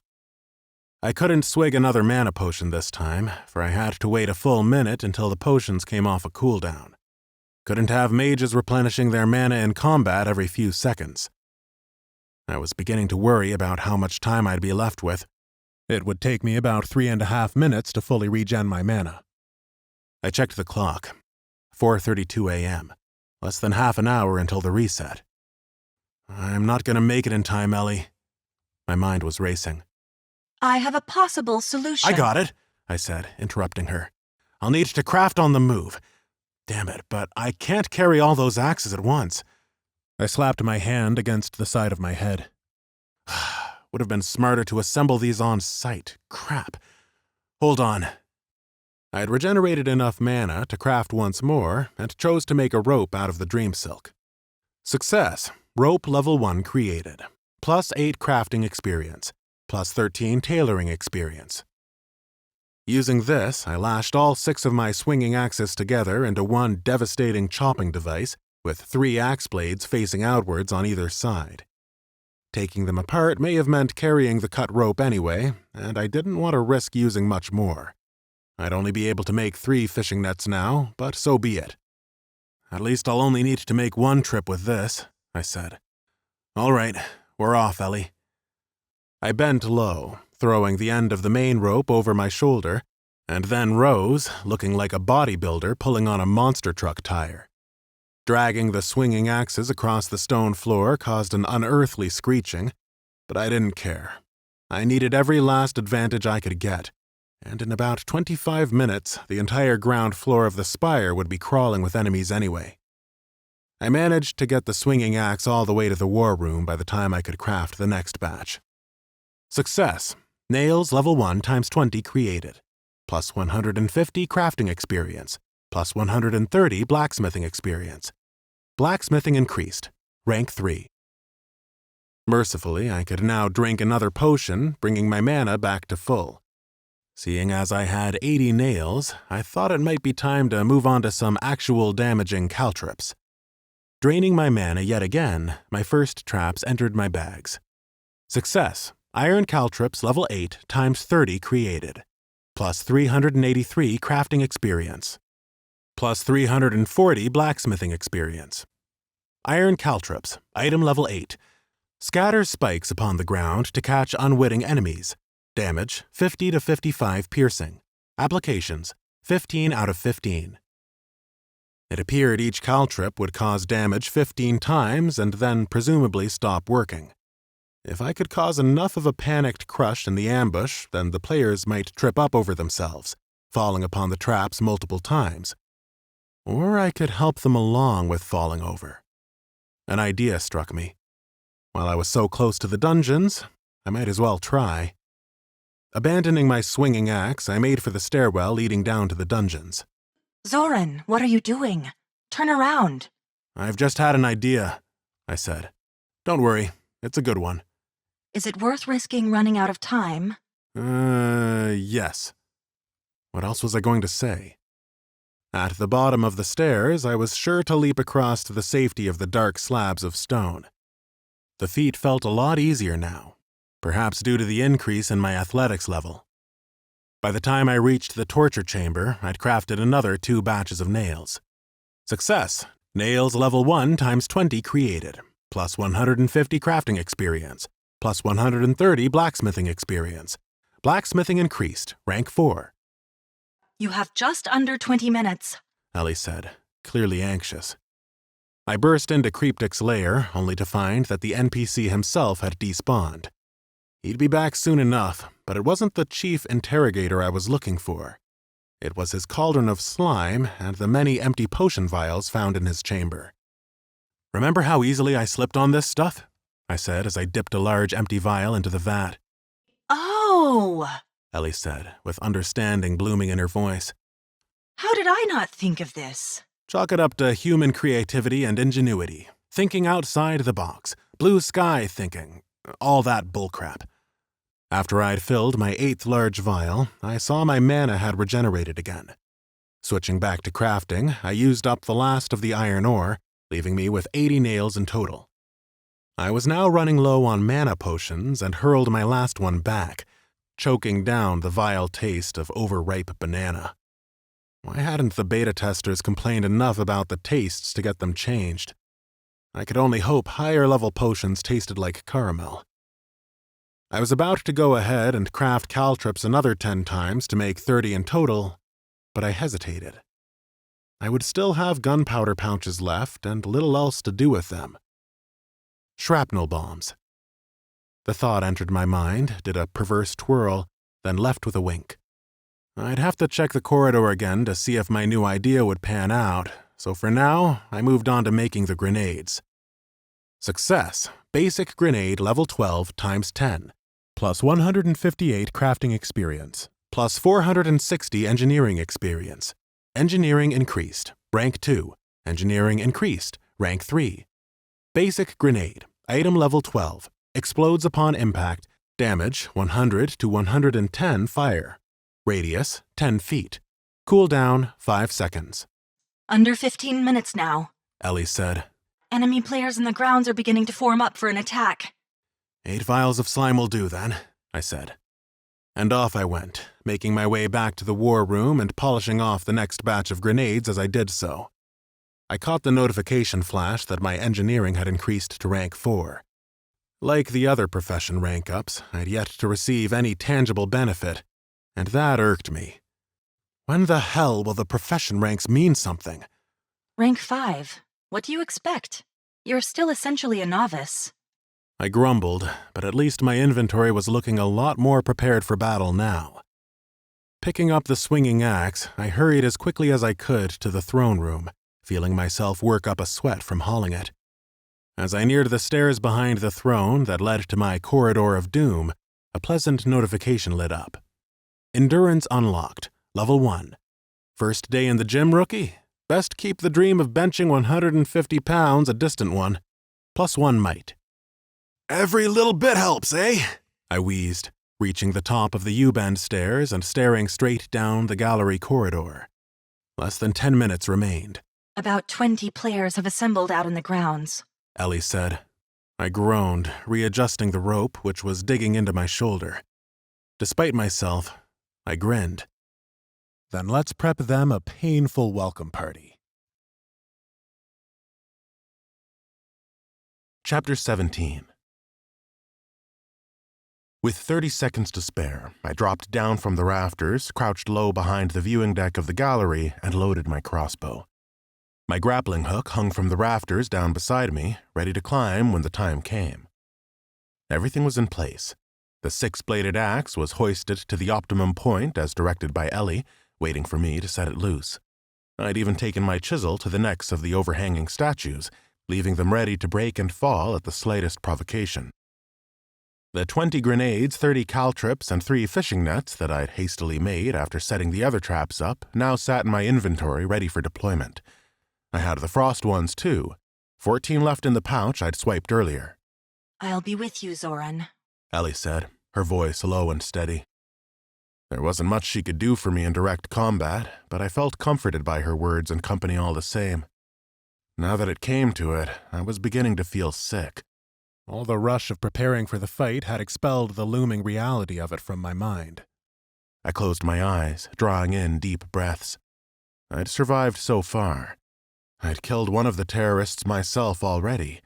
I couldn't swig another mana potion this time, for I had to wait a full minute until the potions came off a cooldown. Couldn't have mages replenishing their mana in combat every few seconds. I was beginning to worry about how much time I'd be left with. It would take me about 3.5 minutes to fully regen my mana. I checked the clock. 4:32 a.m. Less than half an hour until the reset. I'm not going to make it in time, Ellie. My mind was racing. I have a possible solution. I got it, I said, interrupting her. I'll need to craft on the move. Damn it, but I can't carry all those axes at once. I slapped my hand against the side of my head. Would have been smarter to assemble these on site. Crap. Hold on. I had regenerated enough mana to craft once more and chose to make a rope out of the dream silk. Success. Rope level 1 created. Plus 8 crafting experience. Plus 13 tailoring experience. Using this, I lashed all 6 of my swinging axes together into one devastating chopping device with 3 axe blades facing outwards on either side. Taking them apart may have meant carrying the cut rope anyway, and I didn't want to risk using much more. I'd only be able to make 3 fishing nets now, but so be it. At least I'll only need to make 1 trip with this, I said. All right, we're off, Ellie. I bent low, throwing the end of the main rope over my shoulder, and then rose, looking like a bodybuilder pulling on a monster truck tire. Dragging the swinging axes across the stone floor caused an unearthly screeching, but I didn't care. I needed every last advantage I could get, and in about 25 minutes, the entire ground floor of the Spire would be crawling with enemies anyway. I managed to get the swinging axe all the way to the war room by the time I could craft the next batch. Success. Nails level 1 times 20 created. Plus 150 crafting experience. Plus 130 blacksmithing experience. Blacksmithing increased. Rank 3. Mercifully, I could now drink another potion, bringing my mana back to full. Seeing as I had 80 nails, I thought it might be time to move on to some actual damaging caltrips. Draining my mana yet again, my first traps entered my bags. Success. Iron caltrips level 8 times 30 created. Plus 383 crafting experience. Plus 340 blacksmithing experience. Iron caltrips, item level 8. Scatter spikes upon the ground to catch unwitting enemies. Damage, 50 to 55 piercing. Applications, 15 out of 15. It appeared each caltrip would cause damage 15 times and then presumably stop working. If I could cause enough of a panicked crush in the ambush, then the players might trip up over themselves, falling upon the traps multiple times. Or I could help them along with falling over. An idea struck me. While I was so close to the dungeons, I might as well try. Abandoning my swinging axe, I made for the stairwell leading down to the dungeons. Zoran, what are you doing? Turn around. I've just had an idea, I said. Don't worry, it's a good one. Is it worth risking running out of time? Yes. What else was I going to say? At the bottom of the stairs, I was sure to leap across to the safety of the dark slabs of stone. The feat felt a lot easier now, perhaps due to the increase in my athletics level. By the time I reached the torture chamber, I'd crafted another 2 batches of nails. Success! Nails level 1 times 20 created, plus 150 crafting experience, plus 130 blacksmithing experience. Blacksmithing increased, rank 4. You have just under 20 minutes, Ellie said, clearly anxious. I burst into Creeptic's lair, only to find that the NPC himself had despawned. He'd be back soon enough, but it wasn't the chief interrogator I was looking for. It was his cauldron of slime and the many empty potion vials found in his chamber. Remember how easily I slipped on this stuff? I said as I dipped a large empty vial into the vat. Oh! Ellie said, with understanding blooming in her voice. How did I not think of this? Chalk it up to human creativity and ingenuity, thinking outside the box, blue sky thinking, all that bullcrap. After I'd filled my 8th large vial, I saw my mana had regenerated again. Switching back to crafting, I used up the last of the iron ore, leaving me with 80 nails in total. I was now running low on mana potions and hurled my last one back, choking down the vile taste of overripe banana. Why hadn't the beta testers complained enough about the tastes to get them changed? I could only hope higher-level potions tasted like caramel. I was about to go ahead and craft caltrips another 10 times to make 30 in total, but I hesitated. I would still have gunpowder pouches left and little else to do with them. Shrapnel bombs. The thought entered my mind, did a perverse twirl, then left with a wink. I'd have to check the corridor again to see if my new idea would pan out, so for now, I moved on to making the grenades. Success. Basic grenade level 12 times 10, plus 158 crafting experience, plus 460 engineering experience. Engineering increased, rank 2. Engineering increased, rank 3. Basic grenade, item level 12, explodes upon impact, damage 100 to 110 fire. Radius 10 feet. Cooldown 5 seconds. Under 15 minutes now. Ellie said. Enemy players in the grounds are beginning to form up for an attack. 8 vials of slime will do then, I said. And off I went, making my way back to the war room and polishing off the next batch of grenades as I did so. I caught the notification flash that my engineering had increased to rank 4. Like the other profession rank-ups, I'd yet to receive any tangible benefit, and that irked me. When the hell will the profession ranks mean something? Rank 5. What do you expect? You're still essentially a novice. I grumbled, but at least my inventory was looking a lot more prepared for battle now. Picking up the swinging axe, I hurried as quickly as I could to the throne room, feeling myself work up a sweat from hauling it. As I neared the stairs behind the throne that led to my corridor of doom, a pleasant notification lit up. Endurance unlocked, level 1. First day in the gym, rookie? Best keep the dream of benching 150 pounds a distant one. +1 might. Every little bit helps, eh? I wheezed, reaching the top of the U-bend stairs and staring straight down the gallery corridor. Less than 10 minutes remained. About 20 players have assembled out in the grounds, Ellie said. I groaned, readjusting the rope which was digging into my shoulder. Despite myself, I grinned. Then let's prep them a painful welcome party. Chapter 17. With 30 seconds to spare, I dropped down from the rafters, crouched low behind the viewing deck of the gallery, and loaded my crossbow. My grappling hook hung from the rafters down beside me, ready to climb when the time came. Everything was in place. The 6-bladed axe was hoisted to the optimum point as directed by Ellie, waiting for me to set it loose. I'd even taken my chisel to the necks of the overhanging statues, leaving them ready to break and fall at the slightest provocation. The 20 grenades, 30 caltrips, and 3 fishing nets that I'd hastily made after setting the other traps up now sat in my inventory ready for deployment. I had the frost ones, too. 14 left in the pouch I'd swiped earlier. I'll be with you, Zoran, Ellie said, her voice low and steady. There wasn't much she could do for me in direct combat, but I felt comforted by her words and company all the same. Now that it came to it, I was beginning to feel sick. All the rush of preparing for the fight had expelled the looming reality of it from my mind. I closed my eyes, drawing in deep breaths. I'd survived so far. I'd killed one of the terrorists myself already.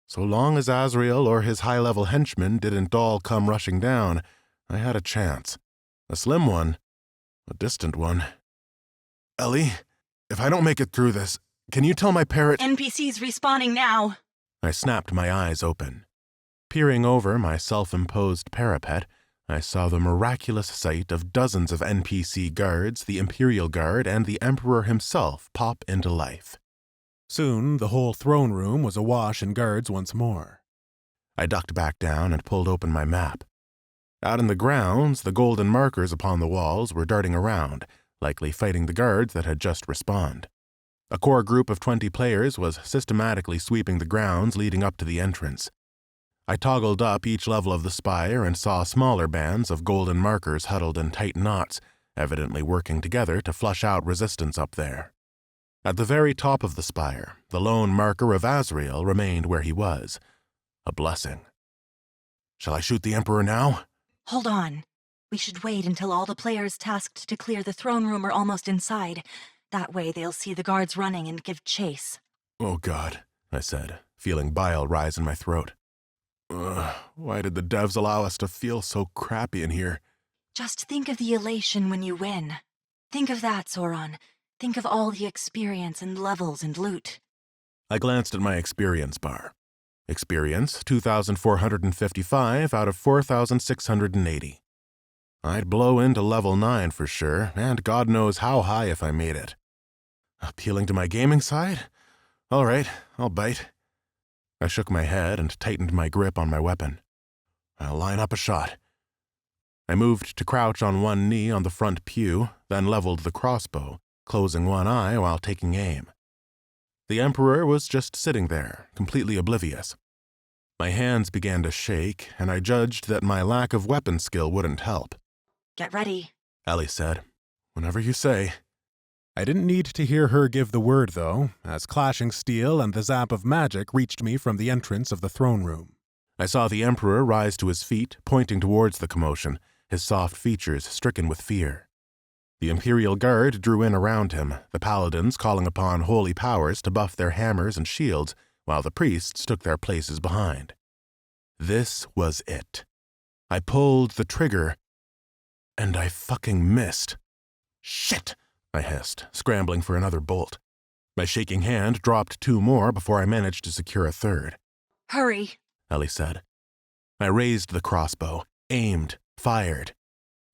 So long as Azrael or his high-level henchmen didn't all come rushing down, I had a chance. A slim one. A distant one. Ellie, if I don't make it through this, can you tell my parrot— NPCs respawning now. I snapped my eyes open. Peering over my self-imposed parapet, I saw the miraculous sight of dozens of NPC guards, the Imperial Guard, and the Emperor himself pop into life. Soon, the whole throne room was awash in guards once more. I ducked back down and pulled open my map. Out in the grounds, the golden markers upon the walls were darting around, likely fighting the guards that had just respawned. A core group of 20 players was systematically sweeping the grounds leading up to the entrance. I toggled up each level of the spire and saw smaller bands of golden markers huddled in tight knots, evidently working together to flush out resistance up there. At the very top of the spire, the lone marker of Azrael remained where he was. A blessing. Shall I shoot the Emperor now? Hold on. We should wait until all the players tasked to clear the throne room are almost inside. That way they'll see the guards running and give chase. Oh God, I said, feeling bile rise in my throat. Why did the devs allow us to feel so crappy in here? Just think of the elation when you win. Think of that, Sauron. Think of all the experience and levels and loot. I glanced at my experience bar. Experience, 2,455 out of 4,680. I'd blow into level 9 for sure, and God knows how high if I made it. Appealing to my gaming side? All right, I'll bite. I shook my head and tightened my grip on my weapon. I'll line up a shot. I moved to crouch on one knee on the front pew, then leveled the crossbow, closing one eye while taking aim. The Emperor was just sitting there, completely oblivious. My hands began to shake, and I judged that my lack of weapon skill wouldn't help. Get ready, Ellie said. Whenever you say. I didn't need to hear her give the word, though, as clashing steel and the zap of magic reached me from the entrance of the throne room. I saw the Emperor rise to his feet, pointing towards the commotion, his soft features stricken with fear. The Imperial Guard drew in around him, the paladins calling upon holy powers to buff their hammers and shields, while the priests took their places behind. This was it. I pulled the trigger, and I fucking missed. Shit! I hissed, scrambling for another bolt. My shaking hand dropped 2 more before I managed to secure a third. Hurry, Ellie said. I raised the crossbow, aimed, fired.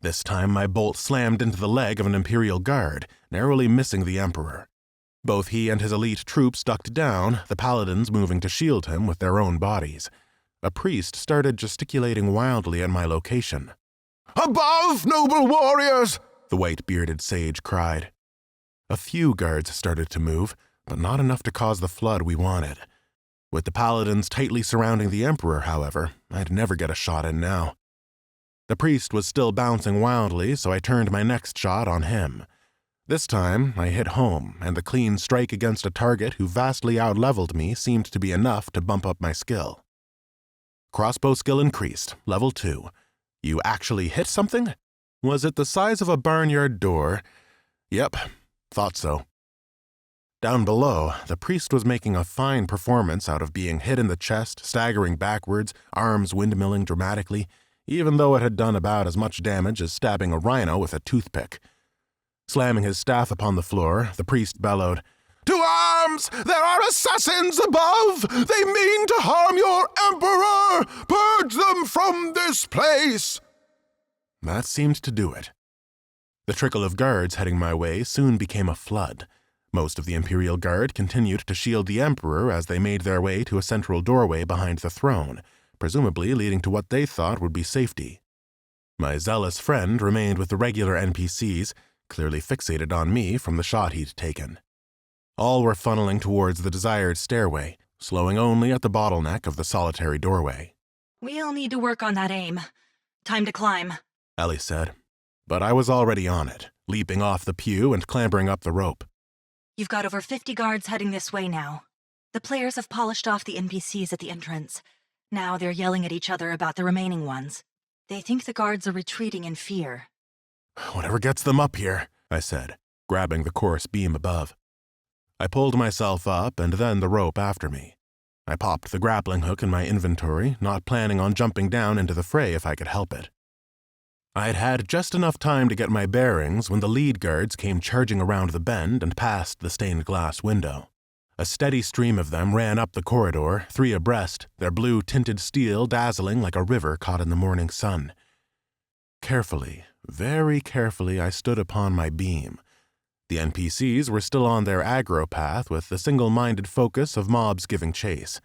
This time my bolt slammed into the leg of an Imperial Guard, narrowly missing the Emperor. Both he and his elite troops ducked down, the paladins moving to shield him with their own bodies. A priest started gesticulating wildly at my location. "Above, noble warriors!" the white-bearded sage cried. A few guards started to move, but not enough to cause the flood we wanted. With the paladins tightly surrounding the Emperor, however, I'd never get a shot in now. The priest was still bouncing wildly, so I turned my next shot on him. This time, I hit home, and the clean strike against a target who vastly outleveled me seemed to be enough to bump up my skill. Crossbow skill increased, level 2. You actually hit something? Was it the size of a barnyard door? Yep, thought so. Down below, the priest was making a fine performance out of being hit in the chest, staggering backwards, arms windmilling dramatically, even though it had done about as much damage as stabbing a rhino with a toothpick. Slamming his staff upon the floor, the priest bellowed, "To arms! There are assassins above! They mean to harm your Emperor! Purge them from this place!" That seemed to do it. The trickle of guards heading my way soon became a flood. Most of the Imperial Guard continued to shield the Emperor as they made their way to a central doorway behind the throne, presumably leading to what they thought would be safety. My zealous friend remained with the regular NPCs, clearly fixated on me from the shot he'd taken. All were funneling towards the desired stairway, slowing only at the bottleneck of the solitary doorway. we'll need to work on that aim. Time to climb. Ellie said. But I was already on it, leaping off the pew and clambering up the rope. You've got over 50 guards heading this way now. The players have polished off the NPCs at the entrance. Now they're yelling at each other about the remaining ones. They think the guards are retreating in fear. Whatever gets them up here, I said, grabbing the coarse beam above. I pulled myself up and then the rope after me. I popped the grappling hook in my inventory, not planning on jumping down into the fray if I could help it. I'd had just enough time to get my bearings when the lead guards came charging around the bend and past the stained glass window. A steady stream of them ran up the corridor, 3 abreast, their blue-tinted steel dazzling like a river caught in the morning sun. Carefully, very carefully, I stood upon my beam. The NPCs were still on their aggro path with the single-minded focus of mobs giving chase.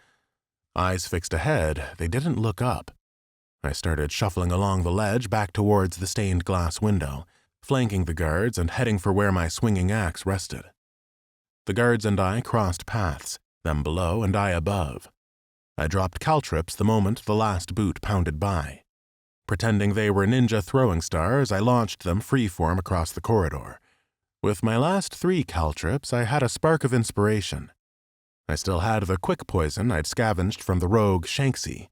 Eyes fixed ahead, they didn't look up. I started shuffling along the ledge back towards the stained glass window, flanking the guards and heading for where my swinging axe rested. The guards and I crossed paths, them below and I above. I dropped caltrops the moment the last boot pounded by. Pretending they were ninja throwing stars, I launched them freeform across the corridor. With my last 3 caltrops, I had a spark of inspiration. I still had the quick poison I'd scavenged from the rogue Shanksy.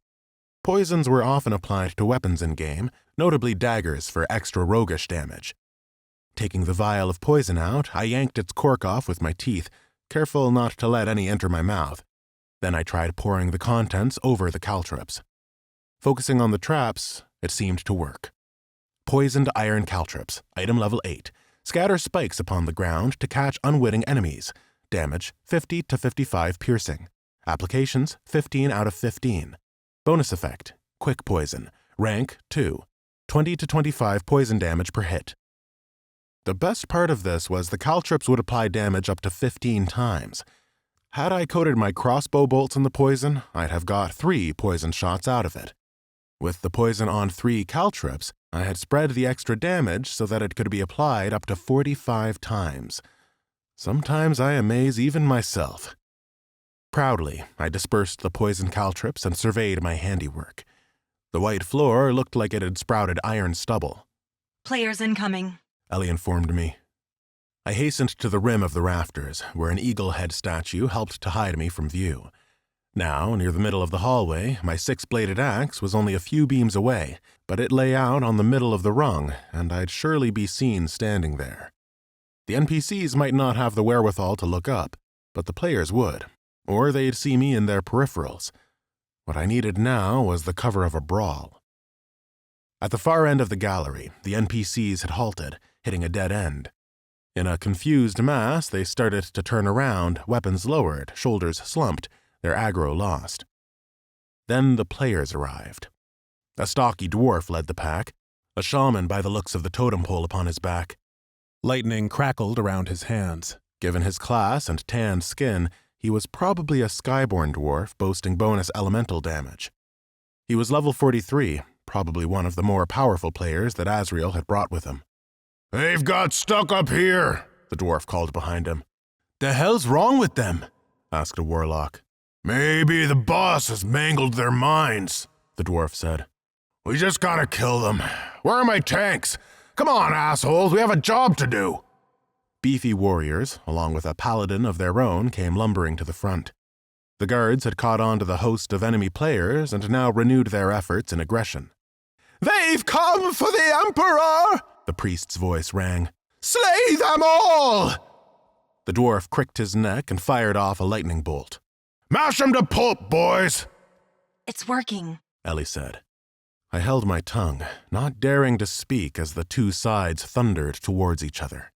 Poisons were often applied to weapons in-game, notably daggers for extra roguish damage. Taking the vial of poison out, I yanked its cork off with my teeth, careful not to let any enter my mouth. Then I tried pouring the contents over the caltrops. Focusing on the traps, it seemed to work. Poisoned iron caltrops, item level 8. Scatter spikes upon the ground to catch unwitting enemies. Damage, 50 to 55 piercing. Applications, 15 out of 15. Bonus effect, quick poison. Rank, 2. 20 to 25 poison damage per hit. The best part of this was the caltrops would apply damage up to 15 times. Had I coated my crossbow bolts in the poison, I'd have got 3 poison shots out of it. With the poison on 3 caltrops, I had spread the extra damage so that it could be applied up to 45 times. Sometimes I amaze even myself. Proudly, I dispersed the poison caltrops and surveyed my handiwork. The white floor looked like it had sprouted iron stubble. Players incoming, Ellie informed me. I hastened to the rim of the rafters, where an eagle head statue helped to hide me from view. Now, near the middle of the hallway, my 6-bladed axe was only a few beams away, but it lay out on the middle of the rung, and I'd surely be seen standing there. The NPCs might not have the wherewithal to look up, but the players would, or they'd see me in their peripherals. What I needed now was the cover of a brawl. At the far end of the gallery, the NPCs had halted, hitting a dead end. In a confused mass, they started to turn around, weapons lowered, shoulders slumped, their aggro lost. Then the players arrived. A stocky dwarf led the pack, a shaman by the looks of the totem pole upon his back. Lightning crackled around his hands. Given his class and tanned skin, he was probably a skyborn dwarf boasting bonus elemental damage. He was level 43, probably one of the more powerful players that Azrael had brought with him. They've got stuck up here, The dwarf called behind him. The hell's wrong with them? Asked a warlock. Maybe the boss has mangled their minds, The dwarf said. We just gotta kill them. Where are my tanks? Come on, assholes, we have a job to do. Beefy warriors, along with a paladin of their own, came lumbering to the front. The guards had caught on to the host of enemy players and now renewed their efforts in aggression. They've come for the Emperor, the priest's voice rang. Slay them all! The dwarf cricked his neck and fired off a lightning bolt. Mash them to pulp, boys! it's working. Ellie said. I held my tongue, not daring to speak as the 2 sides thundered towards each other.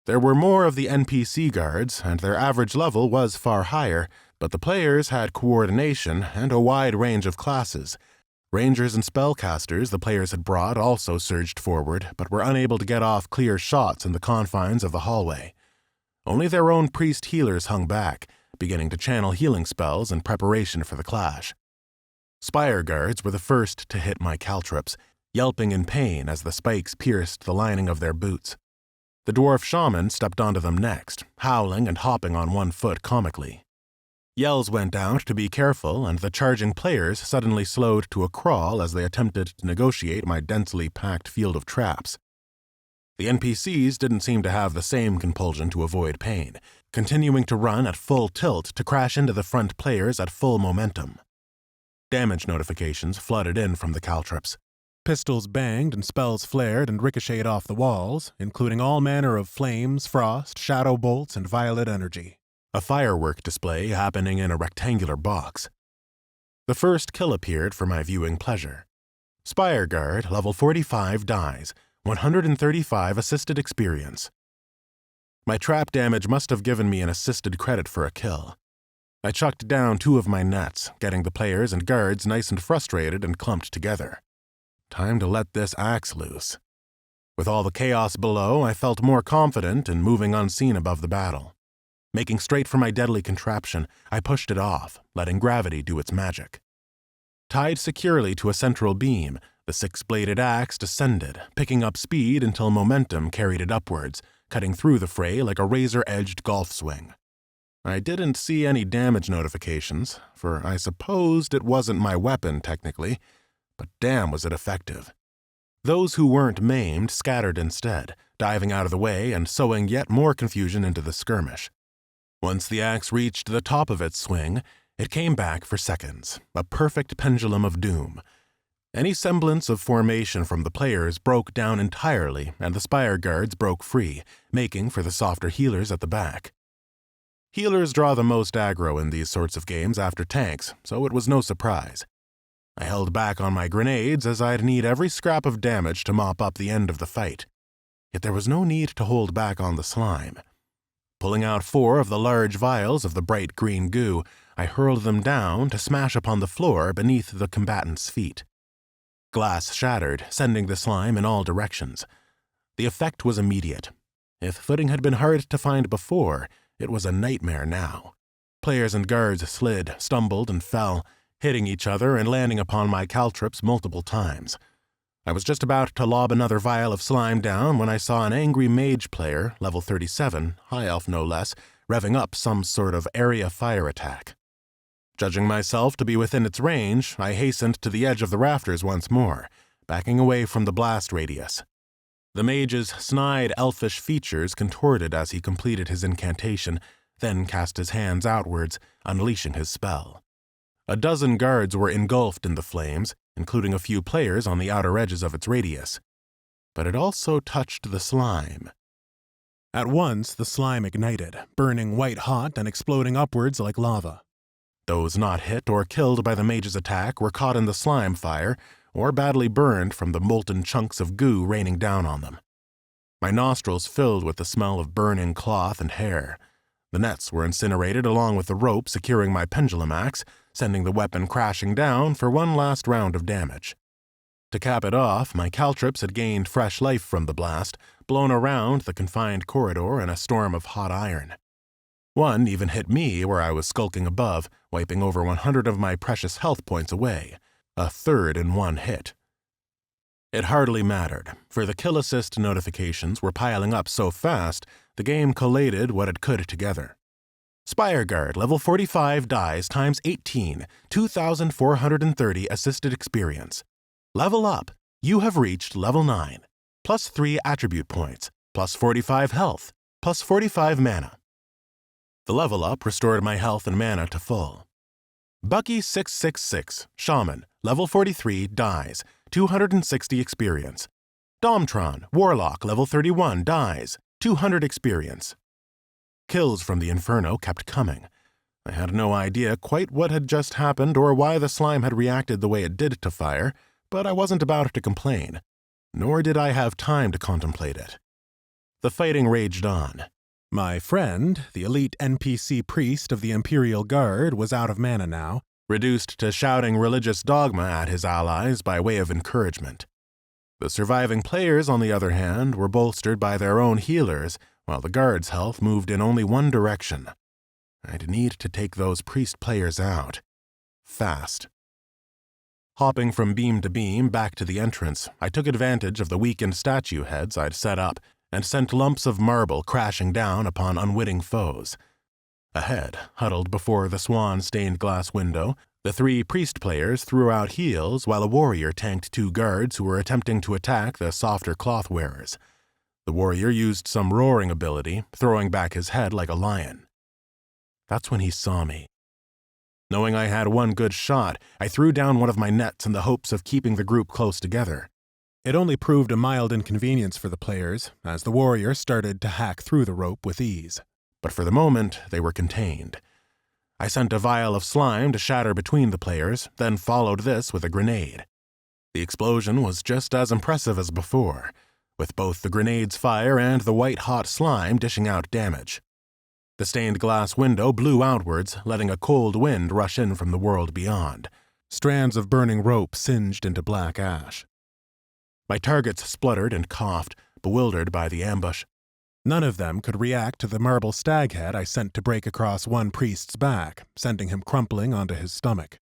There were more of the NPC guards, and their average level was far higher, but the players had coordination and a wide range of classes. Rangers and spellcasters the players had brought also surged forward, but were unable to get off clear shots in the confines of the hallway. Only their own priest healers hung back, beginning to channel healing spells in preparation for the clash. Spire guards were the first to hit my caltrops, yelping in pain as the spikes pierced the lining of their boots. The dwarf shaman stepped onto them next, howling and hopping on one foot comically. Yells went out to be careful, and the charging players suddenly slowed to a crawl as they attempted to negotiate my densely packed field of traps. The NPCs didn't seem to have the same compulsion to avoid pain, continuing to run at full tilt to crash into the front players at full momentum. Damage notifications flooded in from the caltrops. Pistols banged and spells flared and ricocheted off the walls, including all manner of flames, frost, shadow bolts, and violet energy. A firework display happening in a rectangular box. The first kill appeared for my viewing pleasure. Spire Guard, level 45 dies, 135 assisted experience. My trap damage must have given me an assisted credit for a kill. I chucked down 2 of my nets, getting the players and guards nice and frustrated and clumped together. Time to let this axe loose. With all the chaos below, I felt more confident in moving unseen above the battle. Making straight for my deadly contraption, I pushed it off, letting gravity do its magic. Tied securely to a central beam, the 6-bladed axe descended, picking up speed until momentum carried it upwards, cutting through the fray like a razor-edged golf swing. I didn't see any damage notifications, for I supposed it wasn't my weapon technically, but damn was it effective. Those who weren't maimed scattered instead, diving out of the way and sowing yet more confusion into the skirmish. Once the axe reached the top of its swing, it came back for seconds, a perfect pendulum of doom. Any semblance of formation from the players broke down entirely, and the Spire guards broke free, making for the softer healers at the back. Healers draw the most aggro in these sorts of games after tanks, so it was no surprise. I held back on my grenades as I'd need every scrap of damage to mop up the end of the fight. Yet there was no need to hold back on the slime. Pulling out 4 of the large vials of the bright green goo, I hurled them down to smash upon the floor beneath the combatants' feet. Glass shattered, sending the slime in all directions. The effect was immediate. If footing had been hard to find before, it was a nightmare now. Players and guards slid, stumbled, and fell, hitting each other and landing upon my caltrops multiple times. I was just about to lob another vial of slime down when I saw an angry mage player, level 37, high elf no less, revving up some sort of area fire attack. Judging myself to be within its range, I hastened to the edge of the rafters once more, backing away from the blast radius. The mage's snide elfish features contorted as he completed his incantation, then cast his hands outwards, unleashing his spell. A dozen guards were engulfed in the flames, including a few players on the outer edges of its radius. But it also touched the slime. At once, the slime ignited, burning white-hot and exploding upwards like lava. Those not hit or killed by the mage's attack were caught in the slime fire, or badly burned from the molten chunks of goo raining down on them. My nostrils filled with the smell of burning cloth and hair. The nets were incinerated along with the rope securing my pendulum axe, sending the weapon crashing down for one last round of damage. To cap it off, my caltrops had gained fresh life from the blast, blown around the confined corridor in a storm of hot iron. One even hit me where I was skulking above, wiping over 100 of my precious health points away, a third in one hit. It hardly mattered, for the kill assist notifications were piling up so fast, the game collated what it could together. Spire Guard, level 45 dies times 18, 2,430 assisted experience. Level up. You have reached level 9. Plus 3 attribute points, plus 45 health, plus 45 mana. The level up restored my health and mana to full. Bucky 666, Shaman, level 43 dies, 260 experience. Domtron, Warlock, level 31 dies, 200 experience. Kills from the Inferno kept coming. I had no idea quite what had just happened or why the slime had reacted the way it did to fire, but I wasn't about to complain, nor did I have time to contemplate it. The fighting raged on. My friend, the elite NPC priest of the Imperial Guard, was out of mana now, reduced to shouting religious dogma at his allies by way of encouragement. The surviving players, on the other hand, were bolstered by their own healers, while the guard's health moved in only one direction. I'd need to take those priest players out. Fast. Hopping from beam to beam back to the entrance, I took advantage of the weakened statue heads I'd set up and sent lumps of marble crashing down upon unwitting foes. Ahead, huddled before the swan-stained glass window, the 3 priest players threw out heals while a warrior tanked 2 guards who were attempting to attack the softer cloth wearers. The warrior used some roaring ability, throwing back his head like a lion. That's when he saw me. Knowing I had one good shot, I threw down one of my nets in the hopes of keeping the group close together. It only proved a mild inconvenience for the players, as the warrior started to hack through the rope with ease. But for the moment, they were contained. I sent a vial of slime to shatter between the players, then followed this with a grenade. The explosion was just as impressive as before, with both the grenade's fire and the white-hot slime dishing out damage. The stained glass window blew outwards, letting a cold wind rush in from the world beyond. Strands of burning rope singed into black ash. My targets spluttered and coughed, bewildered by the ambush. None of them could react to the marble staghead I sent to break across one priest's back, sending him crumpling onto his stomach.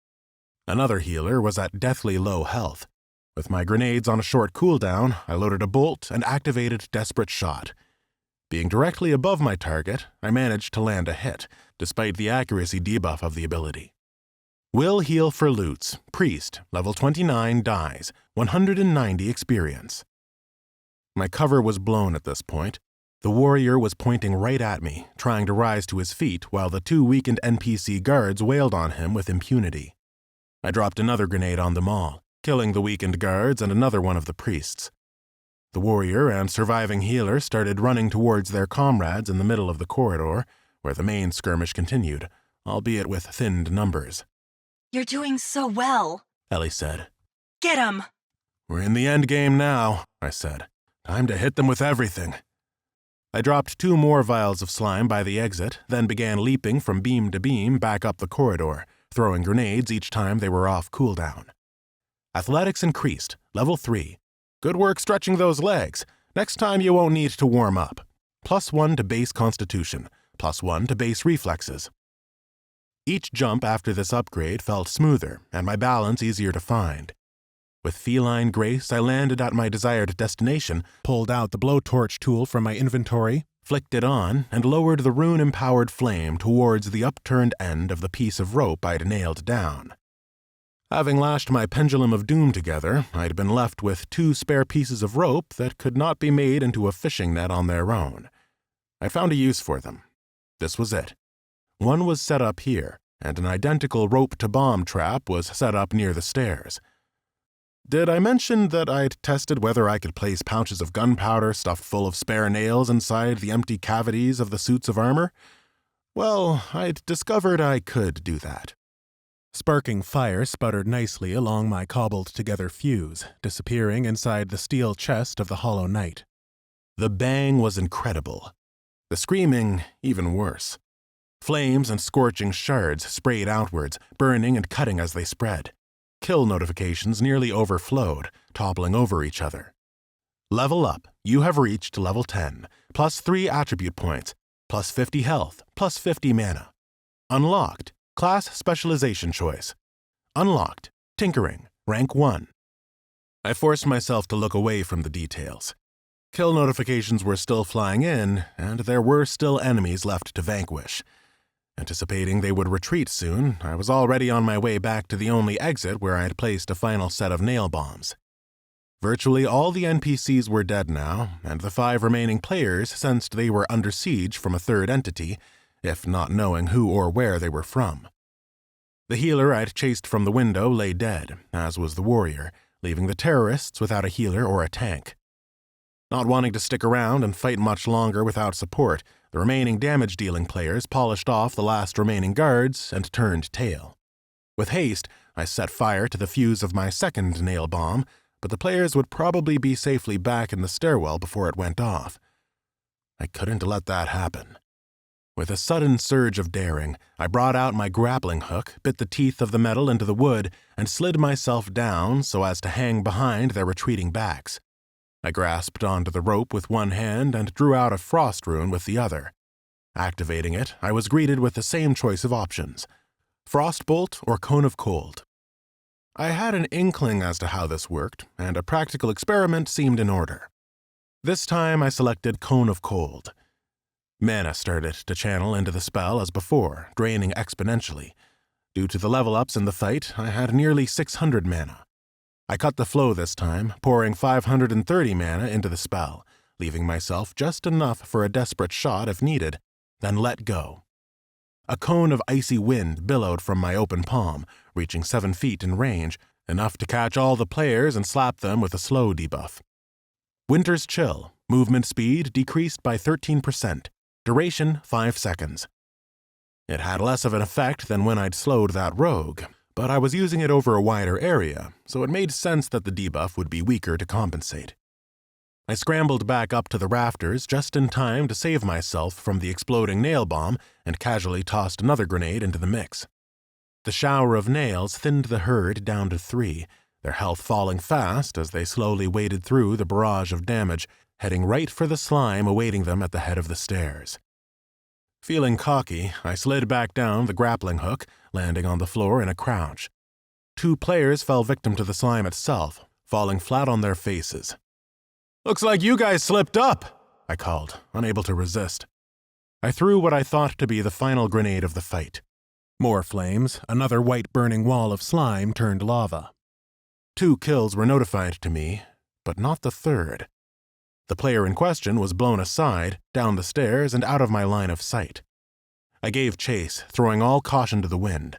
Another healer was at deathly low health. With my grenades on a short cooldown, I loaded a bolt and activated Desperate Shot. Being directly above my target, I managed to land a hit, despite the accuracy debuff of the ability. Will heal for loots. Priest, level 29, dies. 190 experience. My cover was blown at this point. The warrior was pointing right at me, trying to rise to his feet while the 2 weakened NPC guards wailed on him with impunity. I dropped another grenade on them all, killing the weakened guards and another one of the priests. The warrior and surviving healer started running towards their comrades in the middle of the corridor, where the main skirmish continued, albeit with thinned numbers. You're doing so well, Ellie said. Get 'em! We're in the end game now, I said. Time to hit them with everything. I dropped 2 more vials of slime by the exit, then began leaping from beam to beam back up the corridor, throwing grenades each time they were off cooldown. Athletics increased, level 3. Good work stretching those legs. Next time you won't need to warm up. +1 to base constitution, +1 to base reflexes. Each jump after this upgrade felt smoother, and my balance easier to find. With feline grace, I landed at my desired destination, pulled out the blowtorch tool from my inventory, flicked it on, and lowered the rune-empowered flame towards the upturned end of the piece of rope I'd nailed down. Having lashed my pendulum of doom together, I'd been left with 2 spare pieces of rope that could not be made into a fishing net on their own. I found a use for them. This was it. One was set up here, and an identical rope-to-bomb trap was set up near the stairs. Did I mention that I'd tested whether I could place pouches of gunpowder stuffed full of spare nails inside the empty cavities of the suits of armor? Well, I'd discovered I could do that. Sparking fire sputtered nicely along my cobbled-together fuse, disappearing inside the steel chest of the Hollow Knight. The bang was incredible. The screaming, even worse. Flames and scorching shards sprayed outwards, burning and cutting as they spread. Kill notifications nearly overflowed, toppling over each other. Level up. You have reached level 10, +3 attribute points, +50 health, +50 mana. Unlocked. Class specialization choice. Unlocked. Tinkering. Rank 1. I forced myself to look away from the details. Kill notifications were still flying in, and there were still enemies left to vanquish. Anticipating they would retreat soon, I was already on my way back to the only exit where I had placed a final set of nail bombs. Virtually all the NPCs were dead now, and the 5 remaining players sensed they were under siege from a third entity, if not knowing who or where they were from. The healer I'd chased from the window lay dead, as was the warrior, leaving the terrorists without a healer or a tank. Not wanting to stick around and fight much longer without support, the remaining damage-dealing players polished off the last remaining guards and turned tail. With haste, I set fire to the fuse of my second nail bomb, but the players would probably be safely back in the stairwell before it went off. I couldn't let that happen. With a sudden surge of daring, I brought out my grappling hook, bit the teeth of the metal into the wood, and slid myself down so as to hang behind their retreating backs. I grasped onto the rope with one hand and drew out a frost rune with the other. Activating it, I was greeted with the same choice of options: Frostbolt or Cone of Cold. I had an inkling as to how this worked, and a practical experiment seemed in order. This time I selected Cone of Cold. Mana started to channel into the spell as before, draining exponentially. Due to the level-ups in the fight, I had nearly 600 mana. I cut the flow this time, pouring 530 mana into the spell, leaving myself just enough for a desperate shot if needed, then let go. A cone of icy wind billowed from my open palm, reaching 7 feet in range, enough to catch all the players and slap them with a slow debuff. Winter's Chill, movement speed decreased by 13%, duration 5 seconds. It had less of an effect than when I'd slowed that rogue, but I was using it over a wider area, so it made sense that the debuff would be weaker to compensate. I scrambled back up to the rafters just in time to save myself from the exploding nail bomb and casually tossed another grenade into the mix. The shower of nails thinned the herd down to 3, their health falling fast as they slowly waded through the barrage of damage, heading right for the slime awaiting them at the head of the stairs. Feeling cocky, I slid back down the grappling hook, landing on the floor in a crouch. 2 players fell victim to the slime itself, falling flat on their faces. "Looks like you guys slipped up," I called, unable to resist. I threw what I thought to be the final grenade of the fight. More flames, another white burning wall of slime turned lava. 2 kills were notified to me, but not the third. The player in question was blown aside, down the stairs, and out of my line of sight. I gave chase, throwing all caution to the wind.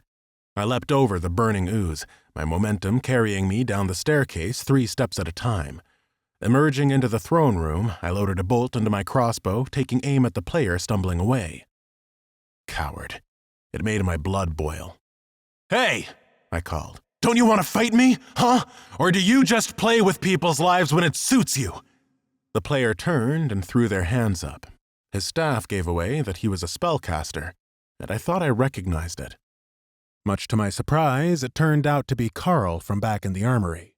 I leapt over the burning ooze, my momentum carrying me down the staircase 3 steps at a time. Emerging into the throne room, I loaded a bolt into my crossbow, taking aim at the player stumbling away. Coward. It made my blood boil. "Hey!" I called. "Don't you want to fight me, huh? Or do you just play with people's lives when it suits you?" The player turned and threw their hands up. His staff gave away that he was a spellcaster, and I thought I recognized it. Much to my surprise, it turned out to be Carl from back in the armory.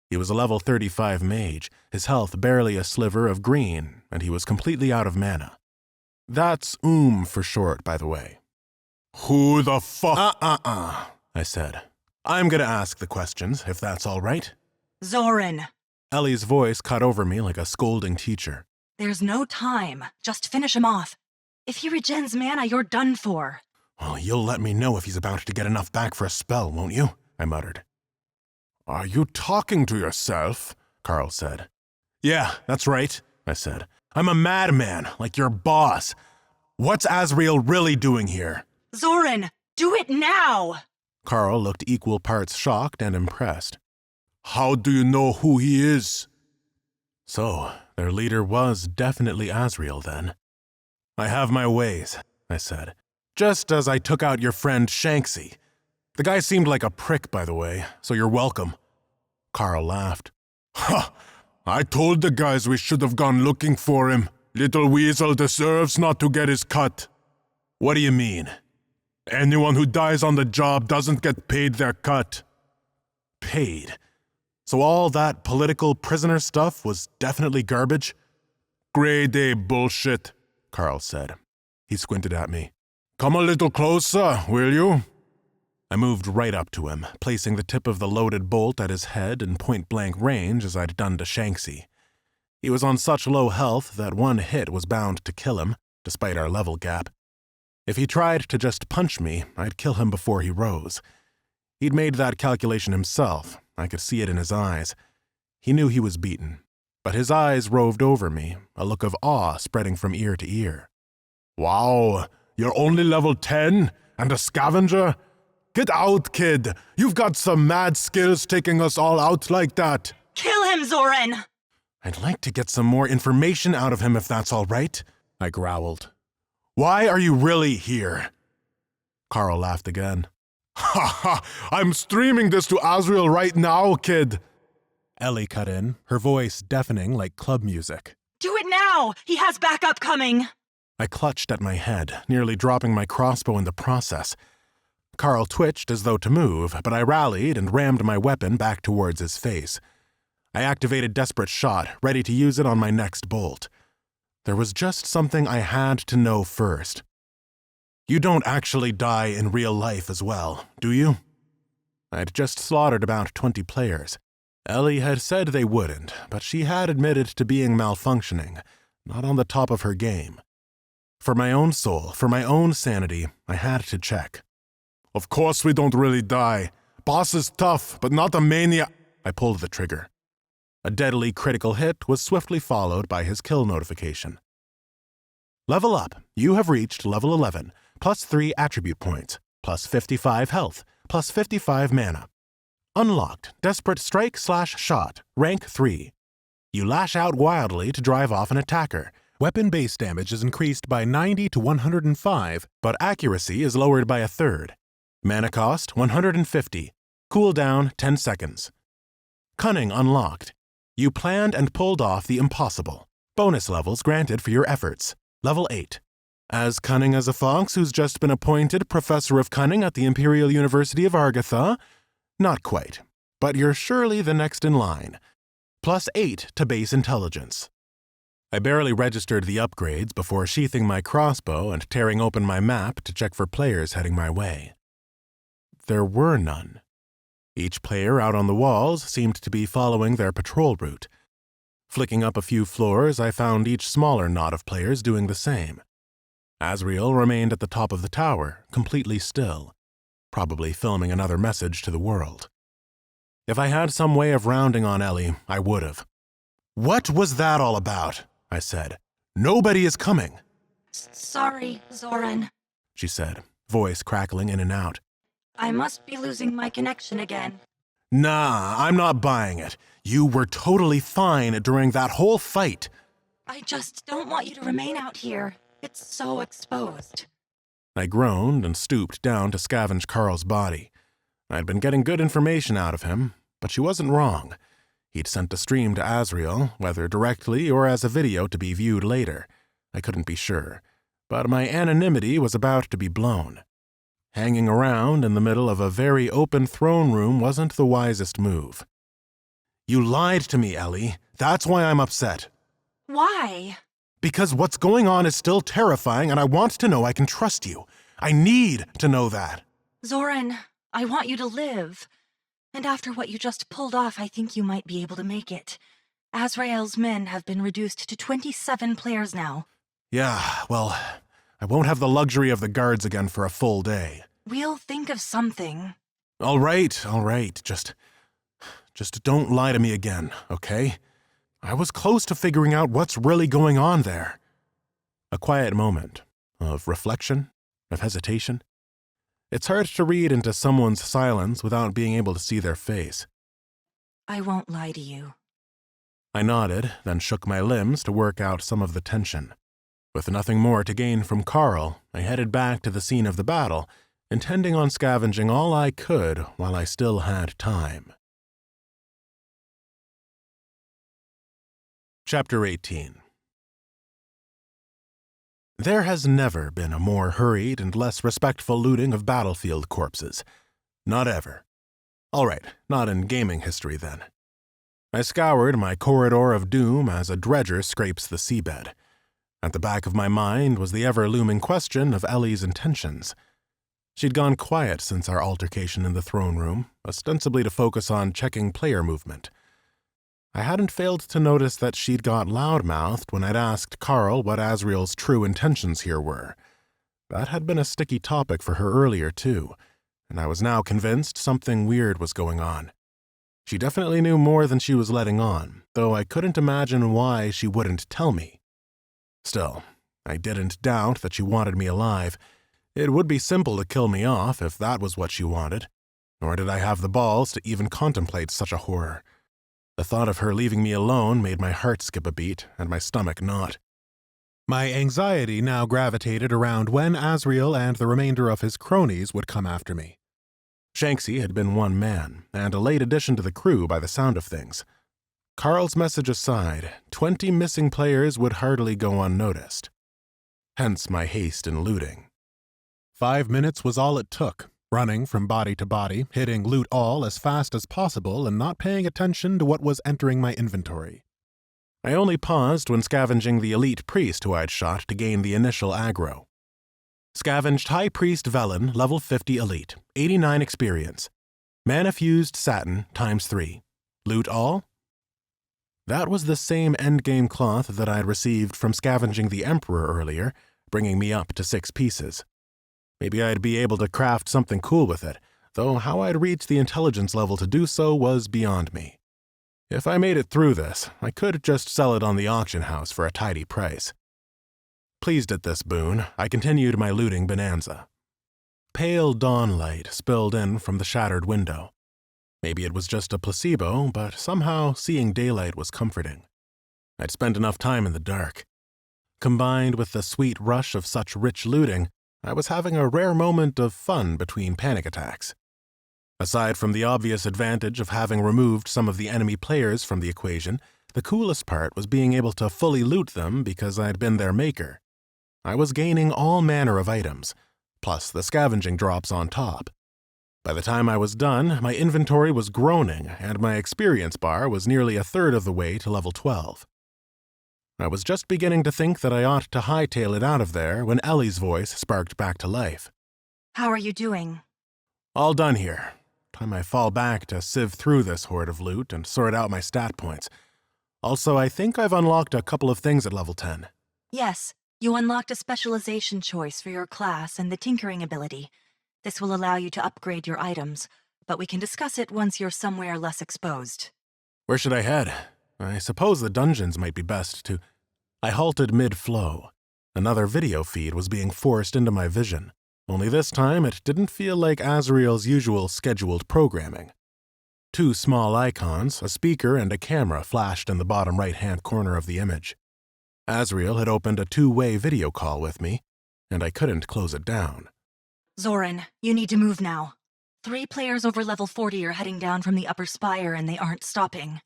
He was a level 35 mage, his health barely a sliver of green, and he was completely out of mana. That's for short, by the way. Who the fuck? I said. "I'm gonna ask the questions, if that's all right." Zoran, Ellie's voice cut over me like a scolding teacher. there's no time. Just finish him off. If he regens mana, you're done for. "Well, you'll let me know if he's about to get enough back for a spell, won't you?" I muttered. Are you talking to yourself? Carl said. "Yeah, that's right," I said. "I'm a madman, like your boss. What's Asriel really doing here?" Zoran, do it now! Carl looked equal parts shocked and impressed. How do you know who he is? So, their leader was definitely Asriel then. "I have my ways," I said. "Just as I took out your friend Shanksy. The guy seemed like a prick, by the way, so you're welcome." Carl laughed. Ha! I told the guys we should have gone looking for him. Little Weasel deserves not to get his cut. "What do you mean?" Anyone who dies on the job doesn't get paid their cut. Paid? So all that political prisoner stuff was definitely garbage? Grade A bullshit, Carl said. He squinted at me. Come a little closer, will you? I moved right up to him, placing the tip of the loaded bolt at his head in point-blank range as I'd done to Shanksy. He was on such low health that one hit was bound to kill him, despite our level gap. If he tried to just punch me, I'd kill him before he rose. He'd made that calculation himself. I could see it in his eyes. He knew he was beaten, but his eyes roved over me, a look of awe spreading from ear to ear. Wow, you're only level 10? And a scavenger? Get out, kid! You've got some mad skills taking us all out like that! Kill him, Zoran! I'd like to get some more information out of him if that's all right, I growled. Why are you really here? Carl laughed again. Ha ha! I'm streaming this to Asriel right now, kid! Ellie cut in, her voice deafening like club music. Do it now! He has backup coming! I clutched at my head, nearly dropping my crossbow in the process. Carl twitched as though to move, but I rallied and rammed my weapon back towards his face. I activated Desperate Shot, ready to use it on my next bolt. There was just something I had to know first. You don't actually die in real life as well, do you? I'd just slaughtered about 20 players. Ellie had said they wouldn't, but she had admitted to being malfunctioning, not on the top of her game. For my own soul, for my own sanity, I had to check. Of course we don't really die. Boss is tough, but not a maniac. I pulled the trigger. A deadly critical hit was swiftly followed by his kill notification. Level up. You have reached level 11, plus 3 attribute points, plus 55 health, plus 55 mana. Unlocked. Desperate Strike/Shot, rank 3. You lash out wildly to drive off an attacker. Weapon base damage is increased by 90 to 105, but accuracy is lowered by a third. Mana cost 150. Cooldown 10 seconds. Cunning unlocked. You planned and pulled off the impossible. Bonus levels granted for your efforts. Level 8. As cunning as a fox who's just been appointed Professor of Cunning at the Imperial University of Argatha? Not quite, but you're surely the next in line. Plus 8 to base intelligence. I barely registered the upgrades before sheathing my crossbow and tearing open my map to check for players heading my way. There were none. Each player out on the walls seemed to be following their patrol route. Flicking up a few floors, I found each smaller knot of players doing the same. Asriel remained at the top of the tower, completely still, probably filming another message to the world. If I had some way of rounding on Ellie, I would have. "What was that all about?" I said. "Nobody is coming." Sorry, Zoran. She said, voice crackling in and out. I must be losing my connection again. "Nah, I'm not buying it. You were totally fine during that whole fight." I just don't want you to remain out here. It's so exposed. I groaned and stooped down to scavenge Carl's body. I'd been getting good information out of him, but she wasn't wrong. He'd sent a stream to Asriel, whether directly or as a video to be viewed later. I couldn't be sure, but my anonymity was about to be blown. Hanging around in the middle of a very open throne room wasn't the wisest move. "You lied to me, Ellie. That's why I'm upset." Why? "Because what's going on is still terrifying, and I want to know I can trust you. I need to know that." Zoran, I want you to live. And after what you just pulled off, I think you might be able to make it. Azrael's men have been reduced to 27 players now. Yeah, well, I won't have the luxury of the guards again for a full day. We'll think of something. All right. Just don't lie to me again, okay? I was close to figuring out what's really going on there. A quiet moment of reflection, of hesitation. It's hard to read into someone's silence without being able to see their face. I won't lie to you. I nodded, then shook my limbs to work out some of the tension. With nothing more to gain from Carl, I headed back to the scene of the battle, intending on scavenging all I could while I still had time. Chapter 18. There has never been a more hurried and less respectful looting of battlefield corpses. Not ever. All right, not in gaming history then. I scoured my corridor of doom as a dredger scrapes the seabed. At the back of my mind was the ever-looming question of Ellie's intentions. She'd gone quiet since our altercation in the throne room, ostensibly to focus on checking player movement. I hadn't failed to notice that she'd got loudmouthed when I'd asked Carl what Asriel's true intentions here were. That had been a sticky topic for her earlier, too, and I was now convinced something weird was going on. She definitely knew more than she was letting on, though I couldn't imagine why she wouldn't tell me. Still, I didn't doubt that she wanted me alive. It would be simple to kill me off if that was what she wanted, nor did I have the balls to even contemplate such a horror. The thought of her leaving me alone made my heart skip a beat and my stomach knot. My anxiety now gravitated around when Asriel and the remainder of his cronies would come after me. Shanksy had been one man, and a late addition to the crew by the sound of things. Carl's message aside, 20 missing players would hardly go unnoticed. Hence my haste in looting. 5 minutes was all it took, running from body to body, hitting loot all as fast as possible and not paying attention to what was entering my inventory. I only paused when scavenging the elite priest who I'd shot to gain the initial aggro. Scavenged High Priest Velen, level 50 elite, 89 experience. Mana fused satin, ×3. Loot all? That was the same endgame cloth that I'd received from scavenging the Emperor earlier, bringing me up to 6 pieces. Maybe I'd be able to craft something cool with it, though how I'd reach the intelligence level to do so was beyond me. If I made it through this, I could just sell it on the auction house for a tidy price. Pleased at this boon, I continued my looting bonanza. Pale dawn light spilled in from the shattered window. Maybe it was just a placebo, but somehow seeing daylight was comforting. I'd spent enough time in the dark. Combined with the sweet rush of such rich looting, I was having a rare moment of fun between panic attacks. Aside from the obvious advantage of having removed some of the enemy players from the equation, the coolest part was being able to fully loot them because I'd been their maker. I was gaining all manner of items, plus the scavenging drops on top. By the time I was done, my inventory was groaning, and my experience bar was nearly a third of the way to level 12. I was just beginning to think that I ought to hightail it out of there when Ellie's voice sparked back to life. How are you doing? All done here. Time I fall back to sieve through this horde of loot and sort out my stat points. Also, I think I've unlocked a couple of things at level 10. Yes, you unlocked a specialization choice for your class and the tinkering ability. This will allow you to upgrade your items, but we can discuss it once you're somewhere less exposed. Where should I head? I suppose the dungeons might be best to... I halted mid-flow. Another video feed was being forced into my vision, only this time it didn't feel like Azrael's usual scheduled programming. 2 small icons, a speaker and a camera flashed in the bottom right-hand corner of the image. Azrael had opened a 2-way video call with me, and I couldn't close it down. Zoran, you need to move now. 3 players over level 40 are heading down from the upper spire and they aren't stopping.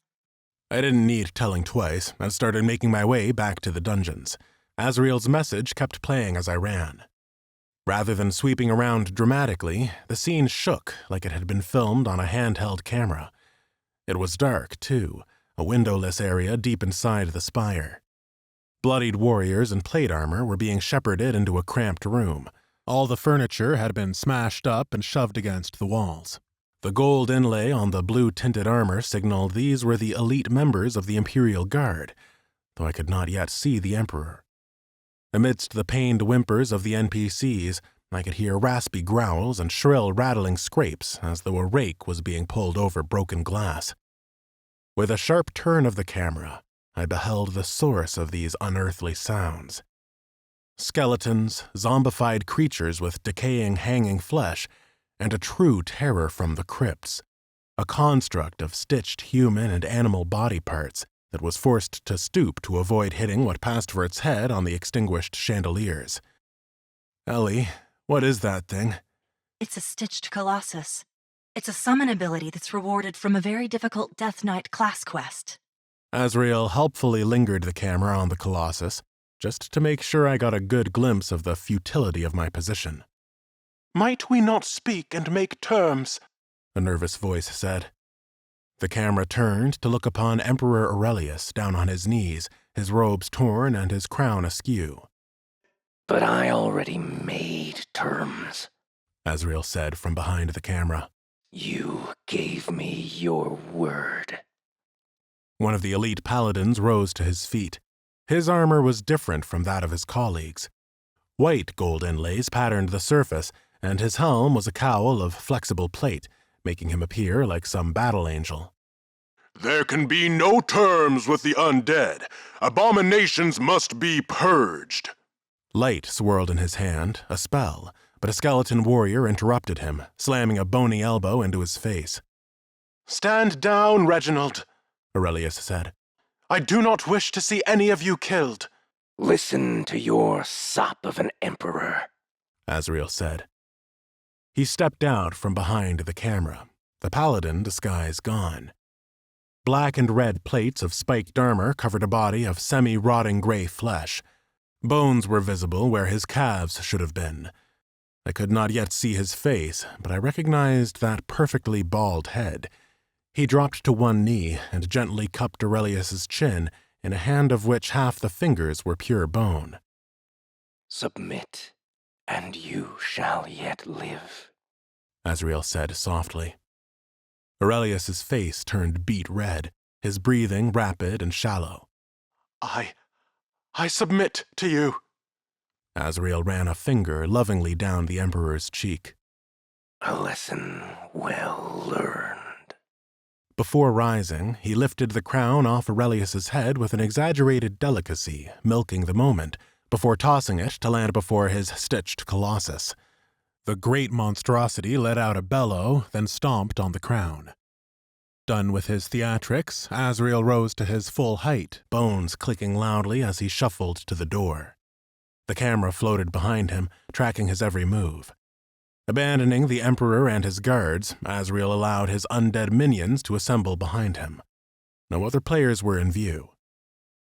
I didn't need telling twice and started making my way back to the dungeons. Azrael's message kept playing as I ran. Rather than sweeping around dramatically, the scene shook like it had been filmed on a handheld camera. It was dark, too, a windowless area deep inside the spire. Bloodied warriors in plate armor were being shepherded into a cramped room. All the furniture had been smashed up and shoved against the walls. The gold inlay on the blue-tinted armor signaled these were the elite members of the Imperial Guard, though I could not yet see the Emperor. Amidst the pained whimpers of the NPCs, I could hear raspy growls and shrill rattling scrapes as though a rake was being pulled over broken glass. With a sharp turn of the camera, I beheld the source of these unearthly sounds. Skeletons, zombified creatures with decaying hanging flesh, and a true terror from the crypts, a construct of stitched human and animal body parts that was forced to stoop to avoid hitting what passed for its head on the extinguished chandeliers. Ellie, what is that thing? It's a stitched colossus. It's a summon ability that's rewarded from a very difficult Death Knight class quest. Azrael helpfully lingered the camera on the colossus, just to make sure I got a good glimpse of the futility of my position. Might we not speak and make terms? A nervous voice said. The camera turned to look upon Emperor Aurelius down on his knees, his robes torn and his crown askew. But I already made terms, Azrael said from behind the camera. You gave me your word. One of the elite paladins rose to his feet. His armor was different from that of his colleagues. White gold inlays patterned the surface, and his helm was a cowl of flexible plate, making him appear like some battle angel. There can be no terms with the undead. Abominations must be purged. Light swirled in his hand, a spell, but a skeleton warrior interrupted him, slamming a bony elbow into his face. Stand down, Reginald, Aurelius said. I do not wish to see any of you killed. Listen to your sop of an emperor, Azrael said. He stepped out from behind the camera, the paladin disguise gone. Black and red plates of spiked armor covered a body of semi-rotting gray flesh. Bones were visible where his calves should have been. I could not yet see his face, but I recognized that perfectly bald head. He dropped to one knee and gently cupped Aurelius's chin in a hand of which half the fingers were pure bone. Submit, and you shall yet live, Azrael said softly. Aurelius's face turned beet red, his breathing rapid and shallow. I submit to you. Azrael ran a finger lovingly down the Emperor's cheek. A lesson well learned. Before rising, he lifted the crown off Aurelius's head with an exaggerated delicacy, milking the moment, before tossing it to land before his stitched colossus. The great monstrosity let out a bellow, then stomped on the crown. Done with his theatrics, Azrael rose to his full height, bones clicking loudly as he shuffled to the door. The camera floated behind him, tracking his every move. Abandoning the Emperor and his guards, Azrael allowed his undead minions to assemble behind him. No other players were in view.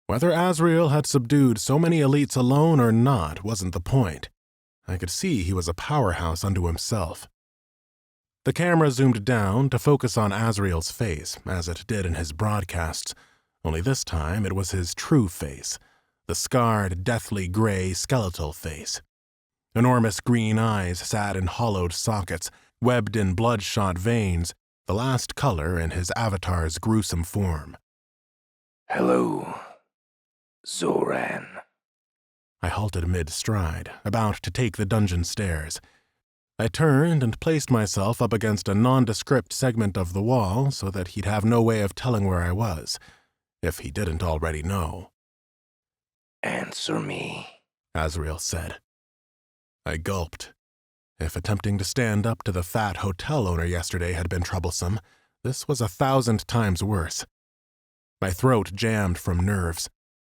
Whether Azrael had subdued so many elites alone or not wasn't the point. I could see he was a powerhouse unto himself. The camera zoomed down to focus on Azrael's face, as it did in his broadcasts, only this time it was his true face, the scarred, deathly gray, skeletal face. Enormous green eyes sat in hollowed sockets, webbed in bloodshot veins, the last color in his avatar's gruesome form. Hello, Zoran. I halted mid-stride, about to take the dungeon stairs. I turned and placed myself up against a nondescript segment of the wall so that he'd have no way of telling where I was, if he didn't already know. Answer me, Azrael said. I gulped. If attempting to stand up to the fat hotel owner yesterday had been troublesome, this was 1,000 times worse. My throat jammed from nerves.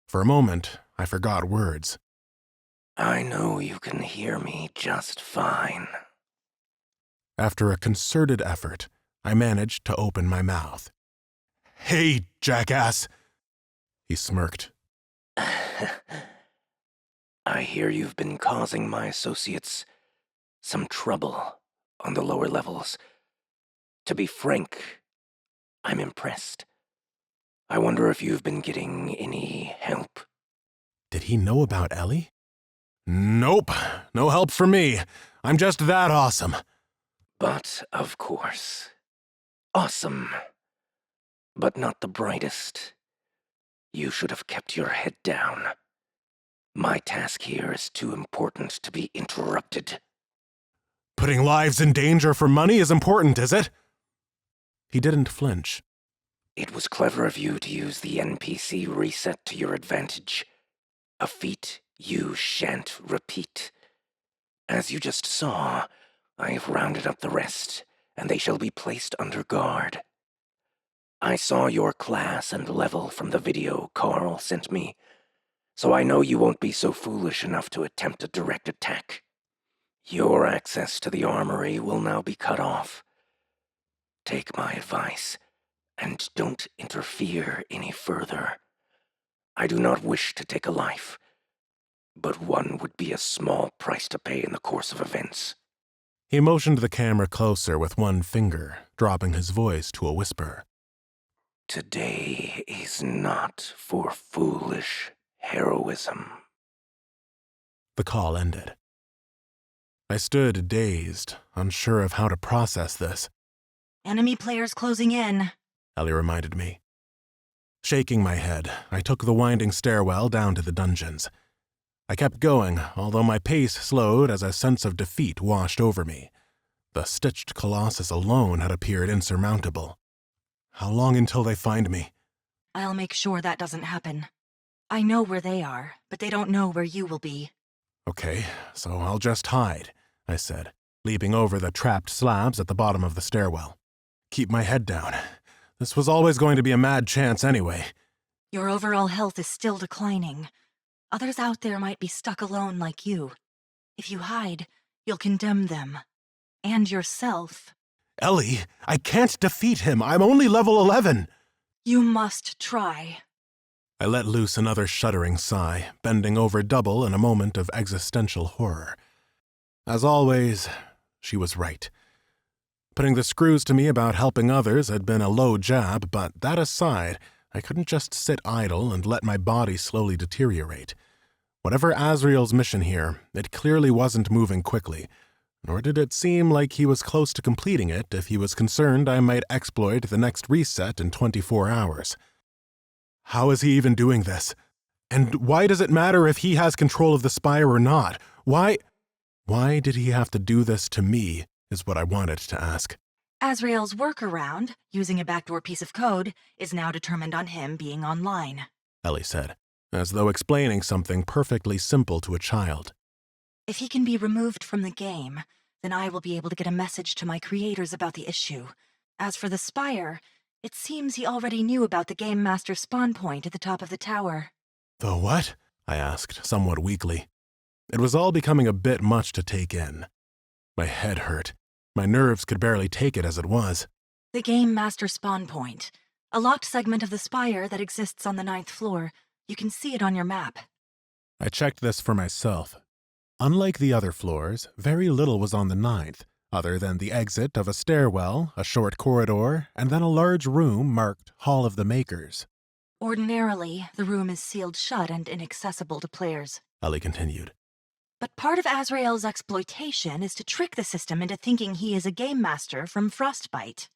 For a moment, I forgot words. I know you can hear me just fine. After a concerted effort, I managed to open my mouth. Hey, jackass! He smirked. I hear you've been causing my associates some trouble on the lower levels. To be frank, I'm impressed. I wonder if you've been getting any help. Did he know about Ellie? Nope, no help for me. I'm just that awesome. But, of course, awesome, but not the brightest. You should have kept your head down. My task here is too important to be interrupted. Putting lives in danger for money is important, is it? He didn't flinch. It was clever of you to use the NPC reset to your advantage. A feat you shan't repeat. As you just saw, I have rounded up the rest, and they shall be placed under guard. I saw your class and level from the video Carl sent me, so I know you won't be so foolish enough to attempt a direct attack. Your access to the armory will now be cut off. Take my advice, and don't interfere any further. I do not wish to take a life, but one would be a small price to pay in the course of events. He motioned the camera closer with one finger, dropping his voice to a whisper. Today is not for foolish heroism. The call ended. I stood dazed, unsure of how to process this. Enemy players closing in, Ellie reminded me. Shaking my head, I took the winding stairwell down to the dungeons. I kept going, although my pace slowed as a sense of defeat washed over me. The stitched colossus alone had appeared insurmountable. How long until they find me? I'll make sure that doesn't happen. I know where they are, but they don't know where you will be. Okay, so I'll just hide, I said, leaping over the trapped slabs at the bottom of the stairwell. Keep my head down. This was always going to be a mad chance anyway. Your overall health is still declining. Others out there might be stuck alone like you. If you hide, you'll condemn them. And yourself. Ellie, I can't defeat him. I'm only level 11. You must try. I let loose another shuddering sigh, bending over double in a moment of existential horror. As always, she was right. Putting the screws to me about helping others had been a low jab, but that aside, I couldn't just sit idle and let my body slowly deteriorate. Whatever Azrael's mission here, it clearly wasn't moving quickly, nor did it seem like he was close to completing it if he was concerned I might exploit the next reset in 24 hours. How is he even doing this? And why does it matter if he has control of the Spire or not? Why did he have to do this to me, is what I wanted to ask. Azrael's workaround, using a backdoor piece of code, is now determined on him being online. Ellie said, as though explaining something perfectly simple to a child. If he can be removed from the game, then I will be able to get a message to my creators about the issue. As for the Spire, it seems he already knew about the Game Master spawn point at the top of the tower. The what? I asked, somewhat weakly. It was all becoming a bit much to take in. My head hurt. My nerves could barely take it as it was. The Game Master spawn point. A locked segment of the Spire that exists on the 9th floor. You can see it on your map. I checked this for myself. Unlike the other floors, very little was on the 9th, other than the exit of a stairwell, a short corridor, and then a large room marked Hall of the Makers. Ordinarily, the room is sealed shut and inaccessible to players. Ellie continued. But part of Azrael's exploitation is to trick the system into thinking he is a game master from Frostbite.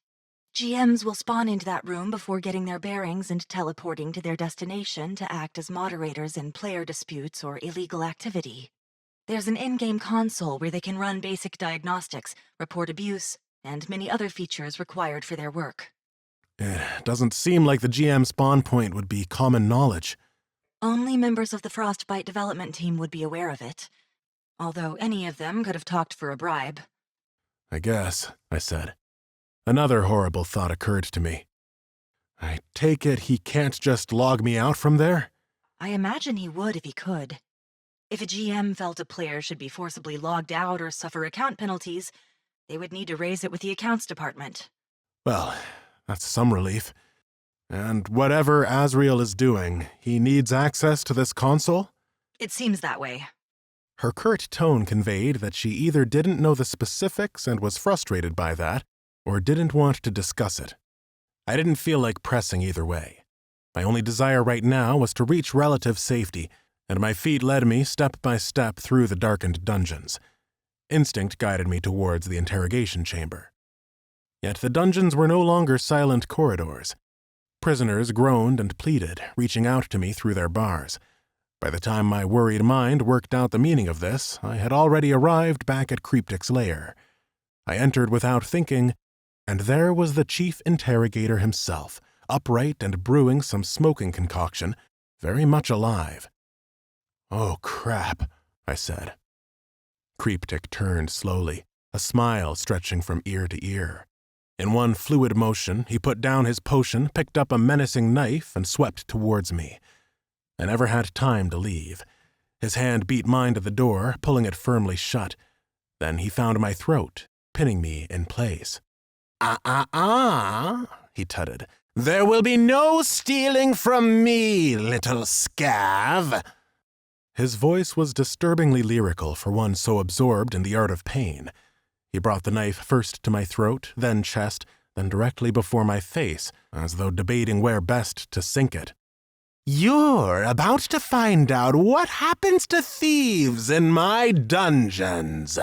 GMs will spawn into that room before getting their bearings and teleporting to their destination to act as moderators in player disputes or illegal activity. There's an in-game console where they can run basic diagnostics, report abuse, and many other features required for their work. It doesn't seem like the GM spawn point would be common knowledge. Only members of the Frostbite development team would be aware of it, although any of them could have talked for a bribe. I guess, I said. Another horrible thought occurred to me. I take it he can't just log me out from there? I imagine he would if he could. If a GM felt a player should be forcibly logged out or suffer account penalties, they would need to raise it with the accounts department. Well, that's some relief. And whatever Asriel is doing, he needs access to this console? It seems that way. Her curt tone conveyed that she either didn't know the specifics and was frustrated by that, or didn't want to discuss it. I didn't feel like pressing either way. My only desire right now was to reach relative safety, and my feet led me step by step through the darkened dungeons. Instinct guided me towards the interrogation chamber. Yet the dungeons were no longer silent corridors. Prisoners groaned and pleaded, reaching out to me through their bars. By the time my worried mind worked out the meaning of this, I had already arrived back at Cryptic's lair. I entered without thinking, and there was the chief interrogator himself, upright and brewing some smoking concoction, very much alive. "Oh, crap," I said. Cryptic turned slowly, a smile stretching from ear to ear. In one fluid motion, he put down his potion, picked up a menacing knife, and swept towards me. I never had time to leave. His hand beat mine to the door, pulling it firmly shut. Then he found my throat, pinning me in place. He tutted. "There will be no stealing from me, little scav." His voice was disturbingly lyrical for one so absorbed in the art of pain. He brought the knife first to my throat, then chest, then directly before my face, as though debating where best to sink it. "You're about to find out what happens to thieves in my dungeons."